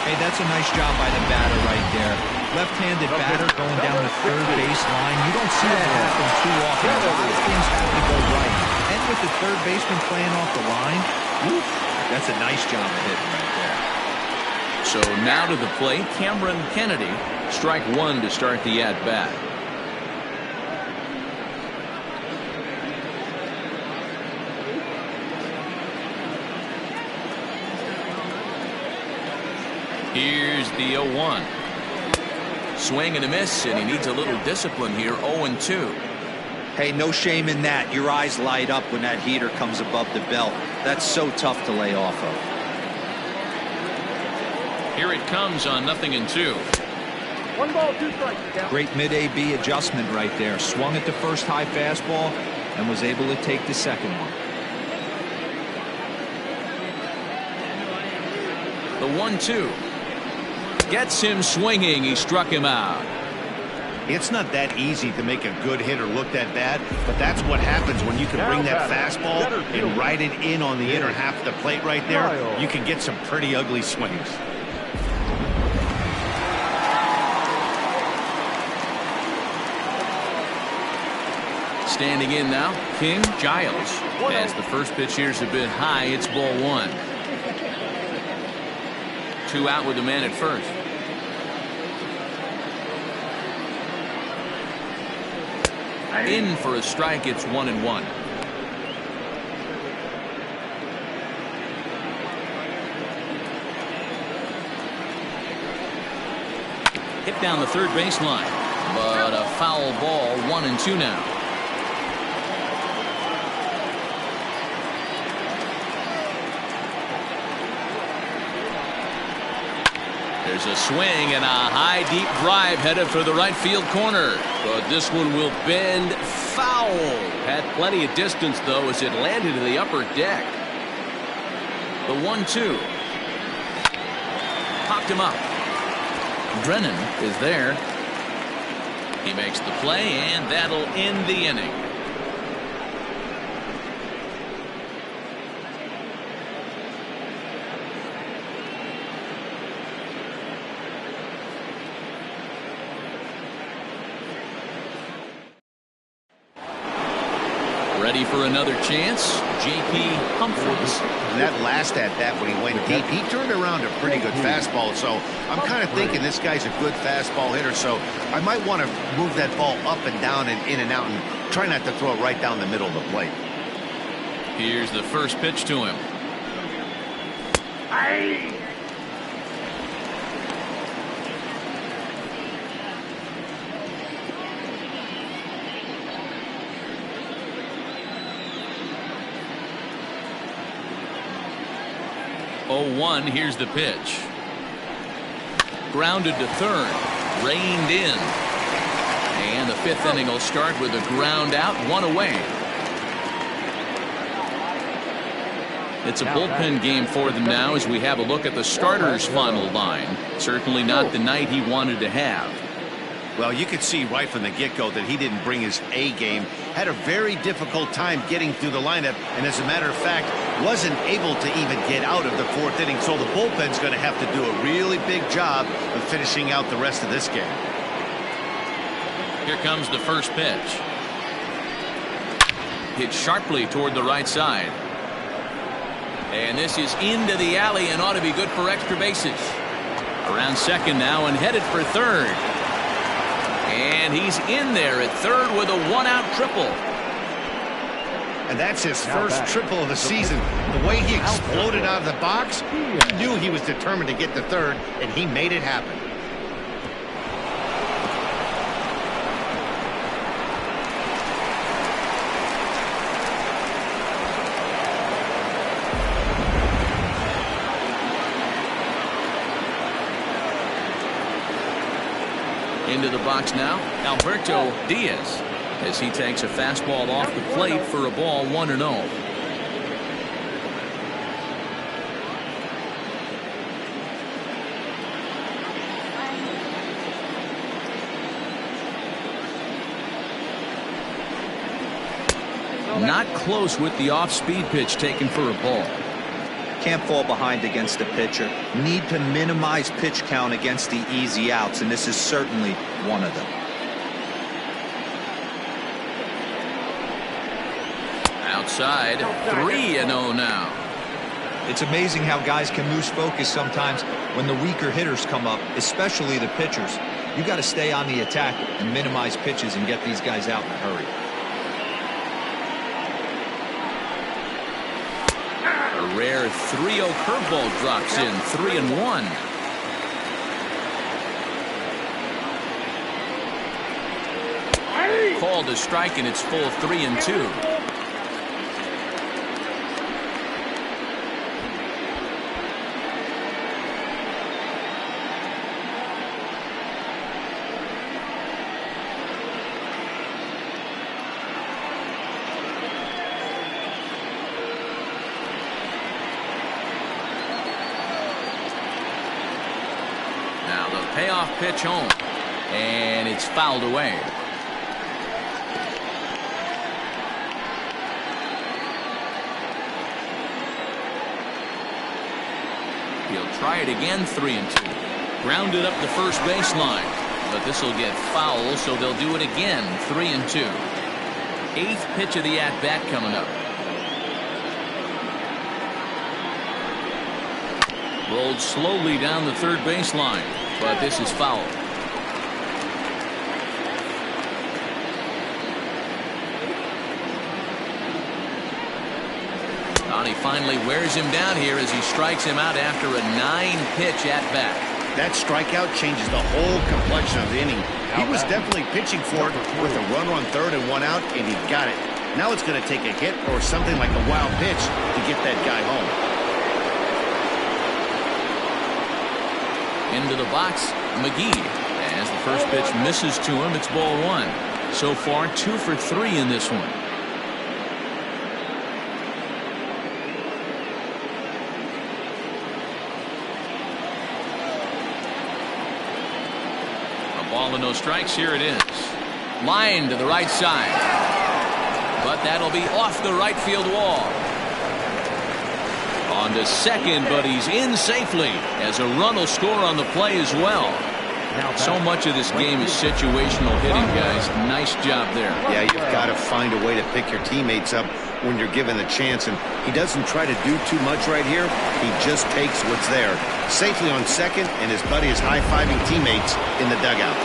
Hey, that's a nice job by the batter right there. Left-handed batter going down the third base line. You don't see that happen too often. A lot of things have to go right. And with the third baseman playing off the line, whoop, that's a nice job of hitting right there.
So now to the plate, Cameron Kennedy. Strike one to start the at-bat. Here's the 0-1. Swing and a miss, and he needs a little discipline here. 0-2.
Hey, no shame in that. Your eyes light up when that heater comes above the belt. That's so tough to lay off of.
Here it comes on 0-2.
1 ball, 2 strikes.
Great mid-AB adjustment right there. Swung at the first high fastball and was able to take the second one.
The 1-2. Gets him swinging. He struck him out.
It's not that easy to make a good hitter look that bad, but that's what happens when you can bring that fastball and ride it in on the inner half of the plate right there. You can get some pretty ugly swings.
Standing in now, King Giles. As the first pitch here's a bit high, it's ball 1. 2 out with the man at first. In for a strike, it's 1-1. Hit down the third baseline, but a foul ball. 1-2 now. There's a swing and a high deep drive headed for the right field corner, but this one will bend foul. Had plenty of distance though as it landed to the upper deck. The 1-2 popped him up. Drennan is there. He makes the play, and that'll end the inning. Ready for another chance, J.P. Humphries.
That last at-bat when he went deep, he turned around a pretty good fastball. So I'm kind of thinking this guy's a good fastball hitter. So I might want to move that ball up and down and in and out and try not to throw it right down the middle of the plate.
Here's the first pitch to him.
Aye.
Oh, 1, here's the pitch. Grounded to third, reined in. And the 5th inning will start with a ground out, 1 away. It's a bullpen game for them now as we have a look at the starter's final line. Certainly not the night he wanted to have.
Well, you could see right from the get-go that he didn't bring his A game. Had a very difficult time getting through the lineup, and as a matter of fact, wasn't able to even get out of the 4th inning. So the bullpen's going to have to do a really big job of finishing out the rest of this game.
Here comes the first pitch. Hit sharply toward the right side. And this is into the alley and ought to be good for extra bases. Around second now and headed for third. And he's in there at third with a 1-out triple.
And that's his first triple of the season. The way he exploded out of the box, you knew he was determined to get to third, and he made it happen.
Into the box now, Alberto Diaz, as he takes a fastball off the plate for a ball, 1-0. Not close with the off-speed pitch taken for a ball.
can't fall behind against the pitcher. Need to minimize pitch count against the easy outs, and this is certainly one of them.
Outside, 3-0 now.
It's amazing how guys can lose focus sometimes when the weaker hitters come up, especially the pitchers. You got to stay on the attack and minimize pitches and get these guys out in a hurry.
A rare 3-0 curveball drops in, 3-1. Called a strike, and it's full 3-2. Now the payoff pitch home, and it's fouled away. He'll try it again, 3-2. Grounded up the first baseline, but this will get foul, so they'll do it again, 3-2. 8th pitch of the at-bat coming up. Rolled slowly down the third baseline, but this is foul. He finally wears him down here as he strikes him out after a 9-pitch at-bat.
That strikeout changes the whole complexion of the inning. He was definitely pitching for it with a runner on third and 1 out, and he got it. Now it's going to take a hit or something like a wild pitch to get that guy home.
Into the box, McGee. As the first pitch misses to him, it's ball 1. So far, 2 for 3 in this one. Ball and no strikes. Here it is. Line to the right side. But that'll be off the right field wall. On to second, but he's in safely as a run will score on the play as well. So much of this game is situational hitting, guys. Nice job there.
Yeah, you've got to find a way to pick your teammates up when you're given the chance, and he doesn't try to do too much right here. He just takes what's there. Safely on second, and his buddy is high-fiving teammates in the dugout.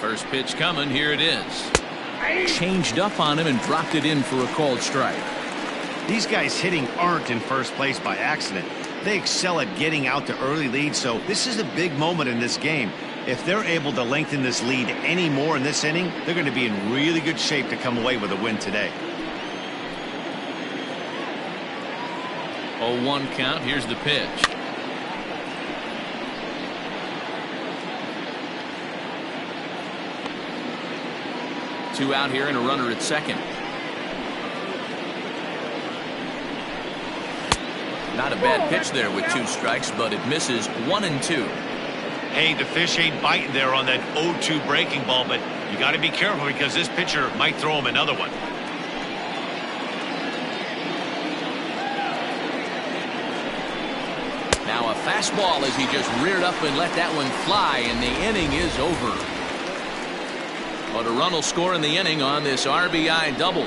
First pitch coming. Here it is. Changed up on him and dropped it in for a called strike.
These guys hitting aren't in first place by accident. They excel at getting out to early leads, so this is a big moment in this game. If they're able to lengthen this lead any more in this inning, they're going to be in really good shape to come away with a win today.
0-1 count. Here's the pitch. Two out here and a runner at second. Not a bad pitch there with 2 strikes, but it misses 1-2.
Hey, the fish ain't biting there on that 0-2 breaking ball, but you got to be careful because this pitcher might throw him another one.
Now a fastball as he just reared up and let that one fly, and the inning is over. But a run will score in the inning on this RBI double.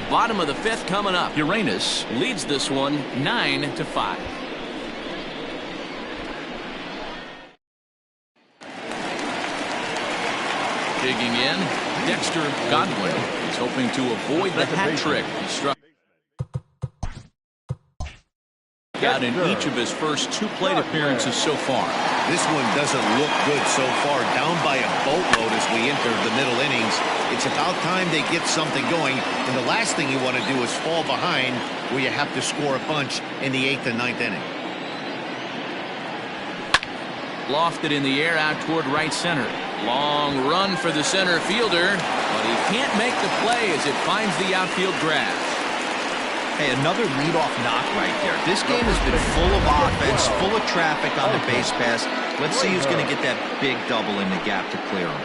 Bottom of the 5th coming up. Uranus leads this one 9-5. Digging in, Dexter Godwin. He's hoping to avoid the hat trick. He struck out in each of his first 2 plate appearances so far.
This one doesn't look good so far. Down by a boatload as we enter the middle innings. It's about time they get something going, and the last thing you want to do is fall behind where you have to score a bunch in the 8th and 9th inning.
Lofted in the air out toward right center. Long run for the center fielder, but he can't make the play as it finds the outfield grass.
Hey, another leadoff knock right there. This game has been full of offense, full of traffic on the base pass. Let's see who's going to get that big double in the gap to clear him.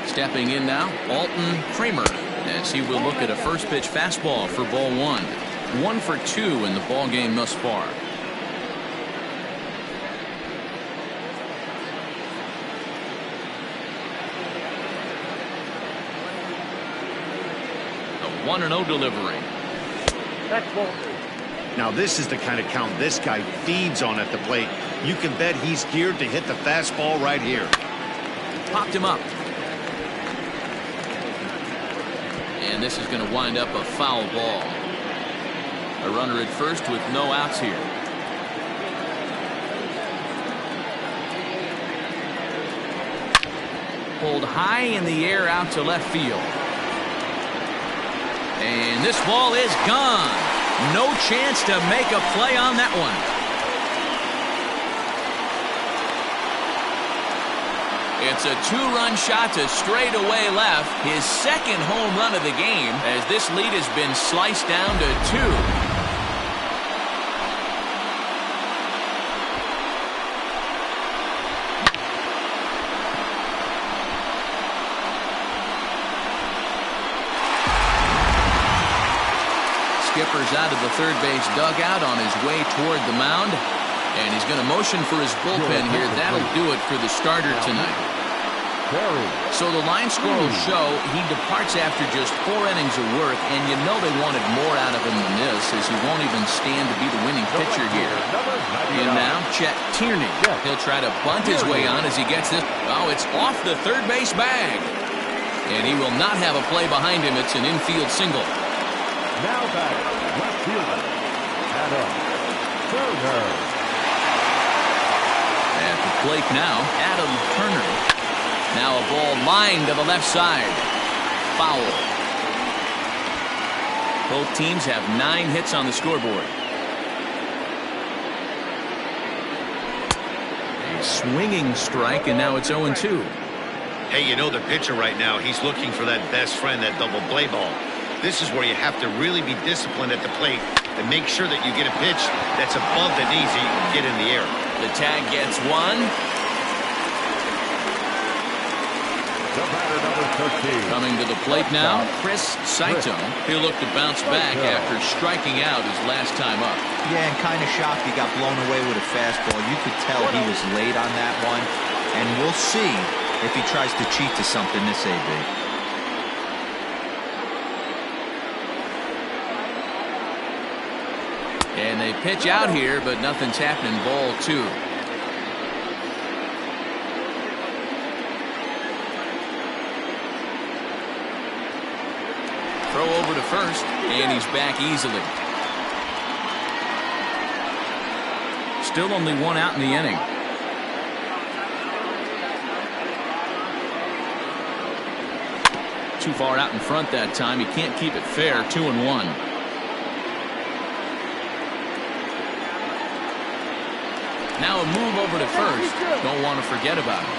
Stepping in now, Alton Kramer, as he will look at a first pitch fastball for ball one. 1 for 2 in the ball game thus far. The 1-0 delivery.
That's ball.
Now this is the kind of count this guy feeds on at the plate. You can bet he's geared to hit the fastball right here.
Popped him up. And this is going to wind up a foul ball. A runner at first with no outs here. Pulled high in the air out to left field. And this ball is gone. No chance to make a play on that one. It's a 2-run shot to straightaway left. His second home run of the game as this lead has been sliced down to 2. Skipper's out of the third base dugout on his way toward the mound. And he's going to motion for his bullpen here. That'll do it for the starter tonight. So the line score will show he departs after just 4 innings of work, and you know they wanted more out of him than this, as he won't even stand to be the winning pitcher here. And now Chet Tierney. He'll try to bunt his way on as he gets this. Oh, it's off the third base bag. And he will not have a play behind him. It's an infield single.
Now back, left fielder, Adam Turner.
At the plate now, Adam Turner. Now a ball lined to the left side. Foul. Both teams have 9 hits on the scoreboard. A swinging strike, and now it's 0-2.
Hey, you know the pitcher right now, he's looking for that best friend, that double play ball. This is where you have to really be disciplined at the plate and make sure that you get a pitch that's above the knees so you can get in the air.
The tag gets 1.
The batter, number 13.
Coming to the plate now, Chris Saito. He'll look to bounce back after striking out his last time up.
Yeah, and kind of shocked he got blown away with a fastball. You could tell he was late on that one. And we'll see if he tries to cheat to something this AB.
And they pitch out here, but nothing's happening. Ball 2. Throw over to first, and he's back easily. Still only 1 out in the inning. Too far out in front that time. He can't keep it fair. 2-1. Now a move over to first. Don't want to forget about it.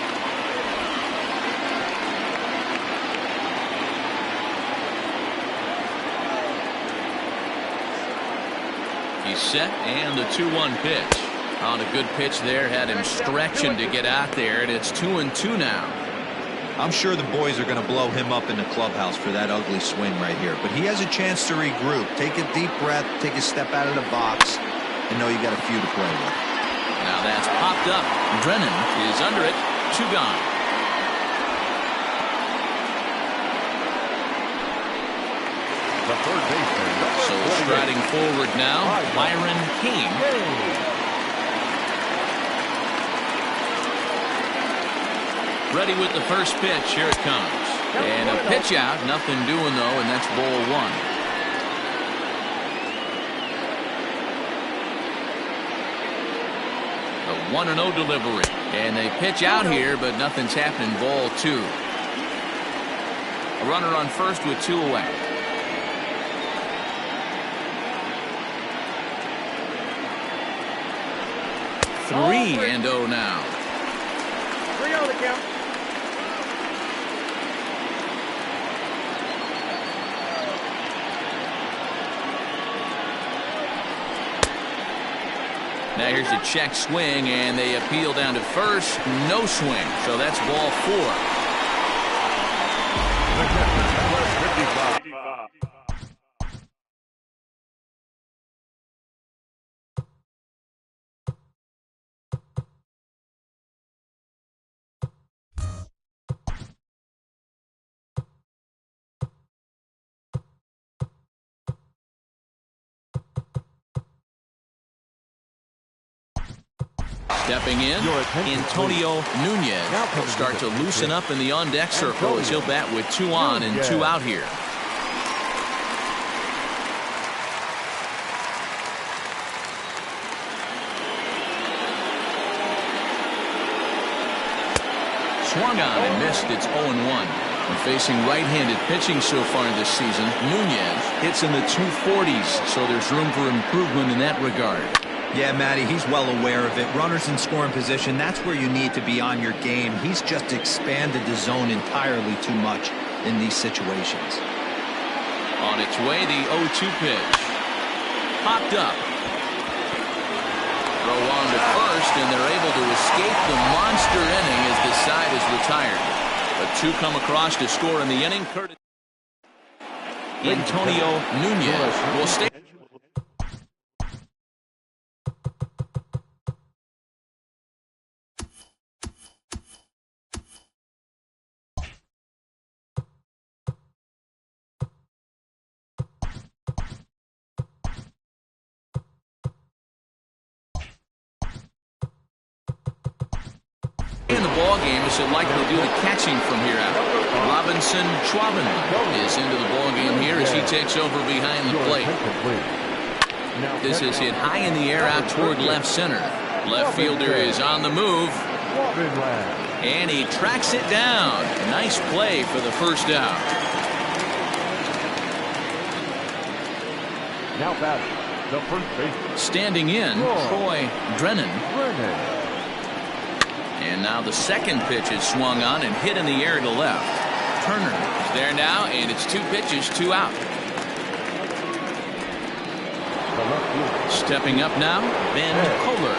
He's set, and the 2-1 pitch. On a good pitch there, had him stretching to get out there, and it's 2-2 now.
I'm sure the boys are going to blow him up in the clubhouse for that ugly swing right here, but he has a chance to regroup, take a deep breath, take a step out of the box, and know you got a few to play with.
Now that's popped up. Drennan is under it. 2 gone.
The third baseman,
So striding forward now, Byron King. Ready with the first pitch. Here it comes. And a pitch out. Nothing doing, though, and that's ball 1. The 1-0 delivery. And they pitch out here, but nothing's happening. Ball 2. A runner on first with 2 away. 3-0 now.
3-0 the count.
Now here's a check swing, and they appeal down to first. No swing, so that's ball 4. Stepping in, Antonio Nunez will start to loosen up in the on-deck circle as he'll bat with 2 on and 2 out here. Swung on and missed. It's 0-1. And facing right-handed pitching so far this season, Nunez hits in the 240s, so there's room for improvement in that regard.
Yeah, Matty, he's well aware of it. Runners in scoring position, that's where you need to be on your game. He's just expanded the zone entirely too much in these situations.
On its way, the 0-2 pitch. Popped up. Throw on to first, and they're able to escape the monster inning as the side is retired. But 2 come across to score in the inning. Antonio Nunez will stay. In the ball game, is likely to do the catching from here out. Robinson Schwaben is into the ball game here as he takes over behind the plate. This is hit high in the air out toward left center. Left fielder is on the move, and he tracks it down. Nice play for the first out.
Now batting, the first baseman.
Standing in, Troy Drennan. And now the second pitch is swung on and hit in the air to left. Turner is there now, and it's 2 pitches, 2 out. Stepping up now, Ben Kohler.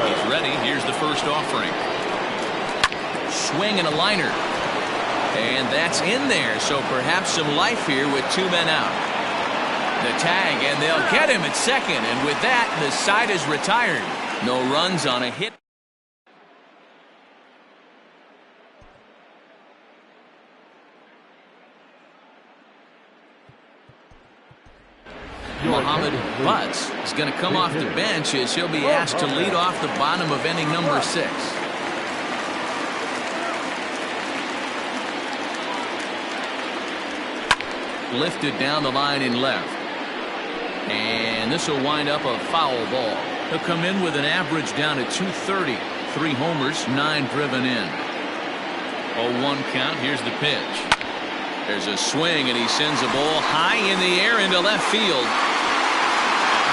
He's ready. Here's the first offering. Swing and a liner. And that's in there, so perhaps some life here with 2 men out. The tag, and they'll get him at second, and with that, the side is retired. No runs on a hit. Muhammad Butts is going to come off the bench as he'll be asked to lead off the bottom of inning number 6. Lifted down the line in left. And this will wind up a foul ball. He'll come in with an average down at 230. 3 homers, 9 driven in. 0-1 count. Here's the pitch. There's a swing, and he sends a ball high in the air into left field.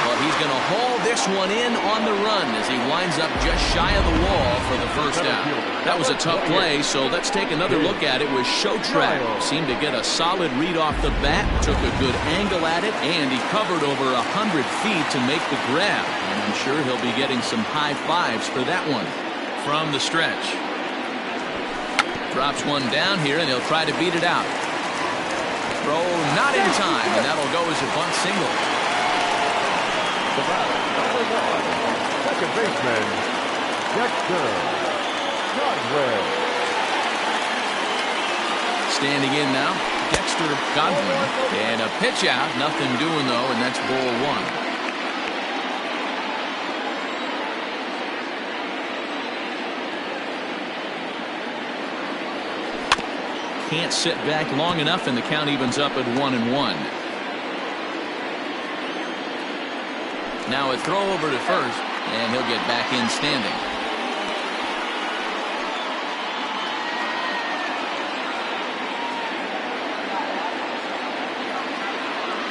But he's going to haul this one in on the run as he winds up just shy of the wall for the first out. That was a tough play, so let's take another look at it with Showtrack. Seemed to get a solid read off the bat, took a good angle at it, and he covered over 100 feet to make the grab. And I'm sure he'll be getting some high fives for that one. From the stretch. Drops one down here, and he'll try to beat it out. Throw not in time, and that'll go as a bunt single.
The batter, number 1, second baseman, Dexter Godwin.
Standing in now, Dexter Godwin. And a pitch out, nothing doing though, and that's ball 1. Can't sit back long enough, and the count evens up at 1-1. Now a throw over to first. And he'll get back in standing.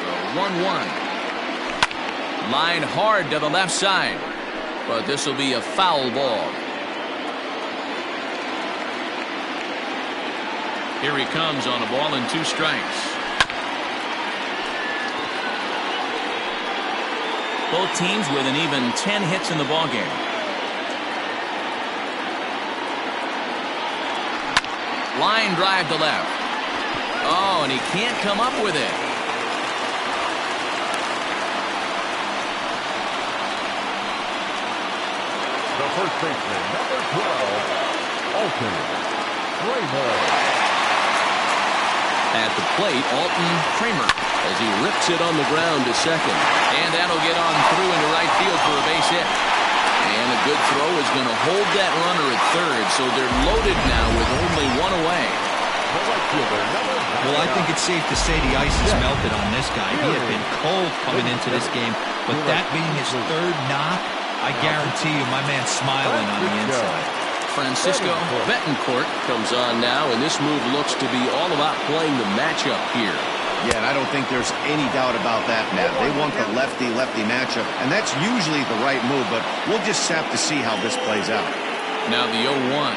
The 1-1. Line hard to the left side. But this will be a foul ball. Here he comes on a ball and 2 strikes. Both teams with an even 10 hits in the ballgame. Line drive to left. Oh, and he can't come up with it.
The first baseman, number 12, Alton Kramer.
At the plate, Alton Kramer as he rips it on the ground to second. And that'll get on through into right field for a base hit. And a good throw is going to hold that runner at third, so they're loaded now with only 1 away.
Well, I think it's safe to say the ice has melted on this guy. He had been cold coming into this game, but that being his 3rd knock, I guarantee you my man's smiling on the inside.
Francisco Betancourt comes on now, and this move looks to be all about playing the matchup here.
Yeah, and I don't think there's any doubt about that, Matt. They want the lefty-lefty matchup, and that's usually the right move, but we'll just have to see how this plays out.
Now the 0-1.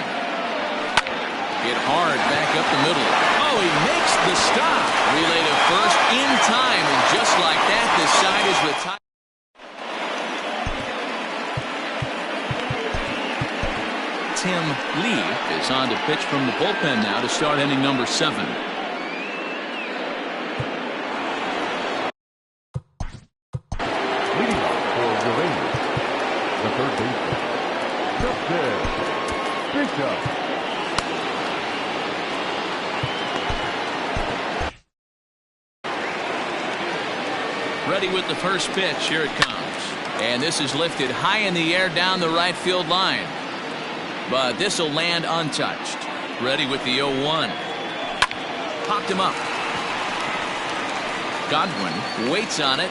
Hit hard back up the middle. Oh, he makes the stop. Relay to first in time, and just like that, this side is retired. Tim Lee is on to pitch from the bullpen now to start inning number 7.
Leading off for the Rangers, the third baseman, Justin Bishop.
Ready with the first pitch. Here it comes. And this is lifted high in the air down the right field line. But this will land untouched. Ready with the 0-1. Popped him up. Godwin waits on it.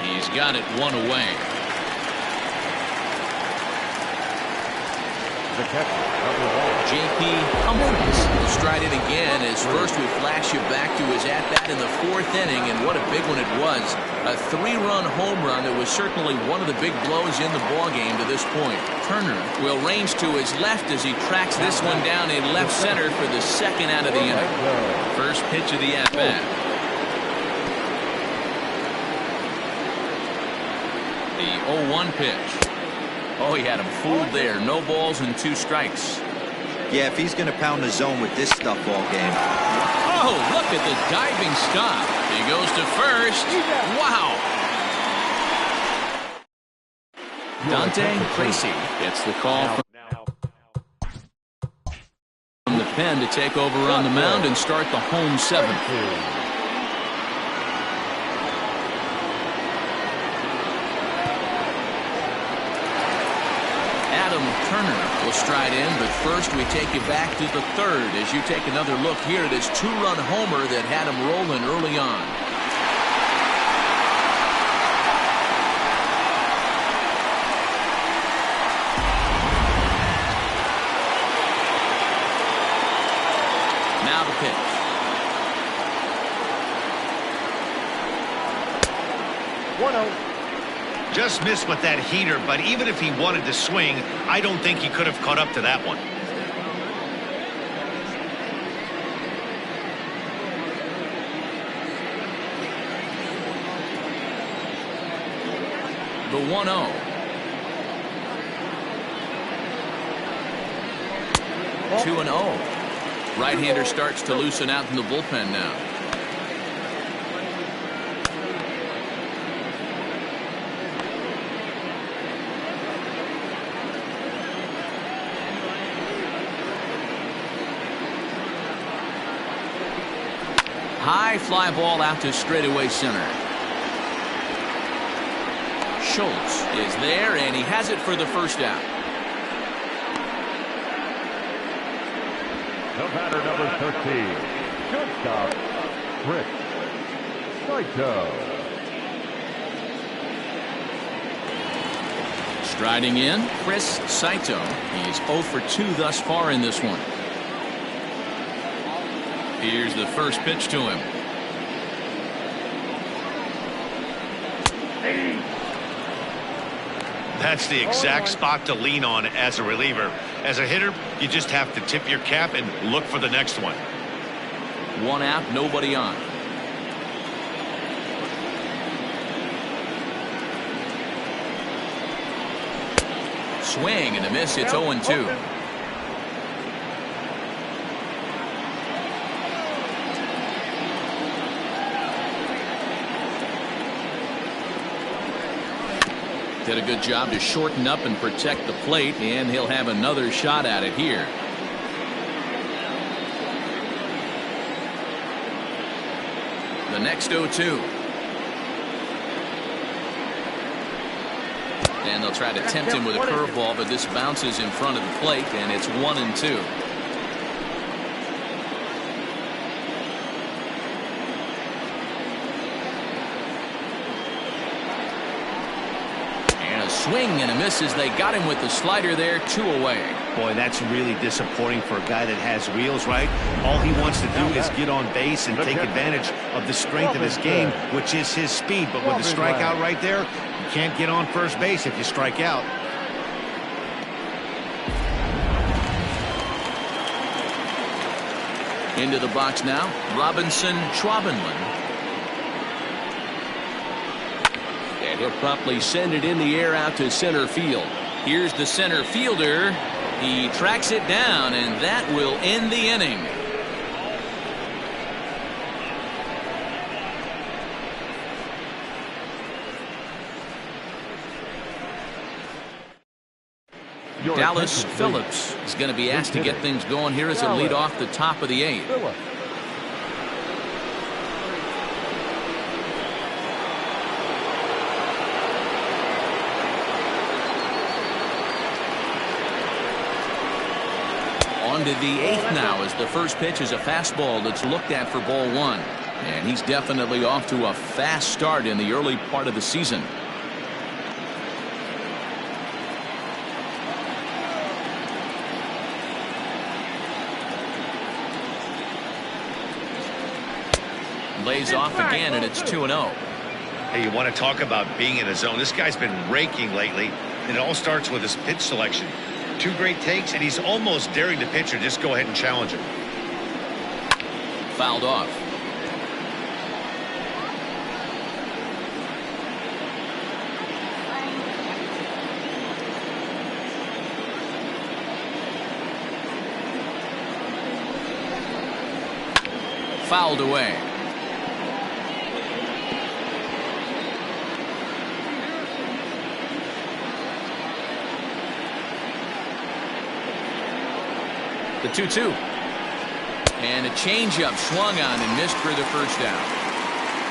He's got it 1 away.
The catcher, number 1.
J.P. Humphries will stride in again as first we flash you back to his at-bat in the 4th inning, and what a big one it was. A 3-run home run that was certainly one of the big blows in the ballgame to this point. Turner will range to his left as he tracks this one down in left center for the 2nd out of the inning. First pitch of the at-bat. The 0-1 pitch. Oh, he had him fooled there. No balls and 2 strikes.
Yeah, if he's going to pound the zone with this stuff all game.
Oh, look at the diving stop. He goes to first. Wow. Dante Tracy gets the call from the pen to take over on the mound and start the home 7th. Turner will stride in, but first we take you back to the 3rd as you take another look here at his 2-run homer that had him rolling early on. Now the pitch.
1-0.
Just missed with that heater, but even if he wanted to swing, I don't think he could have caught up to that one.
The 1-0. Oh. 2-0. Right-hander starts to loosen out in the bullpen now. High fly ball out to straightaway center. Schultz is there, and he has it for the first out.
The batter, number 13, shortstop, Rick Saito.
Striding in, Chris Saito. He's 0 for 2 thus far in this one. Here's the first pitch to him.
That's the exact spot to lean on as a reliever. As a hitter, you just have to tip your cap and look for the next one.
1 out, nobody on. Swing and a miss. It's 0-2. Did a good job to shorten up and protect the plate, and he'll have another shot at it here. The next 0-2. And they'll try to tempt him with a curveball, but this bounces in front of the plate, and it's 1-2. Swing and a miss as they got him with the slider there. 2 away.
Boy, that's really disappointing for a guy that has wheels, right? All he wants to do is get on base and take advantage of the strength of his game, which is his speed. But with the strikeout right there, you can't get on first base if you strike out.
Into the box now, Robinson Schwabenland. And he'll promptly send it in the air out to center field. Here's the center fielder. He tracks it down, and that will end the inning. Dallas Phillips is going to be asked to get things going here as a lead off the top of the 8th. On to the 8th now, as the first pitch is a fastball that's looked at for ball 1. And he's definitely off to a fast start in the early part of the season. Lays off again, and it's 2-0.
Hey, you want to talk about being in a zone. This guy's been raking lately, and it all starts with his pitch selection. 2 great takes, and he's almost daring the pitcher just go ahead and challenge him.
Fouled off. Fouled away. The 2-2. And a changeup swung on and missed for the first down.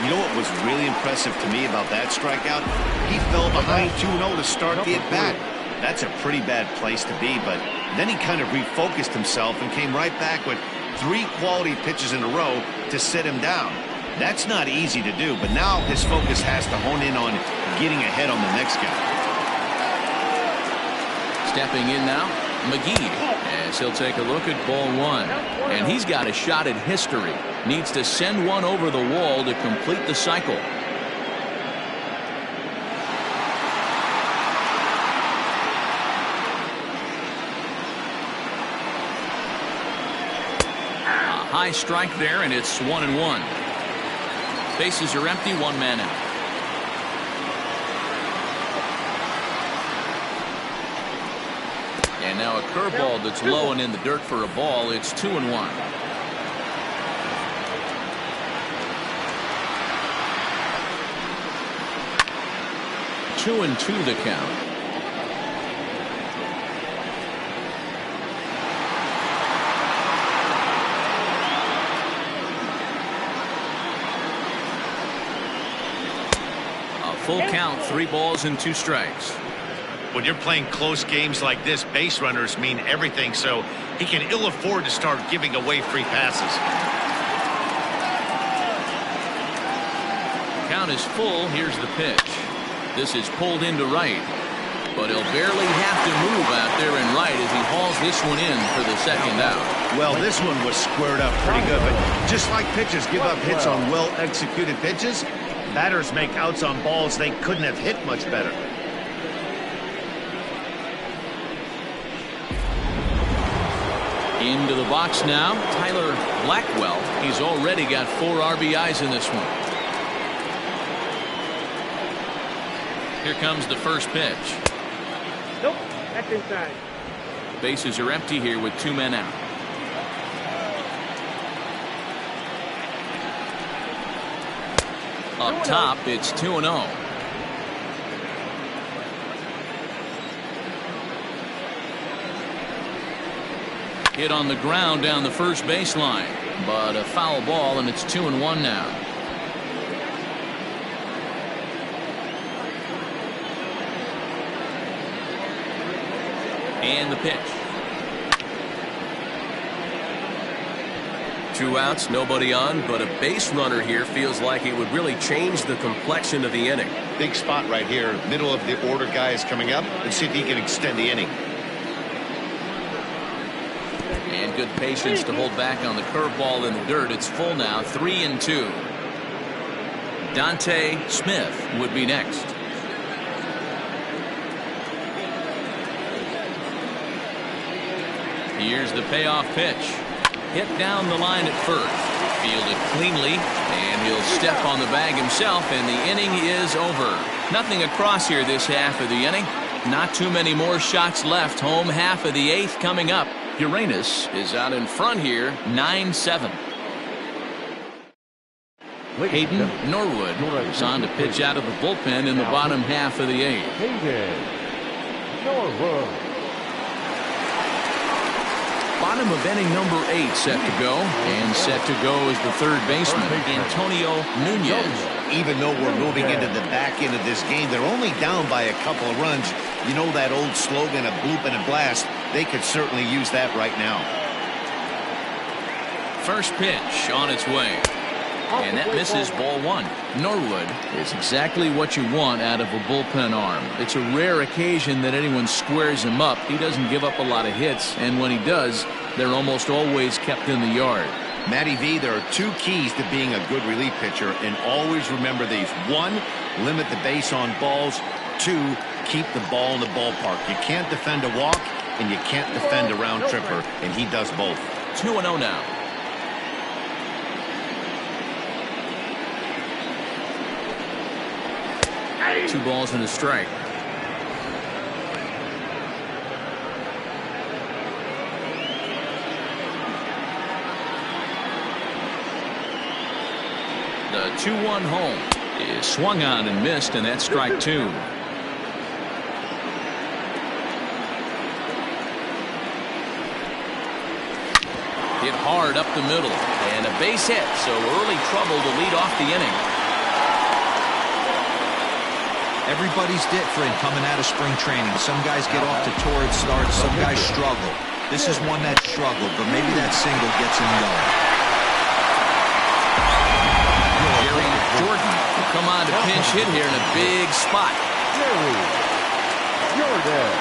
You know what was really impressive to me about that strikeout? He fell behind 2-0 to start the at-bat. That's a pretty bad place to be, but then he kind of refocused himself and came right back with 3 quality pitches in a row to sit him down. That's not easy to do, but now his focus has to hone in on getting ahead on the next guy.
Stepping in now, McGee, as he'll take a look at ball 1. And he's got a shot at history. Needs to send one over the wall to complete the cycle. A high strike there, and it's 1-1. Bases are empty, 1 man out. And now a curveball that's low and in the dirt for a ball. It's 2-1. Two and 2 the count. A full count, 3 balls and 2 strikes.
When you're playing close games like this, base runners mean everything, so he can ill afford to start giving away free passes.
Count is full. Here's the pitch. This is pulled into right. but he'll barely have to move out there in right as he hauls this one in for the second out.
Well, this one was squared up pretty good, but just like pitchers give up hits on well-executed pitches, batters make outs on balls they couldn't have hit much better.
Into the box now, Tyler Blackwell. He's already got 4 RBIs in this one. Here comes the first pitch.
Nope, that's inside.
Bases are empty here with 2 men out. Up top, it's 2-0. Hit on the ground down the first baseline, but a foul ball, and it's 2-1 now. And the pitch.
2 outs, nobody on, but a base runner here feels like it would really change the complexion of the inning.
Big spot right here. Middle of the order guy is coming up. Let's see if he can extend the inning.
And good patience to hold back on the curveball in the dirt. It's full now, 3-2. Dante Smith would be next. Here's the payoff pitch. Hit down the line at first. Fielded cleanly, and he'll step on the bag himself, and the inning is over. Nothing across here this half of the inning. Not too many more shots left. Home half of the 8th coming up. Uranus is out in front here, 9-7. Hayden Norwood is on to pitch out of the bullpen in the bottom half of the 8th.
Hayden Norwood.
Bottom of inning number 8 set to go, and set to go is the third baseman, Antonio Nunez.
Even though we're moving into the back end of this game, they're only down by a couple of runs. You know that old slogan, a bloop and a blast? They could certainly use that right now.
First pitch on its way. And that misses, ball 1. Norwood is exactly what you want out of a bullpen arm. It's a rare occasion that anyone squares him up. He doesn't give up a lot of hits, and when he does, they're almost always kept in the yard.
Matty V, there are 2 keys to being a good relief pitcher, and always remember these. 1, limit the base on balls. 2, keep the ball in the ballpark. You can't defend a walk, and you can't defend a round tripper, and he does both.
2-0 now. Two balls and a strike. The 2-1 home is swung on and missed, and that's strike 2. Hit hard up the middle, and a base hit, so early trouble to lead off the inning.
Everybody's different coming out of spring training. Some guys get off to torrid starts, some guys struggle. This is one that struggled, but maybe that single gets him going.
Jerry Jordan will come on to pinch hit here in a big spot.
Jerry Jordan.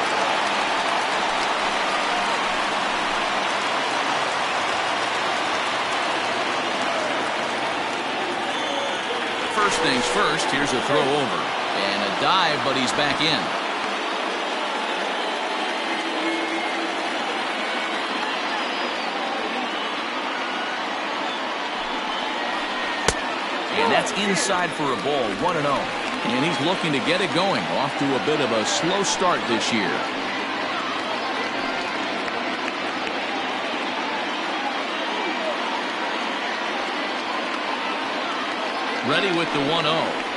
First things first, here's a throw over. And a dive, but he's back in. And that's inside for a ball, 1-0. And he's looking to get it going. Off to a bit of a slow start this year. Ready with the 1-0.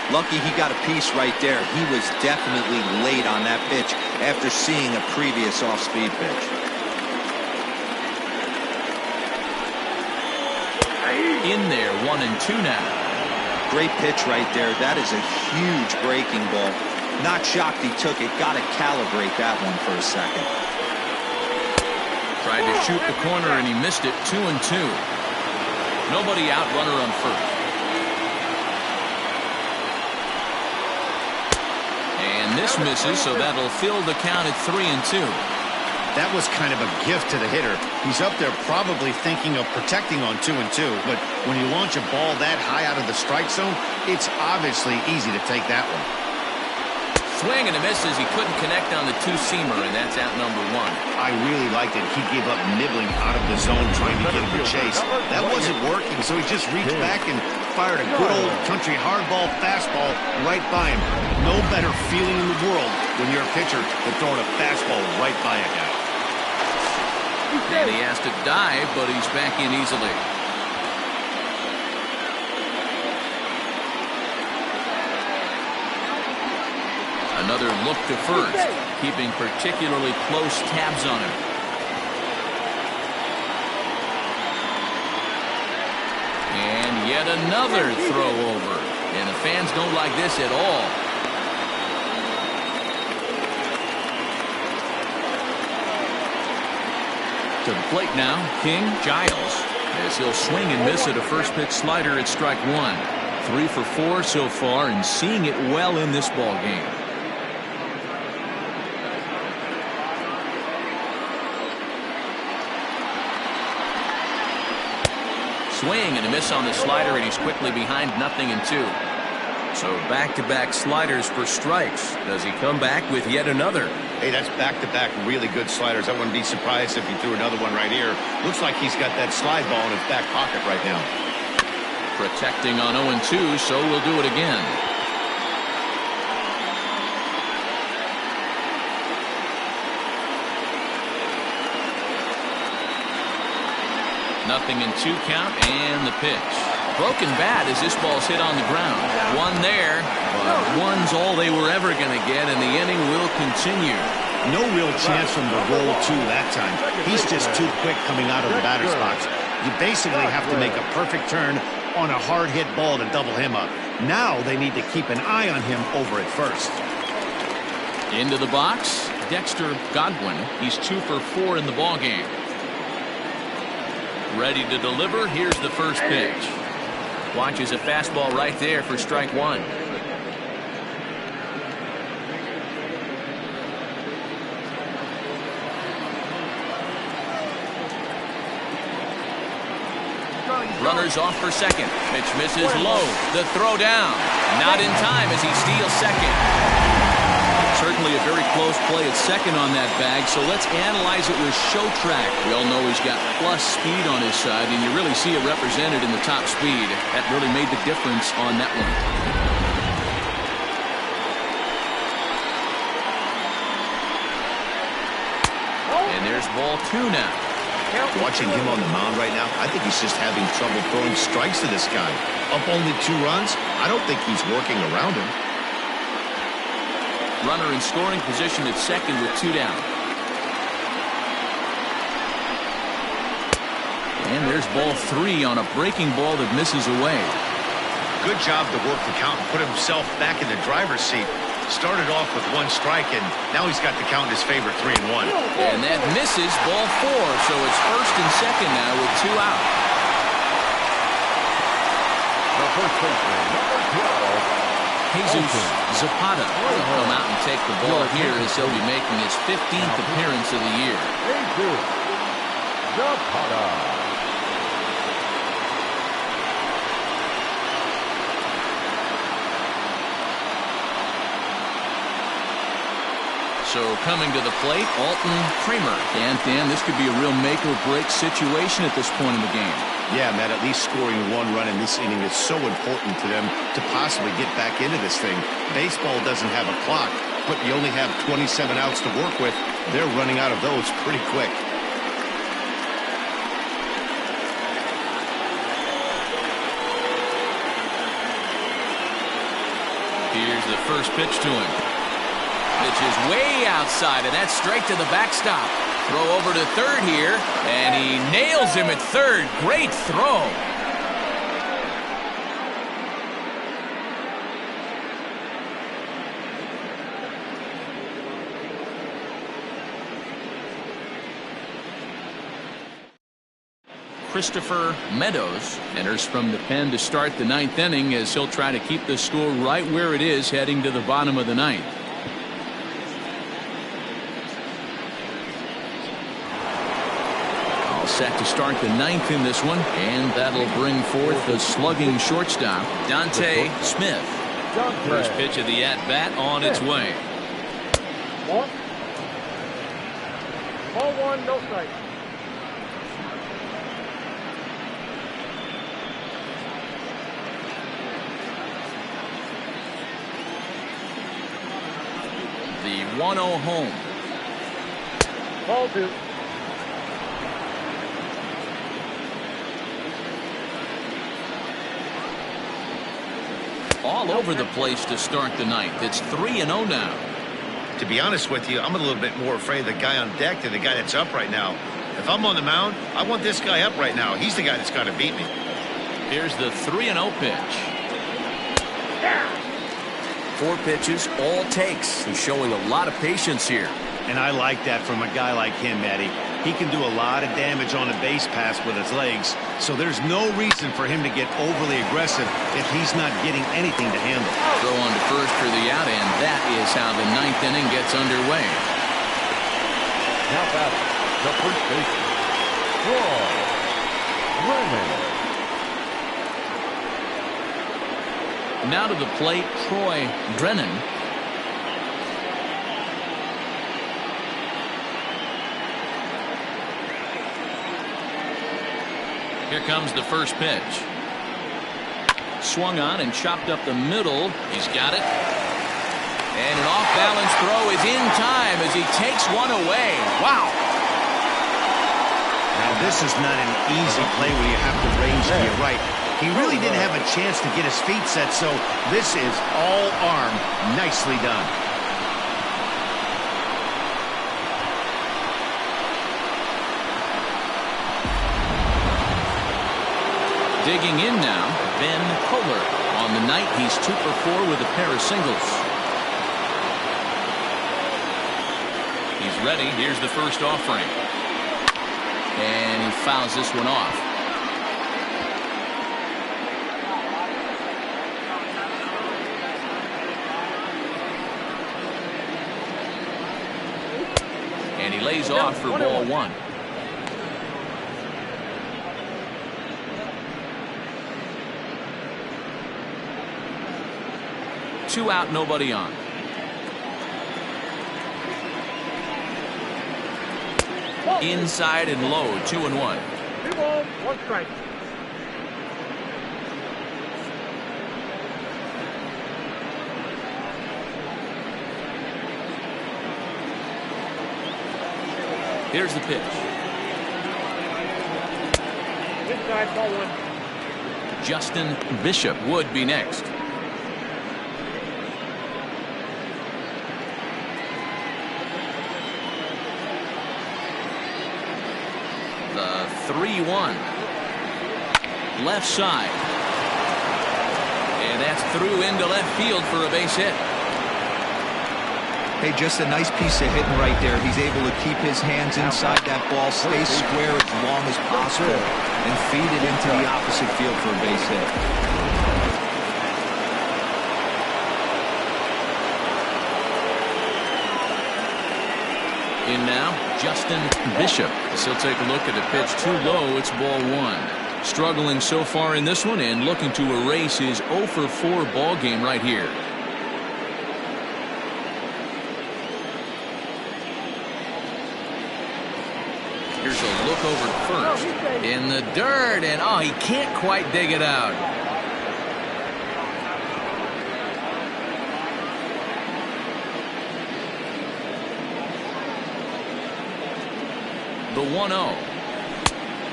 Lucky he got a piece right there. He was definitely late on that pitch after seeing a previous off-speed pitch.
In there, 1-2 now.
Great pitch right there. That is a huge breaking ball. Not shocked he took it. Got to calibrate that one for a second.
Tried to shoot the corner and he missed it. 2-2. Nobody out, runner on first. And this misses, so that'll fill the count at 3-2.
That was kind of a gift to the hitter. He's up there probably thinking of protecting on 2-2, but when you launch a ball that high out of the strike zone, it's obviously easy to take that one.
Swing and a miss as he couldn't connect on the two-seamer, and that's out number 1.
I really liked it. He gave up nibbling out of the zone trying to get him to chase. That wasn't working, so he just reached back and fired a good old country hardball fastball right by him. No better feeling in the world when you're a pitcher than throwing a fastball right by a guy.
And he has to dive, but he's back in easily. Another look to first, keeping particularly close tabs on him. And yet another throw over. And the fans don't like this at all. To the plate now, King Giles, as he'll swing and miss at a first pitch slider at strike 1. 3 for 4 so far, and seeing it well in this ball game. Swing and a miss on the slider, and he's quickly behind 0-2. So back-to-back sliders for strikes. Does he come back with yet another?
Hey, that's back-to-back really good sliders. I wouldn't be surprised if he threw another one right here. Looks like he's got that slide ball in his back pocket right now.
Protecting on 0-2, so we'll do it again. 0-2 count, and the pitch. Broken bat as this ball's hit on the ground. One there, but one's all they were ever going to get, and the inning will continue.
No real chance from the roll two that time. He's just too quick coming out of the batter's box. You basically have to make a perfect turn on a hard hit ball to double him up. Now they need to keep an eye on him over at first.
Into the box, Dexter Godwin. He's 2 for 4 in the ball game. Ready to deliver. Here's the first pitch. Watches a fastball right there for strike 1. Runners off for second. Pitch misses low. The throw down. Not in time as he steals second. Certainly a very close play at second on that bag, so let's analyze it with show track. We all know he's got plus speed on his side, and you really see it represented in the top speed. That really made the difference on that one. And there's ball 2 now.
Watching him on the mound right now, I think he's just having trouble throwing strikes to this guy. Up only 2 runs, I don't think he's working around him.
Runner in scoring position at second with 2 down. And there's ball 3 on a breaking ball that misses away.
Good job to work the count and put himself back in the driver's seat. Started off with 1 strike, and now he's got the count in his favor, 3-1.
And that misses ball 4, so it's first and second now with 2 out.
The first baseman, number 12.
Jesus Zapata will come out and take the ball here as he'll be making his 15th appearance of the year.
Jesus Zapata.
So coming to the plate, Alton Kramer. And Dan, this could be a real make-or-break situation at this point in the game.
Yeah, Matt, at least scoring 1 run in this inning is so important to them to possibly get back into this thing. Baseball doesn't have a clock, but you only have 27 outs to work with. They're running out of those pretty quick.
Here's the first pitch to him. Pitch is way outside, and that's straight to the backstop. Throw over to third here, and he nails him at third. Great throw. Christopher Meadows enters from the pen to start the 9th inning as he'll try to keep the score right where it is heading to the bottom of the 9th. set to start the ninth in this one, and that'll bring forth the slugging shortstop, Dante Smith. First pitch of the at-bat on its way.
Ball 1, no strike.
The 1-0 home.
Ball 2.
All over the place to start the ninth. It's 3-0 now.
To be honest with you, I'm a little bit more afraid of the guy on deck than the guy that's up right now. If I'm on the mound, I want this guy up right now. He's the guy that's got to beat me.
Here's the 3-0 pitch.
4 pitches, all takes. He's showing a lot of patience here.
And I like that from a guy like him, Eddie. He can do a lot of damage on a base pass with his legs, so there's no reason for him to get overly aggressive if he's not getting anything to handle.
Throw on to first for the out, and that is how the ninth inning gets underway.
Now batting, the first baseman, Troy Brennan.
Now to the plate, Troy Brennan. Here comes the first pitch. Swung on and chopped up the middle. He's got it. And an off-balance throw is in time as he takes one away. Wow.
Now, this is not an easy play where you have to range to your right. He really didn't have a chance to get his feet set, so this is all arm. Nicely done.
Digging in now, Ben Kohler. On the night, he's 2 for 4 with a pair of singles. He's ready. Here's the first offering. And he fouls this one off. And he lays off for ball 1. Two out, nobody on. Inside and low, 2-1.
2 balls, 1 strike.
Here's the pitch.
Inside, ball 1.
Justin Bishop would be next. The 3-1. Left side. And that's through into left field for a base hit.
Hey, just a nice piece of hitting right there. He's able to keep his hands inside that ball, stay square as long as possible, and feed it into the opposite field for a base hit.
In now, Justin Bishop. So he'll take a look at the pitch too low. It's ball 1. Struggling so far in this one and looking to erase his 0 for 4 ball game right here. Here's a look over first. In the dirt, and oh, he can't quite dig it out. The 1-0.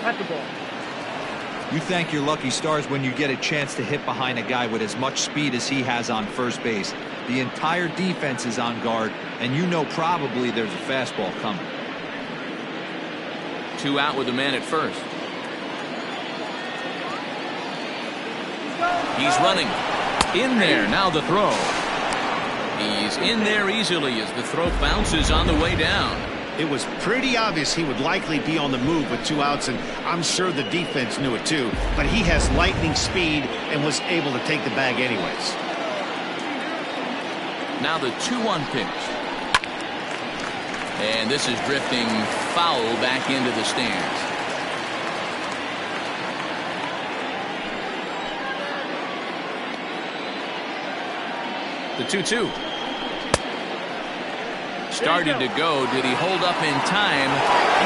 At the ball.
You thank your lucky stars when you get a chance to hit behind a guy with as much speed as he has on first base. The entire defense is on guard, and you know probably there's a fastball coming.
2 out with the man at first. He's running. In there, now the throw. He's in there easily as the throw bounces on the way down.
It was pretty obvious he would likely be on the move with 2 outs, and I'm sure the defense knew it too. But he has lightning speed and was able to take the bag anyways.
Now the 2-1 pitch. And this is drifting foul back into the stands. The 2-2. Started to go. Did he hold up in time?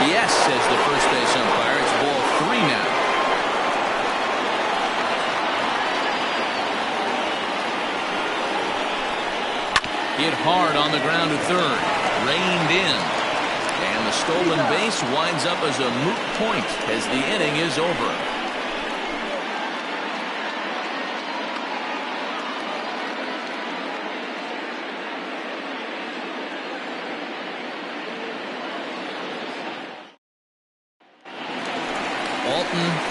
Yes, says the first base umpire. It's ball 3 now. Hit hard on the ground to third. Reined in. And the stolen base winds up as a moot point as the inning is over.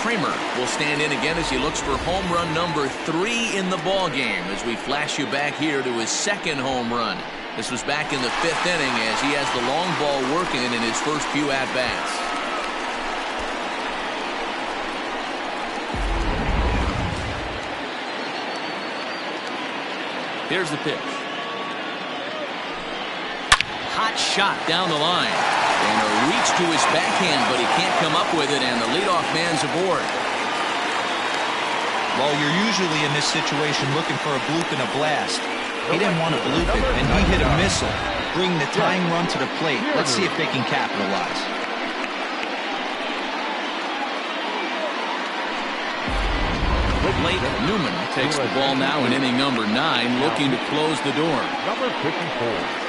Kramer will stand in again as he looks for home run number 3 in the ball game as we flash you back here to his second home run. This was back in the 5th inning as he has the long ball working in his first few at-bats. Here's the pitch. Hot shot down the line. And a reach to his backhand, but he can't come up with it, and the leadoff man's aboard.
Well, you're usually in this situation looking for a bloop and a blast. He didn't want to bloop it, and he hit a missile, bringing the tying run to the plate. Let's see if they can capitalize.
Blake Newman takes the ball now in inning number 9, looking to close the door.
Number 54.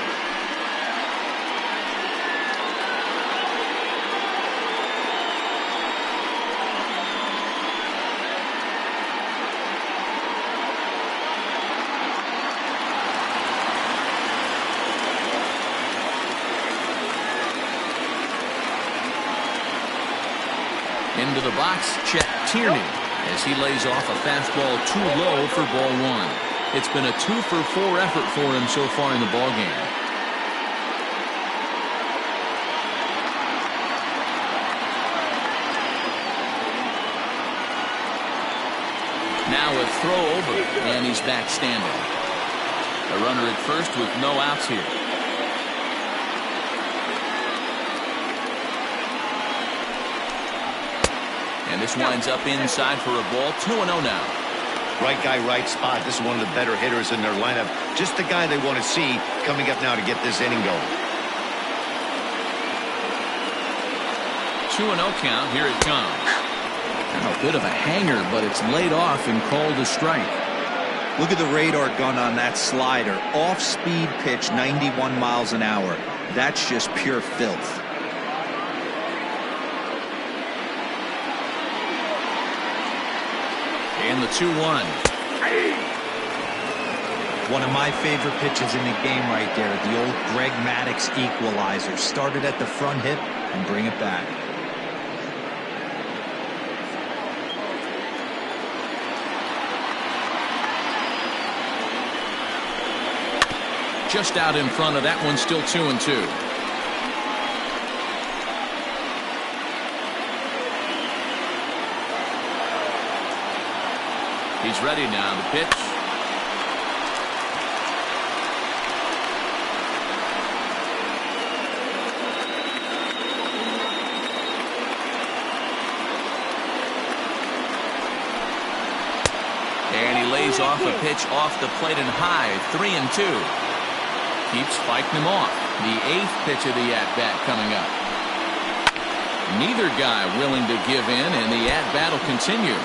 Into the box, Chet Tierney, as he lays off a fastball too low for ball 1. It's been a 2-for-4 effort for him so far in the ball game. Now a throw over, and he's back standing. A runner at first with no outs here. And this winds up inside for a ball. 2-0 now.
Right guy, right spot. This is one of the better hitters in their lineup. Just the guy they want to see coming up now to get this inning going.
2-0 count. Here it comes. And a bit of a hanger, but it's laid off and called a strike.
Look at the radar gun on that slider. Off-speed pitch, 91 miles an hour. That's just pure filth.
And the 2-1.
One of my favorite pitches in the game right there. The old Greg Maddux equalizer. Started at the front hip and bring it back.
Just out in front of that one, still 2-2. He's ready now. The pitch. And he lays off a pitch off the plate and high. 3-2. Keeps fighting him off. The 8th pitch of the at-bat coming up. Neither guy willing to give in, and the at-bat will continue.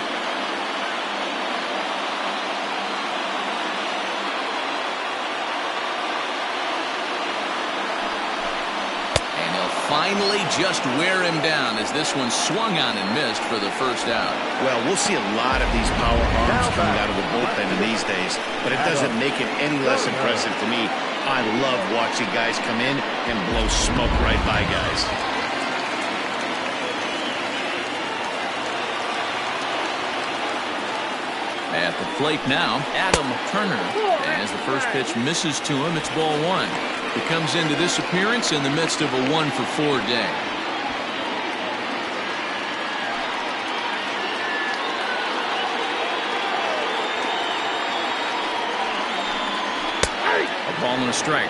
Finally just wear him down as this one swung on and missed for the first out.
Well, we'll see a lot of these power arms coming out of the bullpen in these days, but it doesn't make it any less impressive to me. I love watching guys come in and blow smoke right by guys.
At the plate now, Adam Turner. As the first pitch misses to him, it's ball 1. He comes into this appearance in the midst of a 1-for-4 day. A ball and a strike.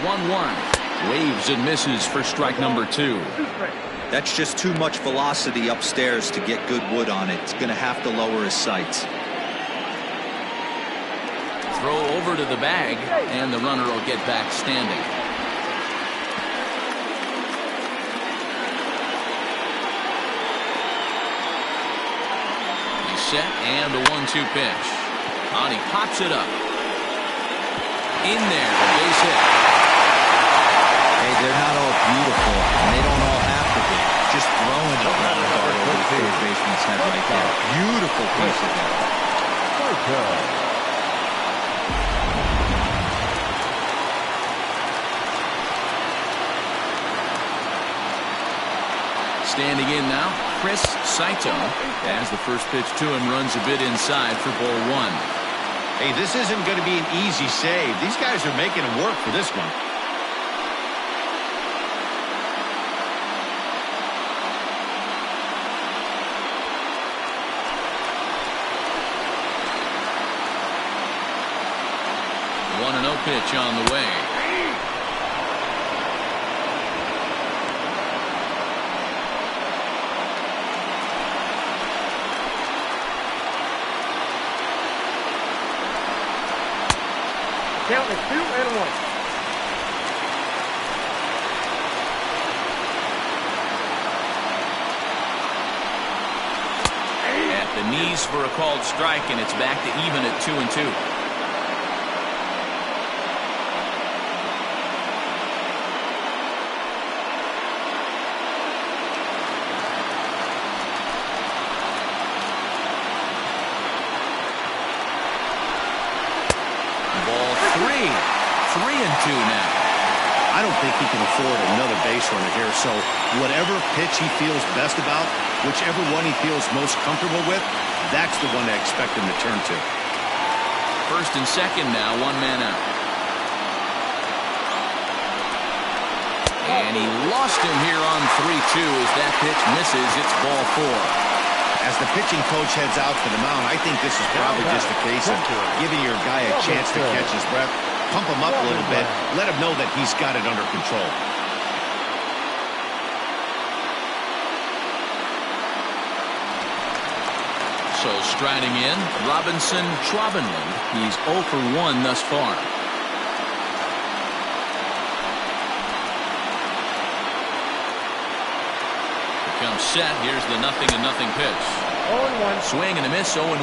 1-1. Waves and misses for strike number 2.
That's just too much velocity upstairs to get good wood on it. It's going to have to lower his sights.
Throw over to the bag, and the runner will get back standing. He's set, and the 1-2 pitch. And he pops it up. In there, base hit.
Hey, they're not all beautiful, and they don't all have to be. Just throwing the ball over the third baseman's head right there. Beautiful piece of that.
Standing in now, Chris Saito, as the first pitch to him runs a bit inside for ball 1.
Hey, this isn't going to be an easy save. These guys are making him work for this one.
One 1-0 pitch on the way.
Count is 2-1.
At the knees for a called strike, and it's back to even at 2-2. Ball 3. 3-2 now.
I don't think he can afford another base runner here, so whatever pitch he feels best about, whichever one he feels most comfortable with, that's the one I expect him to turn to.
First and second now, 1 man out. And he lost him here on 3-2 as that pitch misses. It's ball 4.
As the pitching coach heads out for the mound, I think this is probably just a case of giving your guy a chance to catch his breath, pump him up a little bit, let him know that he's got it under control.
So striding in, Robinson Schwabenland. He's 0 for 1 thus far. Comes set. Here's the 0-0 pitch.
0-1.
Swing and a miss. 0-1.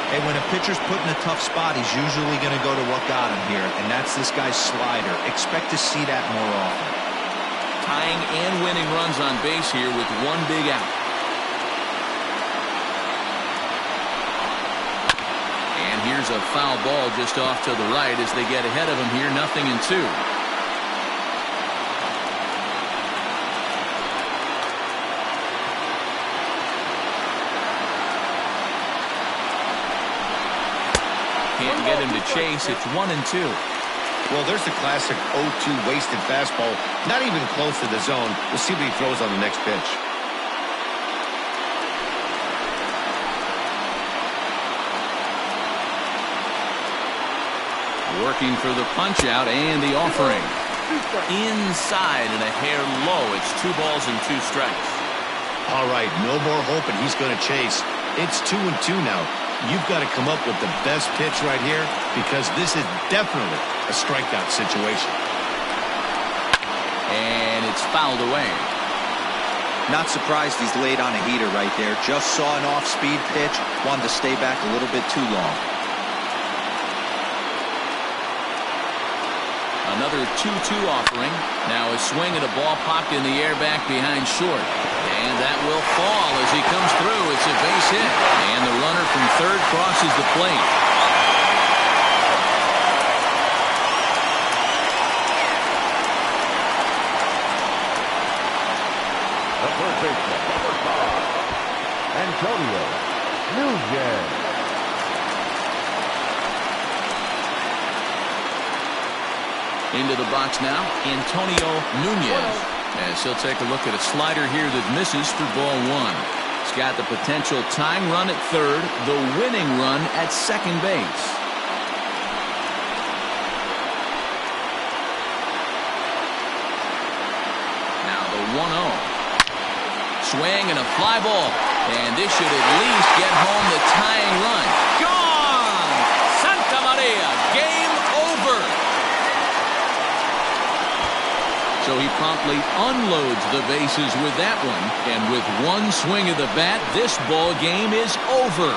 Hey, when a pitcher's put in a tough spot, he's usually going to go to what got him here, and that's this guy's slider. Expect to see that more often.
Tying and winning runs on base here with 1 big out. And here's a foul ball just off to the right as they get ahead of him here. 0-2. Can't get him to chase. It's 1-2.
Well, there's the classic 0-2 wasted fastball. Not even close to the zone. We'll see what he throws on the next pitch.
Working for the punch out and the offering. Inside and a hair low. It's 2 balls and 2 strikes.
All right, no more hoping he's going to chase. It's 2-2 now. You've got to come up with the best pitch right here because this is definitely a strikeout situation.
And it's fouled away.
Not surprised he's laid on a heater right there. Just saw an off-speed pitch. Wanted to stay back a little bit too long.
Another 2-2 offering. Now a swing and a ball popped in the air back behind short. And that will fall as he comes through. It's a base hit. And the runner from third crosses the plate.
The first baseman, number 5, Antonio Nunez.
Into the box now, Antonio Nunez. As he'll take a look at a slider here that misses for ball 1. He's got the potential tying run at third, the winning run at second base. Swing and a fly ball. And this should at least get home the tying run. Gone! Santa Maria, game over. So he promptly unloads the bases with that one. And with one swing of the bat, this ball game is over.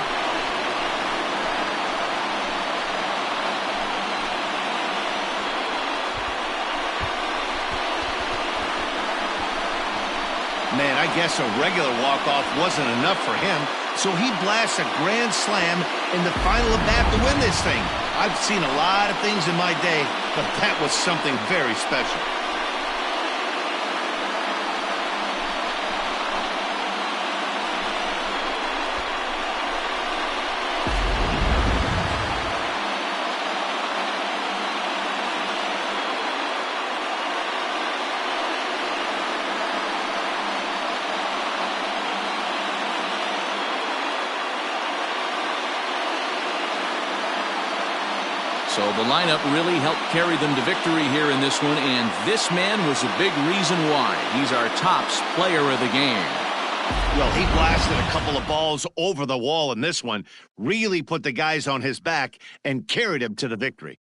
Man, I guess a regular walk-off wasn't enough for him, so he blasts a grand slam in the final at bat to win this thing. I've seen a lot of things in my day, but that was something very special.
So the lineup really helped carry them to victory here in this one, and this man was a big reason why. He's our tops player of the game.
Well, he blasted a couple of balls over the wall in this one, really put the guys on his back, and carried him to the victory.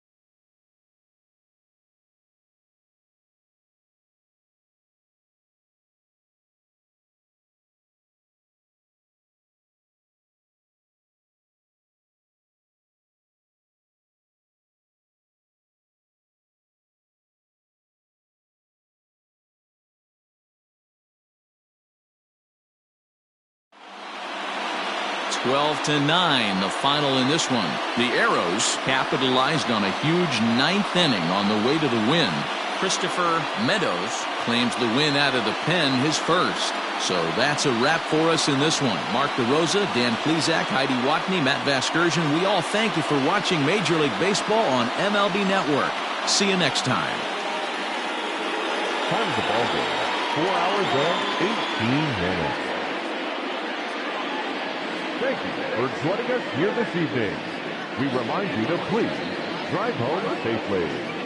Twelve to 9, the final in this one. The Arrows capitalized on a huge ninth inning on the way to the win. Christopher Meadows claims the win out of the pen, his first. So that's a wrap for us in this one. Mark DeRosa, Dan Plesac, Heidi Watney, Matt Vasgersian, we all thank you for watching Major League Baseball on MLB Network. See you next time.
Time of the ball game, 4 hours and 18 minutes. Thank you for joining us here this evening. We remind you to please drive home safely.